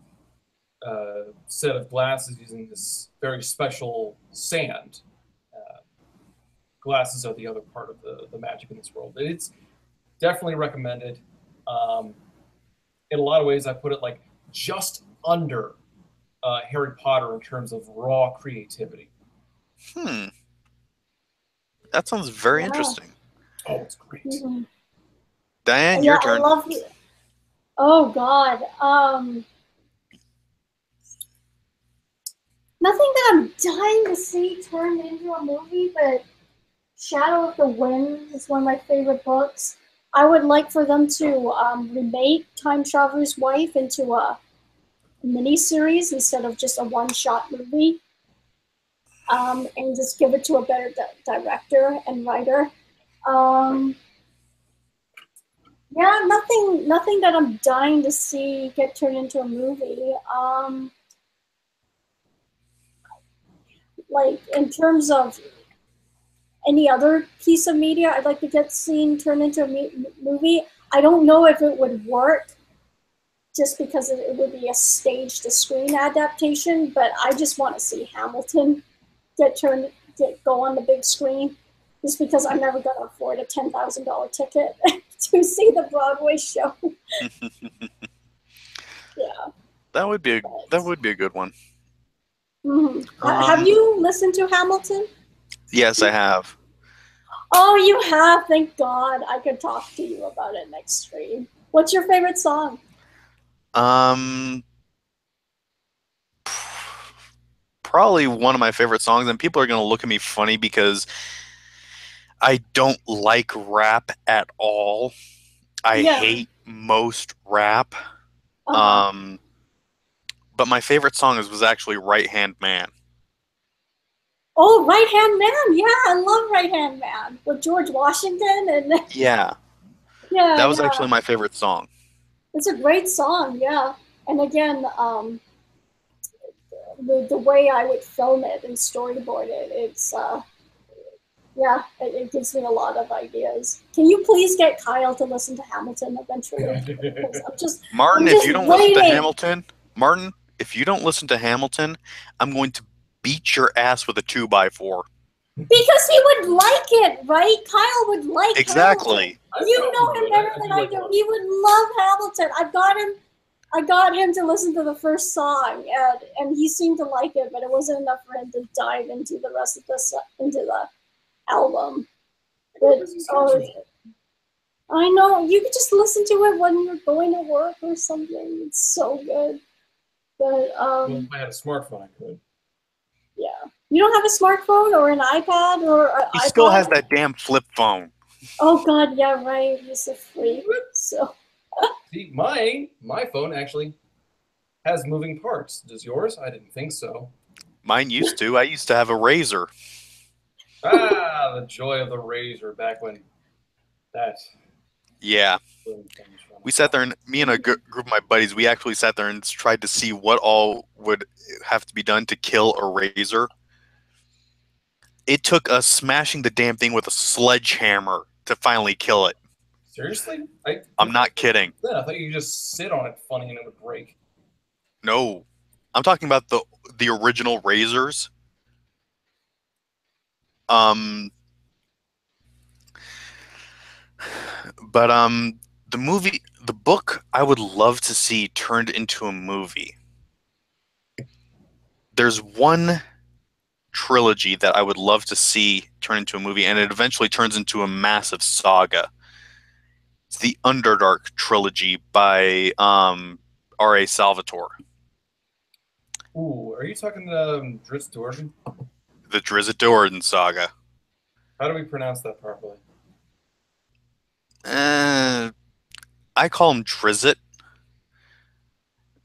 set of glasses using this very special sand. Glasses are the other part of the magic in this world. It's definitely recommended. In a lot of ways, I put it like just under Harry Potter in terms of raw creativity. That sounds very interesting. Oh, it's great. Mm-hmm. Diane, your turn. I love you. Oh God. Nothing that I'm dying to see turned into a movie, but Shadow of the Wind is one of my favorite books. I would like for them to remake Time Traveler's Wife into a miniseries instead of just a one-shot movie, and just give it to a better director and writer. Yeah, nothing that I'm dying to see get turned into a movie. Like in terms of any other piece of media I'd like to get seen turned into a movie, I don't know if it would work just because it would be a stage-to-screen adaptation, but I just want to see Hamilton go on the big screen, just because I'm never going to afford a $10,000 ticket to see the Broadway show. Yeah. That would be a good one. Mm-hmm. Have you listened to Hamilton? Yes, I have. Oh, you have? Thank God. I could talk to you about it next stream. What's your favorite song? Probably one of my favorite songs, and people are going to look at me funny because I don't like rap at all. I hate most rap. But my favorite song was actually Right Hand Man. Oh, Right Hand Man. Yeah, I love Right Hand Man with George Washington. And yeah. That was actually my favorite song. It's a great song, yeah. And again, the way I would film it and storyboard it, it gives me a lot of ideas. Can you please get Kyle to listen to Hamilton eventually? Martin, if you don't listen to Hamilton, I'm going to beat your ass with a 2x4. Because he would like it, right? Kyle would like exactly. Hamilton. You know him better than I do. He would love Hamilton. I got him to listen to the first song, and he seemed to like it, but it wasn't enough for him to dive into the rest of the album. But, I know. You could just listen to it when you're going to work or something. It's so good. But Well, if I had a smartphone, I could. yeah. You don't have a smartphone or an iPad or an He iPod? still has that damn flip phone. Oh God, yeah, right. He's a freak. So See, my phone actually has moving parts. Does yours? I didn't think so. Mine used to. I used to have a razor. Ah, the joy of the razor back when that. Yeah. We sat there, and me and a group of my buddies, we actually sat there and tried to see what all would have to be done to kill a razor. It took us smashing the damn thing with a sledgehammer to finally kill it. Seriously? I'm not kidding. Yeah, I thought you could just sit on it funny and it would break. No. I'm talking about the original razors. But the book I would love to see turned into a movie. There's one trilogy that I would love to see turn into a movie, and it eventually turns into a massive saga. It's the Underdark trilogy by R.A. Salvatore. Ooh, are you talking Dritz Dorsion? The Drizzt saga. How do we pronounce that properly? I call him Drizzt.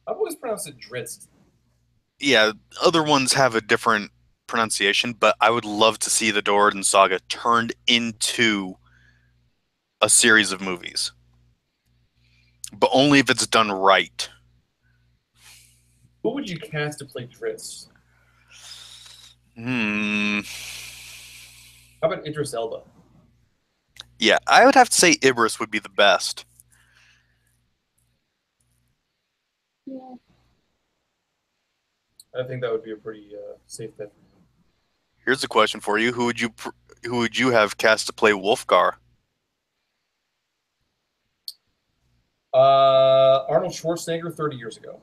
I've always pronounced it Dritz. Yeah, other ones have a different pronunciation, but I would love to see the Doradin saga turned into a series of movies. But only if it's done right. Who would you cast to play Dritz? How about Idris Elba? Yeah, I would have to say Ibris would be the best. yeah. I think that would be a pretty safe bet for him. Here's a question for you: Who would you have cast to play Wolfgar? Arnold Schwarzenegger 30 years ago.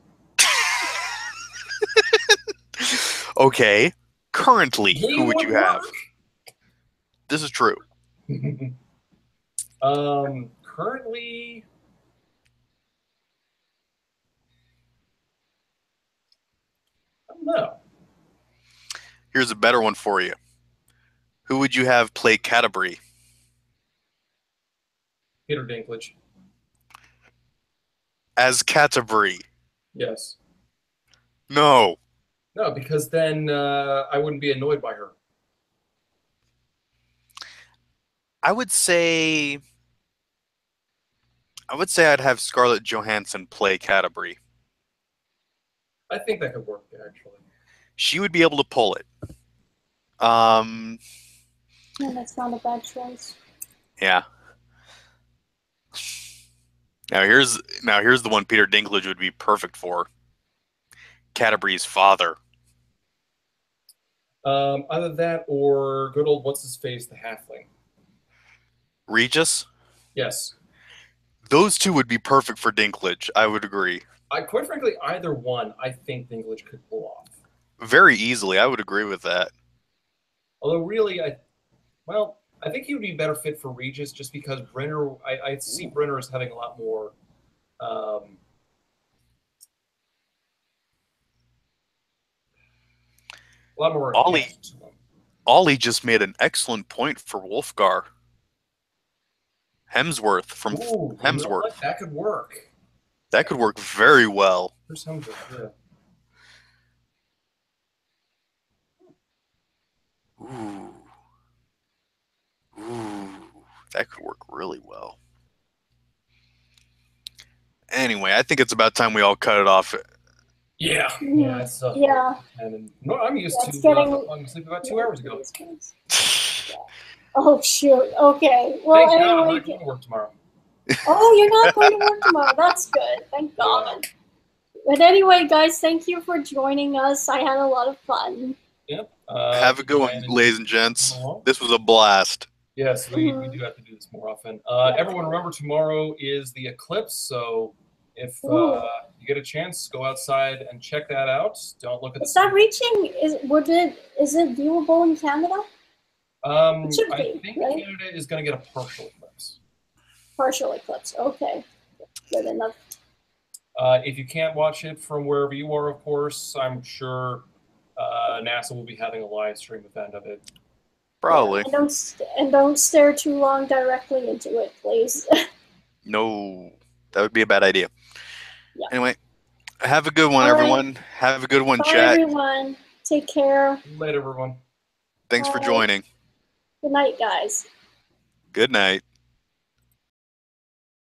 Okay, currently, He who would you have? work. This is true. Currently, I don't know. Here's a better one for you. Who would you have play Canterbury? Peter Dinklage. As Canterbury? Yes. No. No, because then I wouldn't be annoyed by her. I would say I'd have Scarlett Johansson play Canterbury. I think that could work, actually. She would be able to pull it. Yeah, that's not a bad choice. Yeah. Now here's the one Peter Dinklage would be perfect for. Canterbury's father. Either that or good old what's-his-face, the halfling. Regis? Yes. Those two would be perfect for Dinklage, I would agree. Quite frankly, either one I think Dinklage could pull off. Very easily, I would agree with that. Although really, I think he would be better fit for Regis just because Brenner, I see Brenner as having a lot more Ollie just made an excellent point for Wolfgar. Hemsworth from Hemsworth. You know what? That could work. That could work very well. Here's Hemsworth, yeah. Ooh, that could work really well. Anyway, I think it's about time we all cut it off. Yeah. It's, yeah. And no, I'm used to falling asleep about 2 hours ago. Yeah. Oh shoot. Okay. Well, Thank God I'm anyway. not going to work tomorrow. Oh, you're not going to work tomorrow. That's good. Thank God. But anyway, guys, thank you for joining us. I had a lot of fun. Yep. Have a good one, ladies and gents. This was a blast. Yes, we do have to do this more often. Everyone, remember tomorrow is the eclipse, so if you get a chance, go outside and check that out. Don't look at. Is that reaching? Is it viewable in Canada? I It should be, think right? Canada is going to get a partial eclipse. Partial eclipse. Okay. Good enough. If you can't watch it from wherever you are, of course, I'm sure NASA will be having a live stream event of it. Probably. Yeah, and don't stare too long directly into it, please. No, that would be a bad idea. Yeah. Anyway, have a good one, All right. everyone. Have a good one, Bye, chat. everyone. Take care. Later, everyone. Thanks for Bye. joining. Good night, guys. Good night.